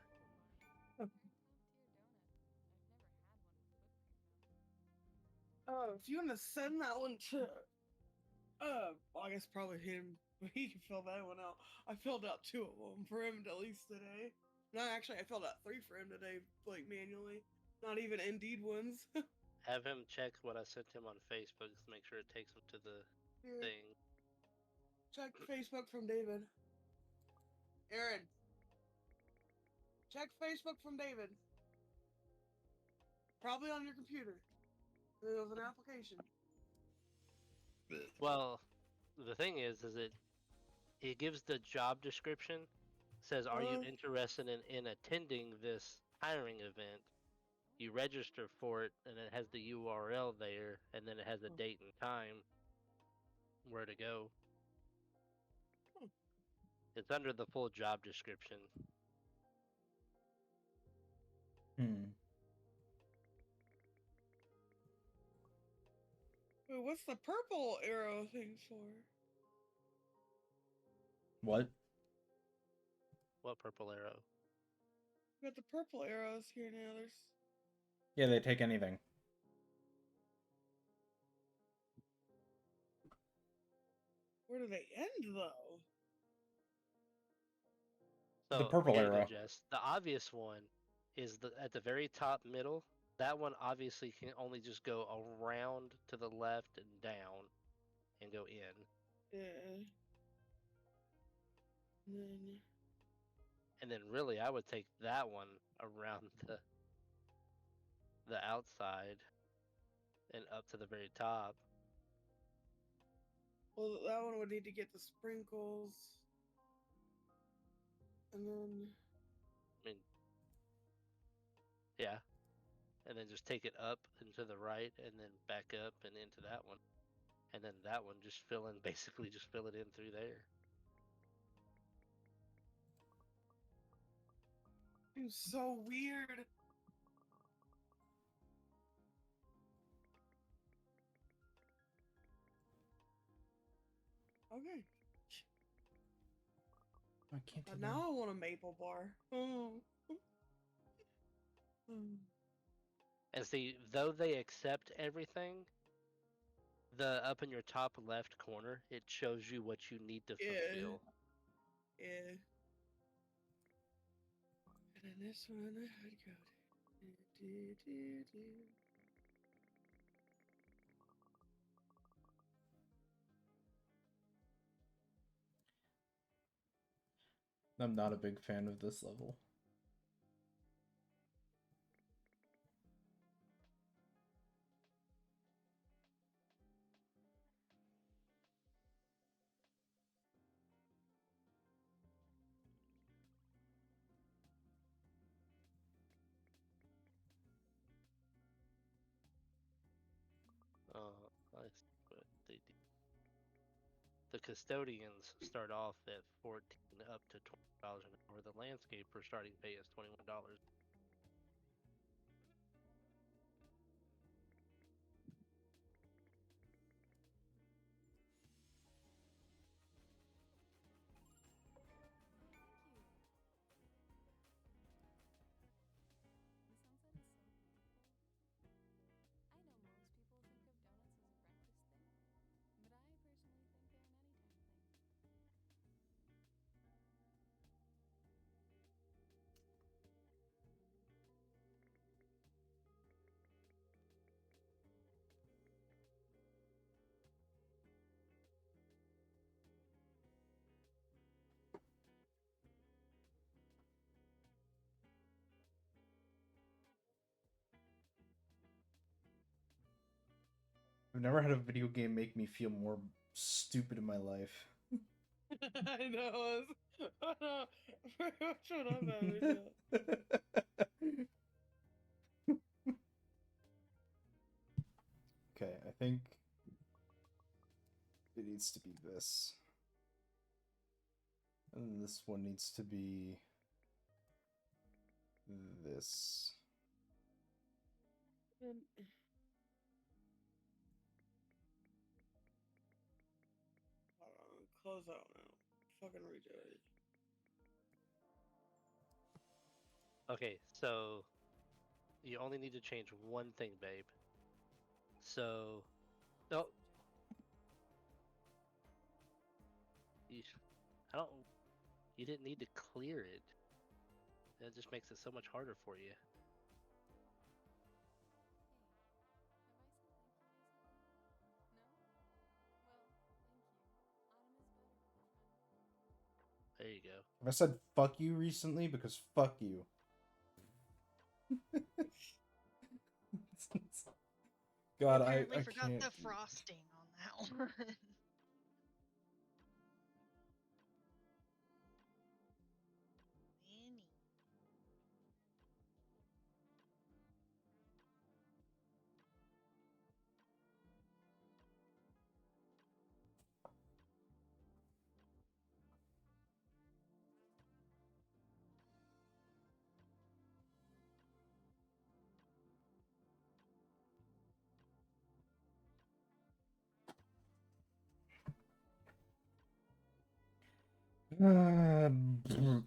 F: Top tier donut. I've never had one with whipped cream though.
C: Oh, if you want to send that one to, well, I guess probably him, but he can fill that one out. I filled out 2 of them for him at least today. No, actually, I filled out 3 for him today, like manually. Not even Indeed ones.
D: Have him check what I sent him on Facebook to make sure it takes him to the
C: Yeah,
D: thing.
C: check Facebook from David. Aaron, check Facebook from David. Probably on your computer. There was an application.
D: Well, the thing is it gives the job description. Says, are you interested in attending this hiring event? You register for it, and it has the URL there, and then it has a date and time where to go. It's under the full job description.
A: Hmm.
C: Wait, what's the purple arrow thing for?
A: What?
D: What purple arrow?
C: We got the purple arrows here now. There's.
A: Yeah, they take anything.
C: Where do they end though?
D: So,
A: The purple
D: here you go,
A: arrow.
D: Jess. The obvious one is at the very top middle. That one obviously can only just go around to the left and down and go in.
C: Yeah.
D: And then really I would take that one around the outside and up to the very top.
C: Well, that one would need to get the sprinkles. And then.
D: I mean, yeah. And then just take it up and to the right and then back up and into that one. And then that one just basically just fill it in through there.
C: Seems so weird. Okay.
A: I can't do
C: Now I want a maple bar. Oh.
D: And see, though they accept everything, the up in your top left corner, it shows you what you need to fulfill.
C: Yeah. And then this one, I'd go.
A: I'm not a big fan of this level.
D: I see what they do. The custodians start off at 14 up to $20 an hour. The landscaper starting pay is $21.
F: Thank you. The sunset is so beautiful. I know most people think of donuts as a breakfast thing, but I personally think they're an anytime thing.
A: I've never had a video game make me feel more stupid in my life.
C: I know. Very much what I'm having.
A: Okay, I think it needs to be this. And this one needs to be this.
C: Hold on, close out now. Fucking redo it.
D: Okay, so you only need to change one thing, babe. So, no. I don't. You didn't need to clear it. That just makes it so much harder for you.
F: Hey, have I said thank you recently? No? Well, thank you. Autumn is better, girlfriend.
D: There you go.
A: I said fuck you recently because fuck you. God,
B: Apparently
A: I
B: forgot
A: can't.
B: the frosting on that one. Vinny.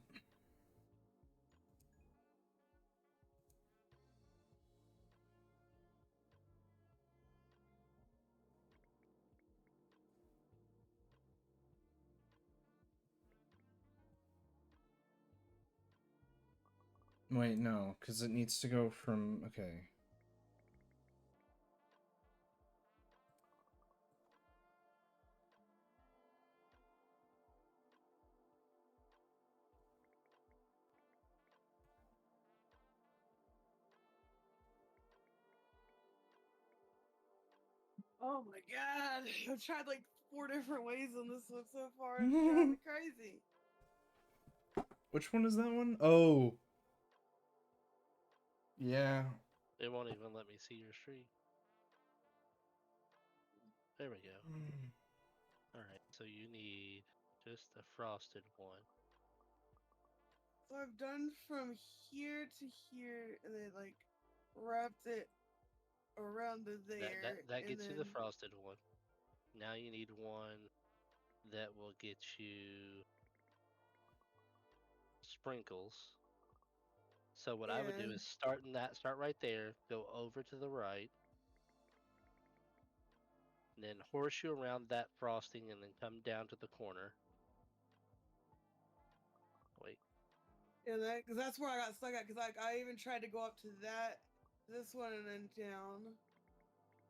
A: Wait, no, because it needs to go from. Okay.
C: Oh my god! I've tried like 4 different ways on this one so far. It's driving me crazy.
A: Which one is that one? Oh. Yeah.
D: It won't even let me see your stream. There we go. Alright, so you need just a frosted one.
C: So I've done from here to here, and then like wrapped it around to there.
D: That
C: and
D: gets you the
C: then-
D: frosted one. Now you need one that will get you sprinkles. So what I would do
C: And-
D: is start right there, go over to the right, and then horseshoe around that frosting and then come down to the corner. Wait.
C: And that, because that's where I got stuck at. Because like I even tried to go up to this one, and then down.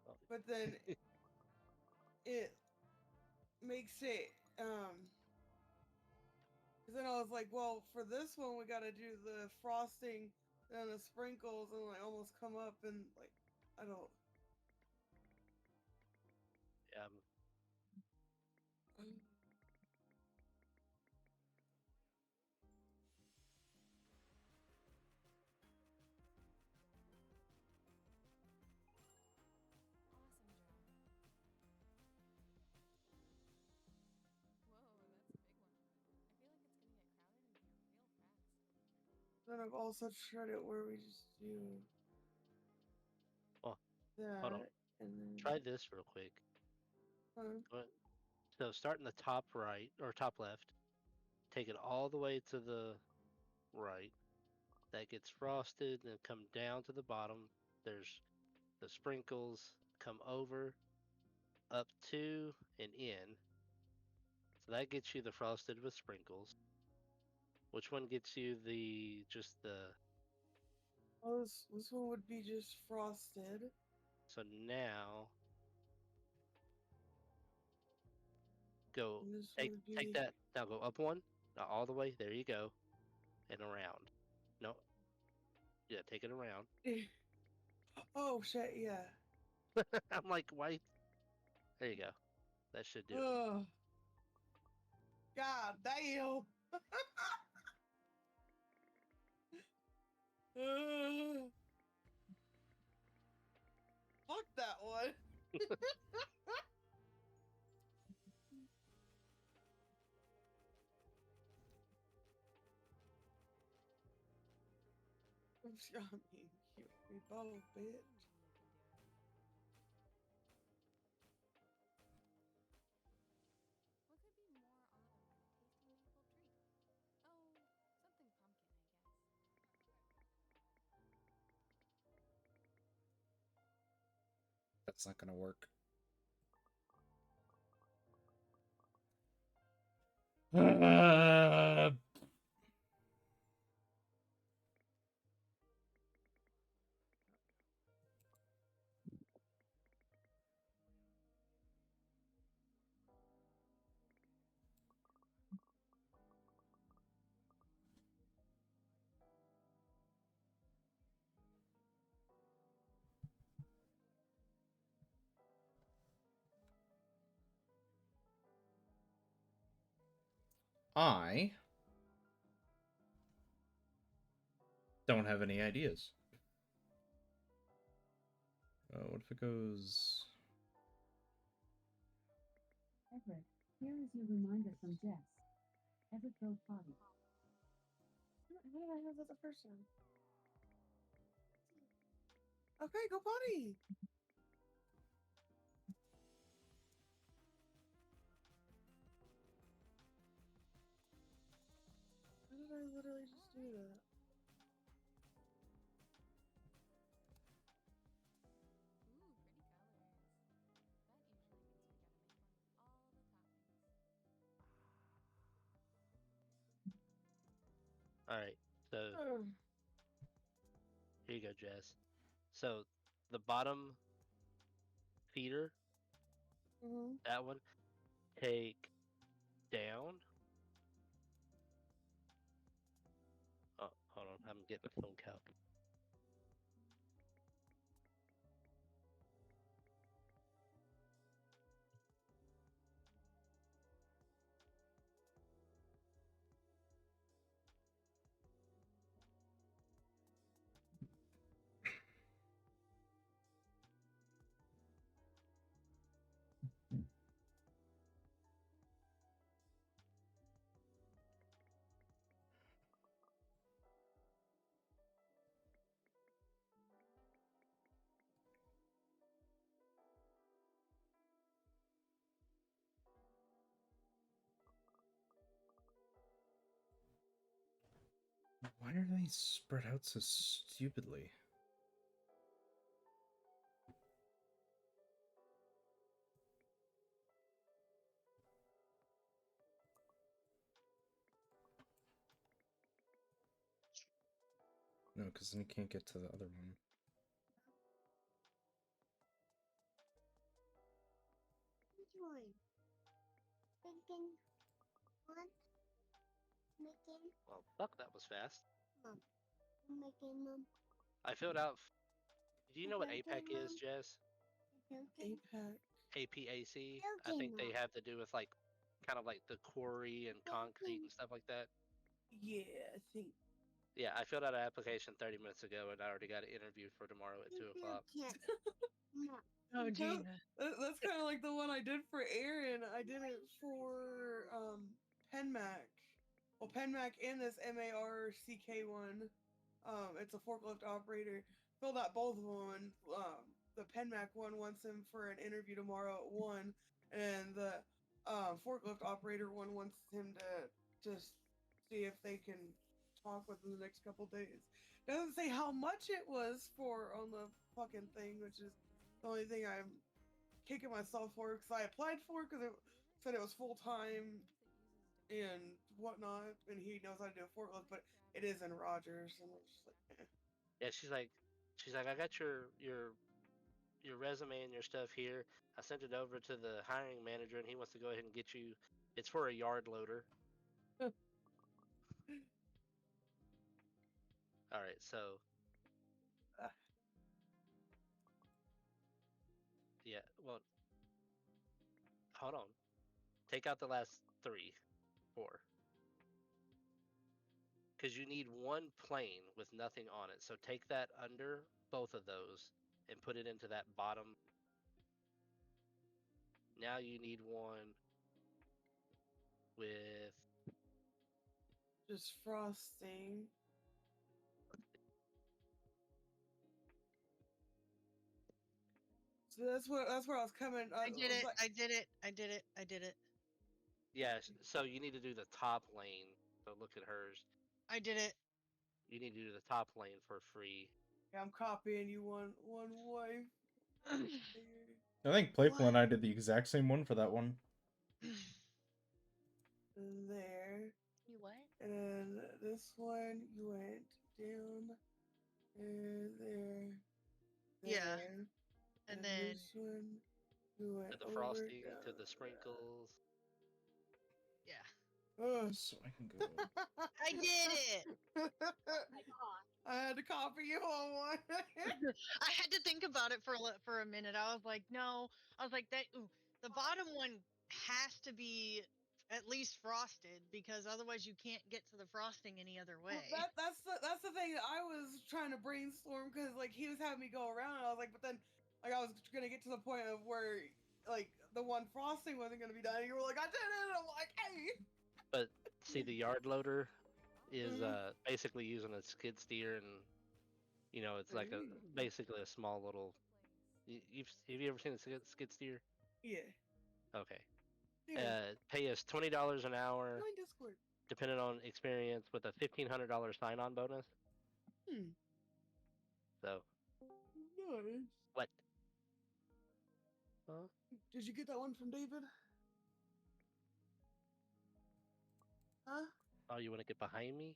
D: Oh.
C: But then it makes it Because then I was like, well, for this one we got to do the frosting and the sprinkles, and like almost come up and like I don't.
F: Awesome, Joe. Whoa, that's a big one. I feel like it's gonna get crowded in here real fast.
C: Then I've also tried it where we just do
D: Oh,
C: that,
D: hold on.
C: and then
D: Try this real quick. So start in the top right or top left. Take it all the way to the right. That gets frosted, and then come down to the bottom. There's the sprinkles. Come over, up to, and in. So that gets you the frosted with sprinkles. Which one gets you the just the?
C: Oh, this one would be just frosted.
D: So now go
C: And this
D: take
C: would be
D: take that. Now go up one. Now all the way. There you go, and around. No, yeah, take it around.
C: Oh shit! Yeah.
D: I'm like, why? There you go. That should do it.
C: Oh. God damn. Fuck that one. I mean, you both, bitch.
F: What could be more autumn than a tasty maple treat? Oh, something pumpkin, I guess.
A: That's not gonna work. I don't have any ideas. What if it goes...
G: Everett, here is your reminder from Jess. Everett go potty.
C: How did I have that the first time? Okay, go potty. How did I literally just do that?
F: Ooh, pretty colors. That usually means we gotta make one with all the toppings.
D: All right. So
C: Oh.
D: here you go, Jess. So the bottom feeder,
C: Mhm.
D: that one, take down. Oh, hold on. I'm getting a phone call.
A: Why are they spread out so stupidly? No, because then you can't get to the other one.
E: Which one? Thinking one. Making
D: Well, fuck, that was fast.
E: mom. Making mom.
D: I filled out. Do you know what
E: Okay,
D: APAC is,
E: Mom.
D: Jess?
E: Joking.
C: APAC.
D: APAC. I
E: Joking,
D: think they
E: Mom.
D: have to do with like, kind of like the quarry and concrete
E: Joking.
D: and stuff like that.
C: Yeah, I think.
D: Yeah, I filled out an application 30 minutes ago, and I already got an interview for tomorrow at 2 o'clock.
E: Mom.
B: Oh,
C: That-
B: Gina.
C: That's kind of like the one I did for Aaron. I did it for Penmac. Well, Penmac and this MARCK one. It's a forklift operator. Filled out both of them. And, the Penmac one wants him for an interview tomorrow at 1, and the forklift operator one wants him to just see if they can talk within the next couple days. Doesn't say how much it was for on the fucking thing, which is the only thing I'm kicking myself for, because I applied for because it said it was full time and whatnot, and he knows how to do a forklift, but it is in Rogers, and I'm just like, eh.
D: Yeah, she's like, I got your resume and your stuff here. I sent it over to the hiring manager, and he wants to go ahead and get you. It's for a yard loader. All right, so
C: Ah.
D: yeah, well, hold on. Take out the last 3, 4, because you need one plane with nothing on it. So take that under both of those and put it into that bottom. Now you need one with
C: Just frosting. So that's where I was coming.
B: I did it.
C: Like,
B: I did it. I did it. I did it.
D: yes. So you need to do the top lane. So look at hers.
B: I did it.
D: You need to do the top lane for free.
C: I'm copying you one wife.
A: I think Playful and I did the exact same one for that one.
C: There.
B: You what?
C: And then this one, you went down there.
B: Yeah.
C: There.
B: And then
C: this one, you
D: To
C: went
D: the
C: over
D: frosting,
C: down
D: to the sprinkles.
B: yeah.
C: Ugh.
A: So I can go...
B: I did it.
C: I had to copy you on one.
B: I had to think about it for a minute. I was like, no. I was like that. Ooh, the bottom one has to be at least frosted, because otherwise you can't get to the frosting any other
C: Well,
B: way.
C: that's the thing that I was trying to brainstorm, because like he was having me go around, and I was like, but then like I was gonna get to the point of where like the one frosting wasn't gonna be done. And you were like, I did it. And I'm like, hey.
D: But see, the yard loader is
C: Mhm.
D: basically using a skid steer, and it's like a
C: Ooh.
D: basically a small little. Have you ever seen a skid steer?
C: Yeah.
D: Okay.
C: Yeah.
D: Pay us $20 an hour,
C: Join Discord.
D: depending on experience, with a $1,500 sign-on bonus.
C: Hmm.
D: So
C: Nice.
D: what? Huh?
C: Did you get that one from David? Huh?
D: Oh, you want to get behind me?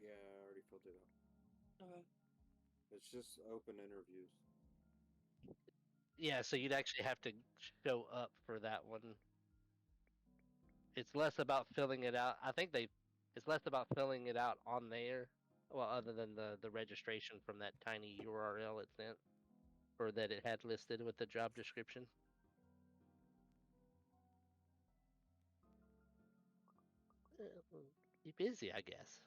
H: Yeah, I already filled it out.
C: Okay.
H: It's just open interviews.
D: Yeah, so you'd actually have to show up for that one. It's less about filling it out. I think it's less about filling it out on there. Well, other than the registration from that tiny URL it sent, or that it had listed with the job description. Be busy, I guess.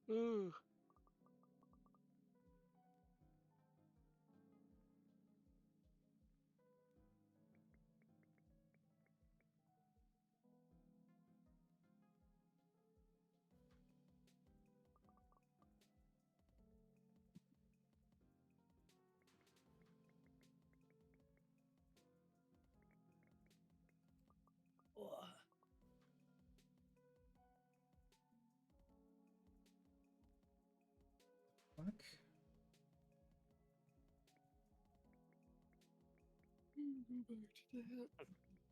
D: Ooh.
C: Ugh.
A: Fuck.
C: Go back to that.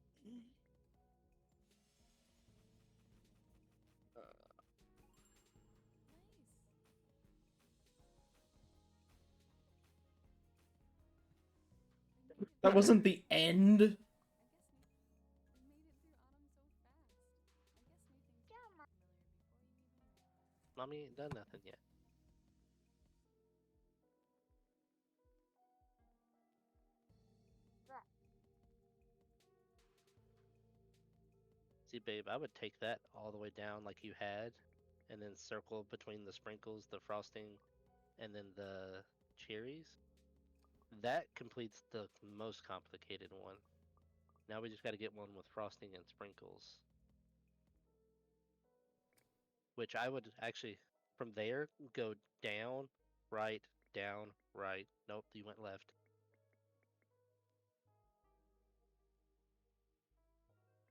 F: Nice. I made it
A: That
F: through
A: wasn't the end.
F: I guess we made it through autumn so fast. I guess new things become familiar before you even realize.
D: Mommy ain't done nothing yet.
E: Right.
D: See, babe, I would take that all the way down like you had, and then circle between the sprinkles, the frosting, and then the cherries. That completes the most complicated one. Now we just got to get one with frosting and sprinkles. Which I would actually, from there, go down, right, down, right. Nope, you went left.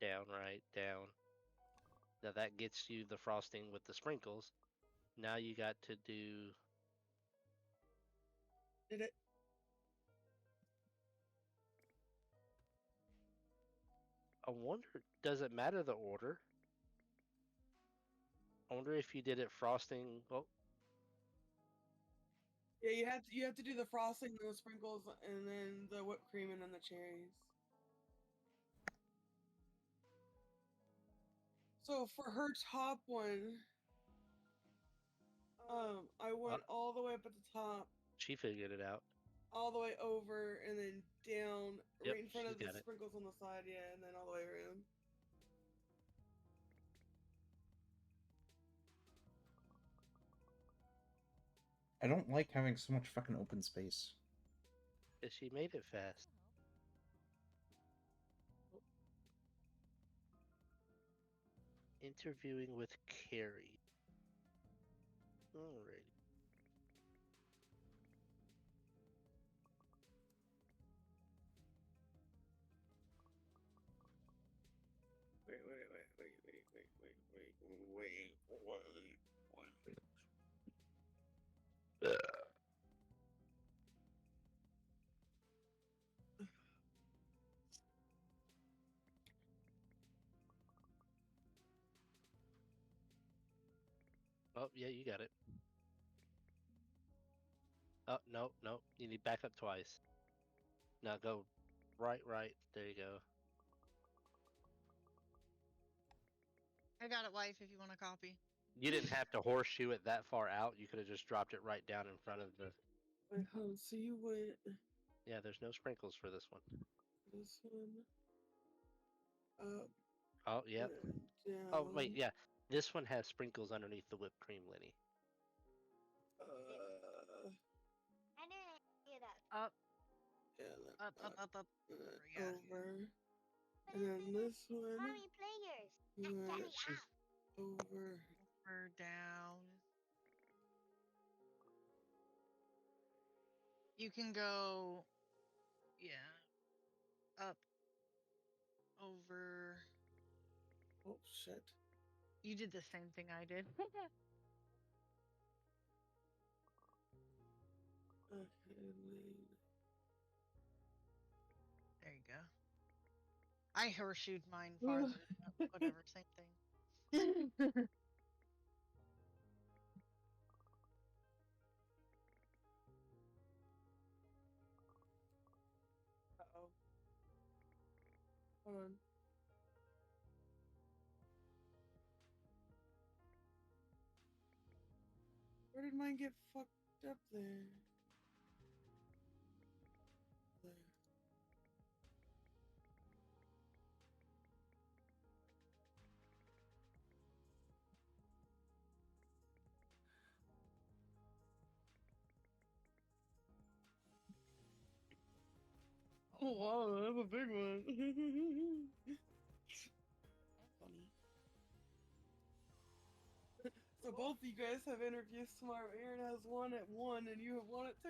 D: Down, right, down. Now that gets you the frosting with the sprinkles. Now you got to do.
C: Did it?
D: I wonder, does it matter the order? I wonder if you did it frosting. Oh,
C: Yeah, you have to do the frosting, the sprinkles, and then the whipped cream, and then the cherries. So for her top one, I went all the way up at the top,
D: she figured it out.
C: all the way over, and then down,
D: Yep,
C: right in front
D: she's
C: of the
D: got it.
C: sprinkles on the side, yeah, and then all the way around.
A: I don't like having so much fucking open space.
D: She made it fast. Interviewing with Carrie. Alrighty.
H: Wait.
D: Oh, yeah, you got it. Oh, no, no. You need back up twice. Now go right, right. There you go.
B: I got it, wife, if you want a copy.
D: You didn't have to horseshoe it that far out. You could have just dropped it right down in front of the.
C: Wait, hold on, so you went.
D: Yeah, there's no sprinkles for this one.
C: This one up
D: Oh, yep.
C: and down.
D: Oh, wait, yeah. This one has sprinkles underneath the whipped cream, Lenny.
C: Uh,
E: I didn't get up.
B: Up,
C: yeah, then
B: up, up, up.
C: and then
B: Yeah.
C: over. And then this one.
E: Mommy, play yours.
C: and then
E: Daddy,
B: She's
C: over.
B: over, down. You can go, yeah, up, over.
C: Oh shit.
B: You did the same thing I did.
C: Okay, and then
B: There you go. I horseshoed mine farther. But whatever, same thing.
C: uh-oh. Hold on. Where did mine get fucked up there? There. Oh wow, that's a big one. Funny. So both of you guys have interviews tomorrow. Aaron has one at 1 and you have one at 2.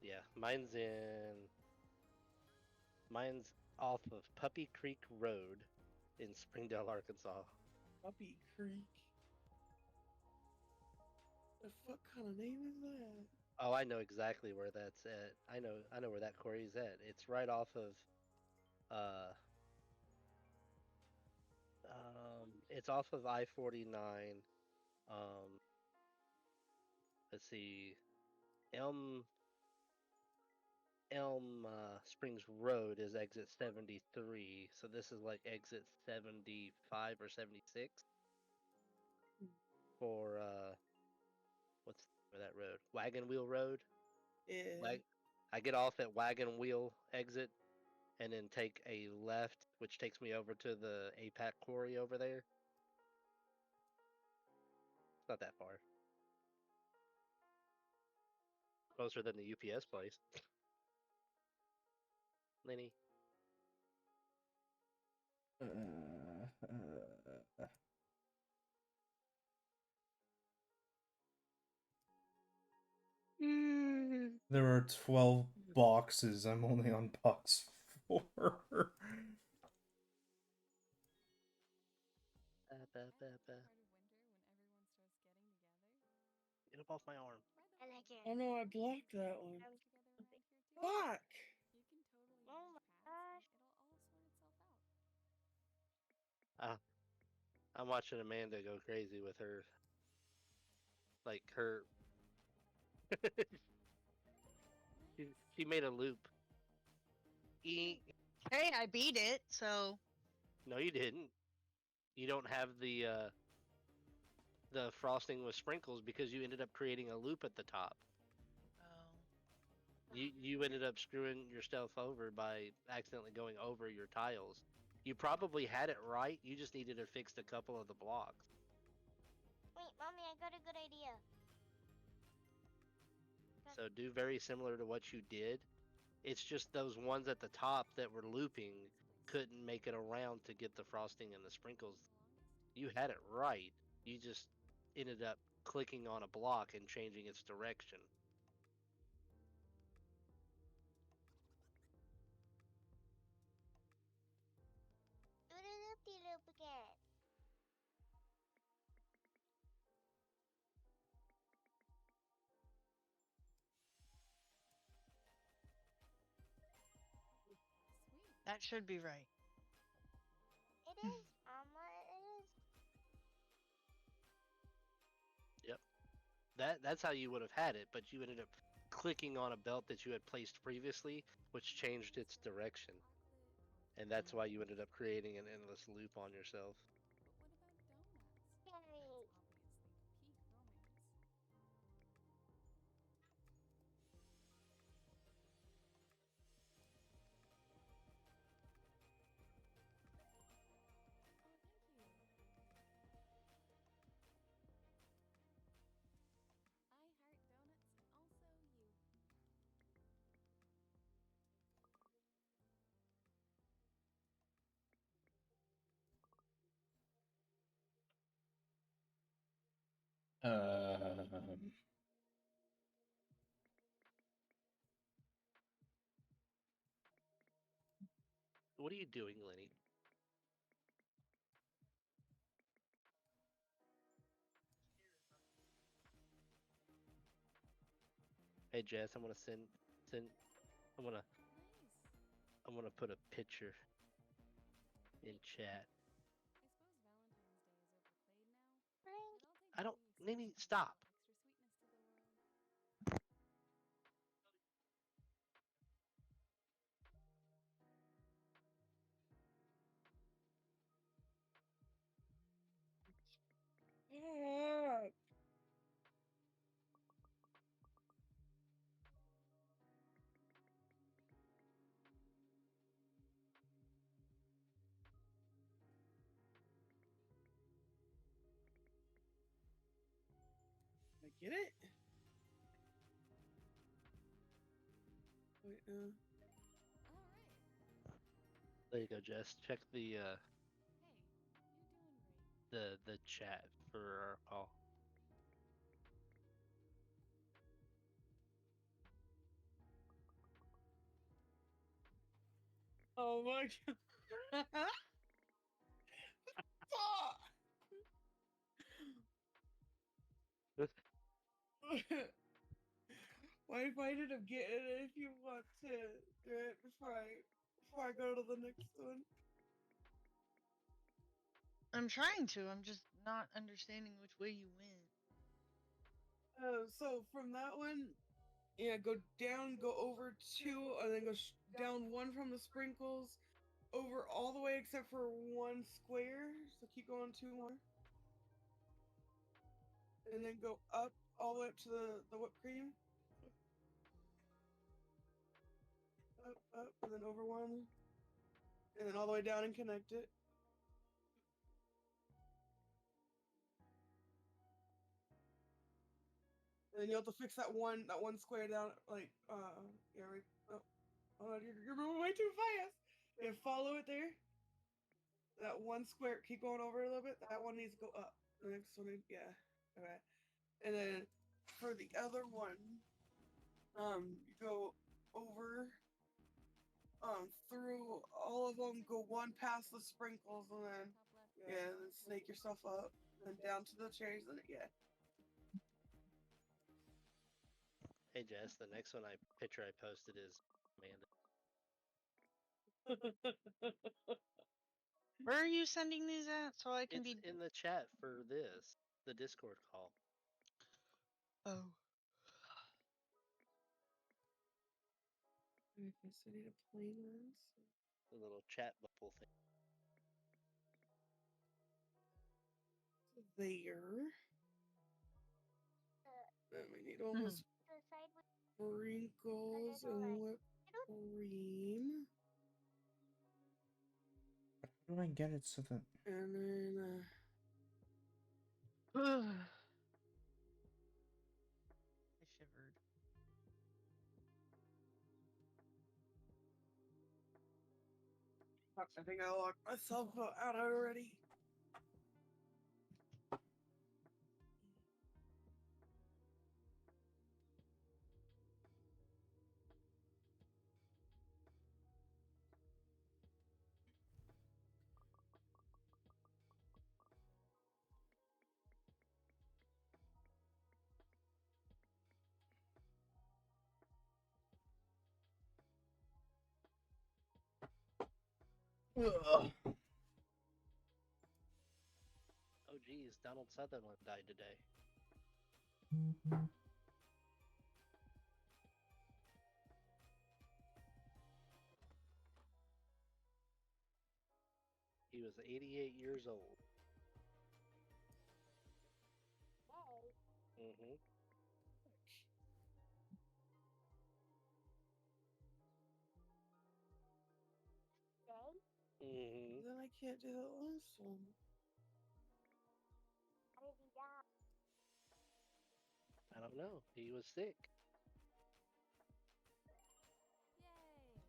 D: Yeah, mine's off of Puppy Creek Road in Springdale, Arkansas.
C: Puppy Creek. The fuck kind of name is that?
D: Oh, I know exactly where that's at. I know where that quarry's at. It's right off of uh it's off of I-49. Um let's see. Elm Springs Road is exit 73. So this is like exit 75 or 76 for what's that road? Wagon Wheel Road.
C: Yeah.
D: I get off at Wagon Wheel exit and then take a left, which takes me over to the APAC quarry over there. It's not that far. Closer than the UPS place. Lenny.
A: There are 12 boxes. I'm only on box 4.
D: Ba, ba, ba, ba.
F: Part of winter when everyone starts getting together.
D: Get up off my arm.
E: I like it.
C: Oh no, I blocked that one.
F: Get together around here too.
C: Fuck!
F: You can totally
E: Oh
F: use
E: my
F: pads.
E: gosh.
F: It'll all sort itself out.
D: I'm watching Amanda go crazy with her. Like her. she made a loop. Eek.
B: Hey, I beat it, so
D: No, you didn't. You don't have the frosting with sprinkles because you ended up creating a loop at the top.
B: oh.
D: You ended up screwing yourself over by accidentally going over your tiles. You probably had it right. You just needed to fix a couple of the blocks.
E: Wait, Mommy, I got a good idea.
D: So do very similar to what you did. It's just those ones at the top that were looping couldn't make it around to get the frosting and the sprinkles. You had it right. You just ended up clicking on a block and changing its direction.
E: Do the loopy-loop again.
F: Sweet.
B: That should be right.
E: It is, Mama, it is.
D: That's how you would have had it, but you ended up clicking on a belt that you had placed previously, which changed its direction. And that's why you ended up creating an endless loop on yourself.
F: But what about donuts?
E: Yay.
F: That's obviously peak romance.
A: Um,
D: What are you doing, Lenny? Hey Jess, I'm gonna send I'm gonna
F: Nice.
D: I'm gonna put a picture in chat.
F: I suppose Valentine's Day is overplayed now.
D: I
F: But
D: don't
F: I'll take
D: Lenny,
F: anything to
D: stop.
F: add extra sweetness to the world.
C: Yeah. I get it. Wait,
F: All right.
D: There you go, Jess. Check the
F: Hey, you're doing great.
D: the chat for our call.
C: oh my god. Fuck. Why I ended up getting it if you want to do it before I go to the next one.
B: I'm trying to. I'm just not understanding which way you went.
C: So from that one, yeah, go down, go over two, and then go down one from the sprinkles, over all the way except for one square. So keep going two more, and then go up all the way up to the whipped cream. Up, and then over one, and then all the way down and connect it. And then you have to fix that one square down, like yeah, right. Oh, you're moving way too fast. Yeah, follow it there. That one square, keep going over a little bit. That one needs to go up. The next one, yeah, okay. And then for the other one, you go over, through all of them, go one past the sprinkles, and then yeah, then snake yourself up, and down to the cherries, and yeah.
D: Hey Jess, the next one picture I posted is Amanda.
B: Where are you sending these at so I can
D: It's
B: be?
D: in the chat for the Discord call.
B: Oh.
C: I guess I need a plain one.
D: The little chat bubble thing.
C: So there. Then we need all
B: Hmm.
C: the sprinkles and whipped cream.
A: how do I get it so that?
C: And then,
B: I shivered.
C: fuck, I think I locked myself out already.
A: Ugh.
D: Oh geez, Donald Sutherland died today. He was 88 years old. Mm-hmm. Mm-hmm.
C: Then I can't do the last one.
D: I don't know. He was sick.
F: Yay!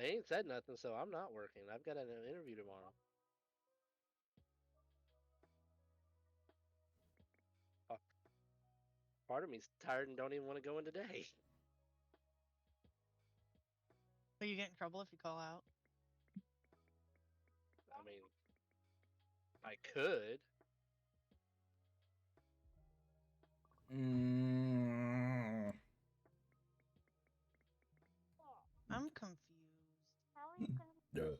D: They ain't said nothing, so I'm not working. I've got an interview tomorrow. Pa- Part of me's tired and don't even want to go in today.
B: Will you get in trouble if you call out?
D: I mean, I could.
A: Mm.
B: I'm confused.
E: How are you gonna?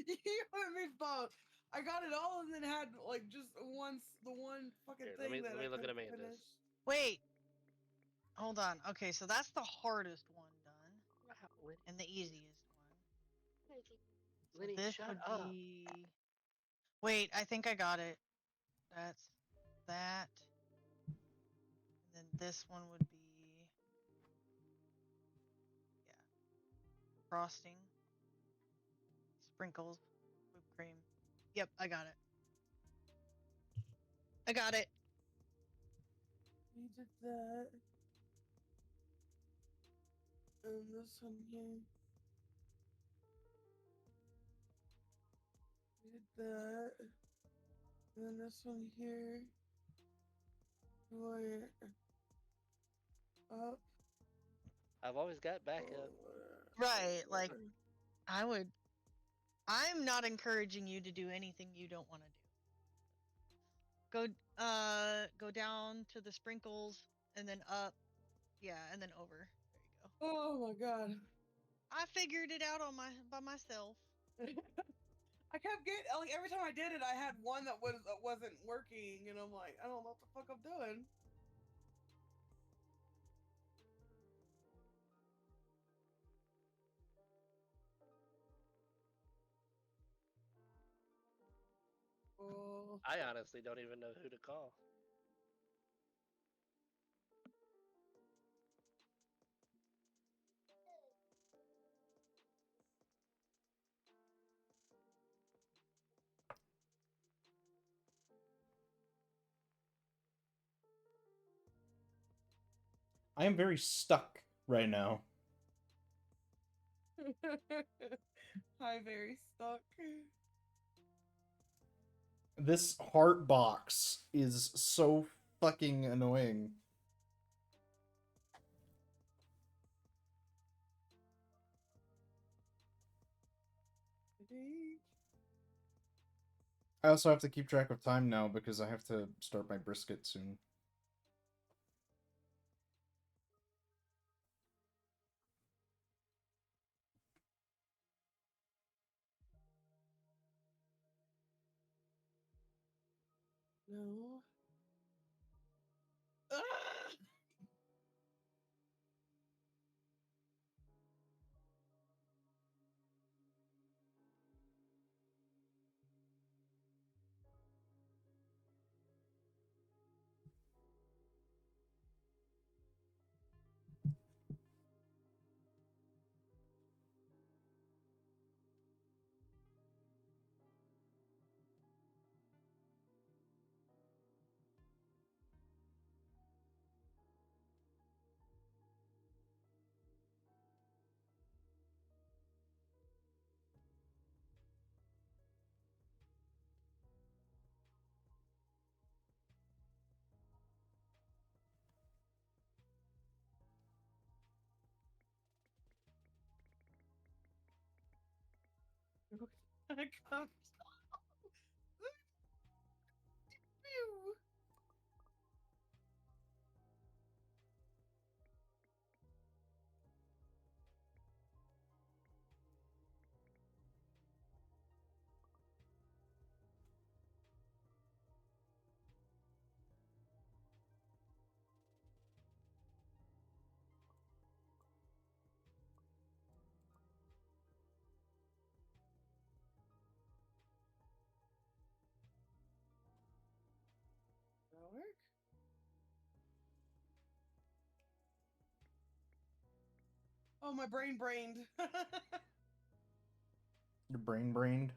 C: You and me both. I got it all and then had like just the one fucking
D: Here,
C: thing
D: let
C: that
D: me
C: I
D: look at
C: couldn't
D: Amanda's.
C: finish.
B: Wait. Hold on. Okay, so that's the hardest one done,
D: Wow,
B: and the easiest one. So
D: Lenny,
B: this
D: shut
B: would
D: up.
B: be. Wait, I think I got it. That's that. And then this one would be. Yeah. Frosting. Sprinkles. Whipped cream. Yep, I got it. I got it.
C: You did that. And this one here. You did that. And then this one here. Went up.
D: I've always got backup.
B: Right, like I'm not encouraging you to do anything you don't want to do. Go down to the sprinkles and then up. Yeah, and then over. There you go.
C: Oh my god.
B: I figured it out by myself.
C: I kept getting like every time I did it, I had one that wasn't working, and I'm like, I don't know what the fuck I'm doing. Oh,
D: I honestly don't even know who to call.
A: I am very stuck right now.
C: hi, very stuck.
A: This heart box is so fucking annoying. I also have to keep track of time now because I have to start my brisket soon.
C: No. Ah! I come. Phew. That'll work. Oh, my brained.
A: Your brained?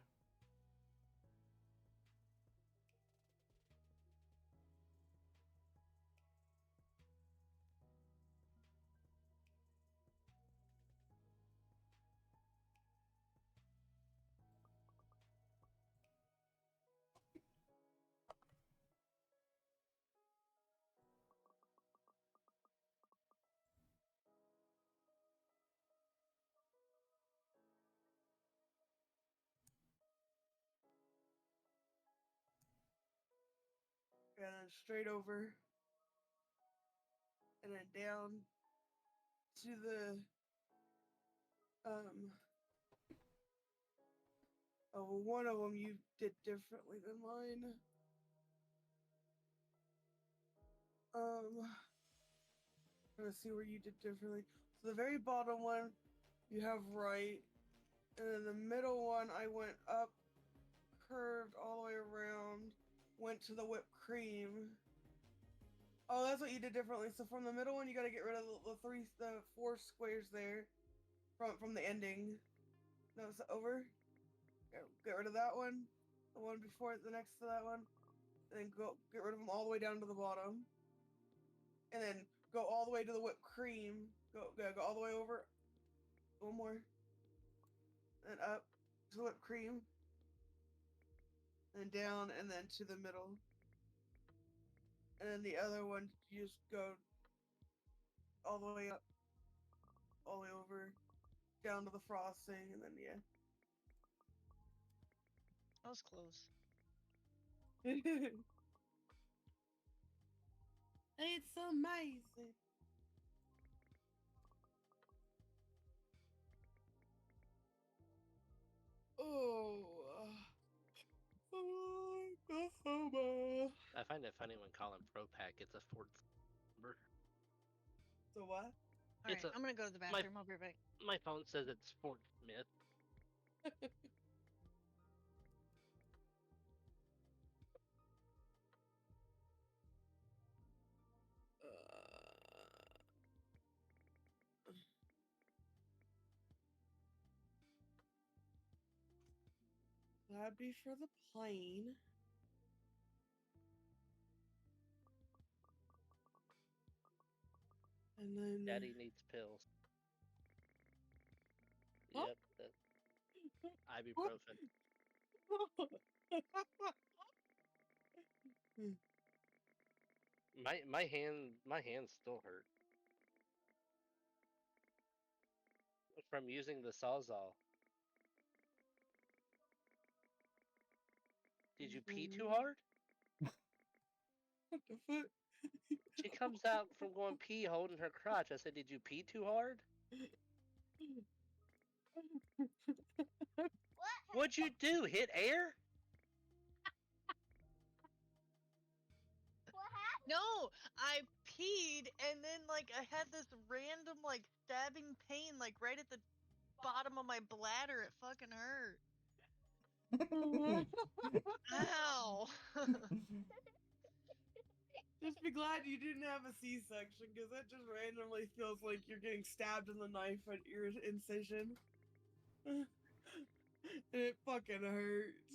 C: and then straight over, and then down to the oh, one of them you did differently than mine. Trying to see where you did differently. So the very bottom one you have right, and then the middle one I went up, curved all the way around, went to the whipped cream. Oh, that's what you did differently. So from the middle one, you got to get rid of the 4 squares there, from the ending. No, it's over. Get rid of that one, the one before it, the next to that one, and then get rid of them all the way down to the bottom, and then go all the way to the whipped cream. Go all the way over. One more. And up to the whipped cream. And down, and then to the middle. And then the other one, you just go all the way up, all the way over, down to the frosting, and then yeah.
B: That was close.
C: It's amazing. Oh.
D: I find it funny when calling Pro Pack it's a fourth number.
C: So what?
B: All
D: It's
B: right, I'm gonna go to the bathroom. I'll be right back.
D: My phone says it's Fort Smith.
C: That'd be for the plane. And then
D: Daddy needs pills.
C: Huh?
D: Yep, that's ibuprofen. My hands still hurt from using the Sawzall. Did you pee too hard?
C: What the fuck?
D: She comes out from going pee holding her crotch. I said, did you pee too hard? What'd you do? Hit air?
E: What happened?
B: No, I peed and then like I had this random like stabbing pain like right at the bottom of my bladder. It fucking hurt. Ow.
C: Just be glad you didn't have a C-section, because that just randomly feels like you're getting stabbed in the knife at your incision. And it fucking hurts.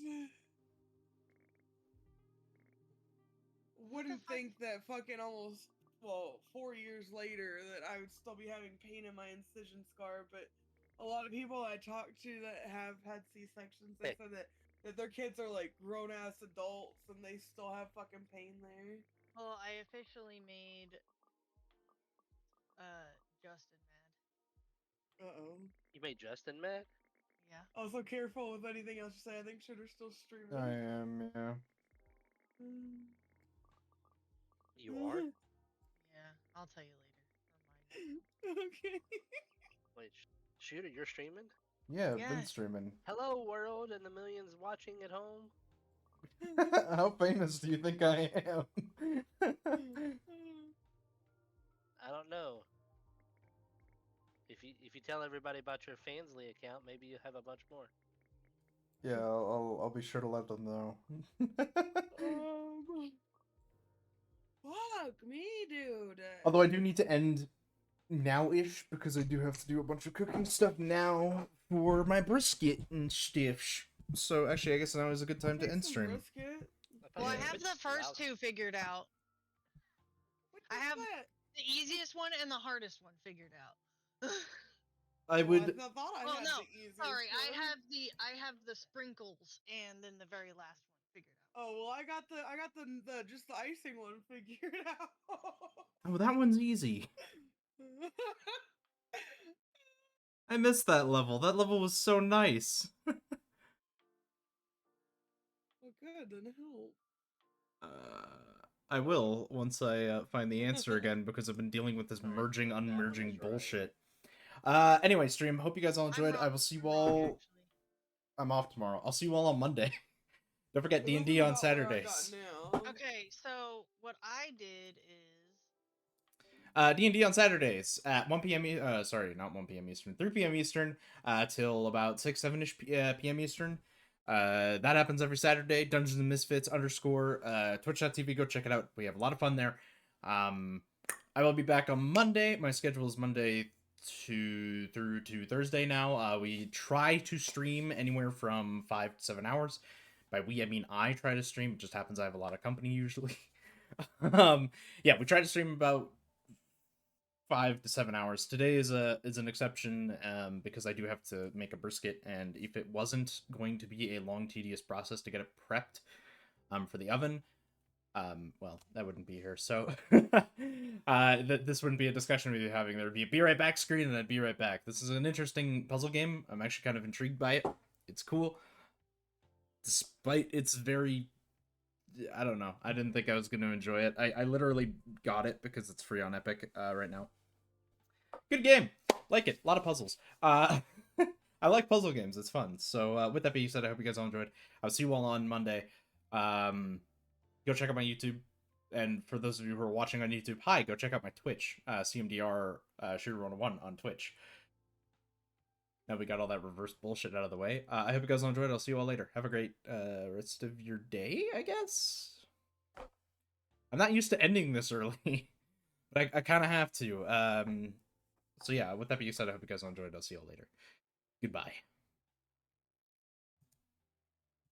C: Wouldn't think that fucking almost, 4 years later that I would still be having pain in my incision scar, but a lot of people I talk to that have had C-sections, they said that their kids are like grown-ass adults and they still have fucking pain there.
B: Well, I officially made Justin mad.
C: Uh-oh.
D: You made Justin mad?
B: Yeah.
C: Also careful with anything else you say. I think Shooter's still streaming.
A: I am, yeah.
D: You are?
B: Yeah, I'll tell you later. Never mind.
C: Okay.
D: Wait, Shooter, you're streaming?
A: Yeah, I've been
B: Yes.
A: streaming.
D: Hello, world, and the millions watching at home.
A: How famous do you think I am?
D: I don't know. If you tell everybody about your Fansly account, maybe you have a bunch more.
A: Yeah, I'll be sure to let them know.
C: Fuck me, dude.
A: Although I do need to end now-ish because I do have to do a bunch of cooking stuff now for my brisket and stuff. So actually, I guess now is a good time to
C: Make
A: end
C: some
A: stream.
C: brisket.
B: Well, I
A: Yeah.
B: have the first two figured out.
C: What
B: I
C: the
B: have-
C: fuck?
B: The easiest one and the hardest one figured out.
A: I
C: Well,
A: would.
C: I thought I
B: Well,
C: had
B: no,
C: the easiest
B: sorry,
C: one.
B: I have the sprinkles and then the very last one figured out.
C: Oh well, I got the just the icing one figured out.
A: Oh, that one's easy. I missed that level. That level was so nice.
C: Well, good, then help.
A: I will once I find the answer again because I've been dealing with this merging, unmerging bullshit. Anyway, stream. Hope you guys all enjoyed. I will see you all. I'm off tomorrow. I'll see you all on Monday. Don't forget
C: This is
A: D&D on
C: about where I got
A: Saturdays.
C: now.
B: Okay, so what I did is
A: D&D on Saturdays at 1 p.m. Sorry, not 1 p.m. Eastern. 3 p.m. Eastern till about 6, 7-ish p.m. Eastern. That happens every Saturday. Dungeons and Misfits _ twitch.tv. Go check it out. We have a lot of fun there. I will be back on Monday. My schedule is Monday through to Thursday now. We try to stream anywhere from 5 to 7 hours. By we, I mean I try to stream. It just happens I have a lot of company usually. Yeah, we try to stream about 5 to 7 hours. Today is an exception because I do have to make a brisket, and if it wasn't going to be a long, tedious process to get it prepped for the oven, well, that wouldn't be here. So this wouldn't be a discussion we'd be having. There would be a be right back screen, and I'd be right back. This is an interesting puzzle game. I'm actually kind of intrigued by it. It's cool, despite it's very. I don't know. I didn't think I was going to enjoy it. I literally got it because it's free on Epic right now. Good game. Like it. A lot of puzzles. I like puzzle games. It's fun. So with that being said, I hope you guys all enjoyed. I'll see you all on Monday. Go check out my YouTube. And for those of you who are watching on YouTube, hi, go check out my Twitch. CMDR Shooter101 on Twitch. Now we got all that reverse bullshit out of the way. I hope you guys all enjoyed. I'll see you all later. Have a great rest of your day, I guess? I'm not used to ending this early, but I kind of have to. So yeah, with that being said, I hope you guys all enjoyed. I'll see you all later. Goodbye.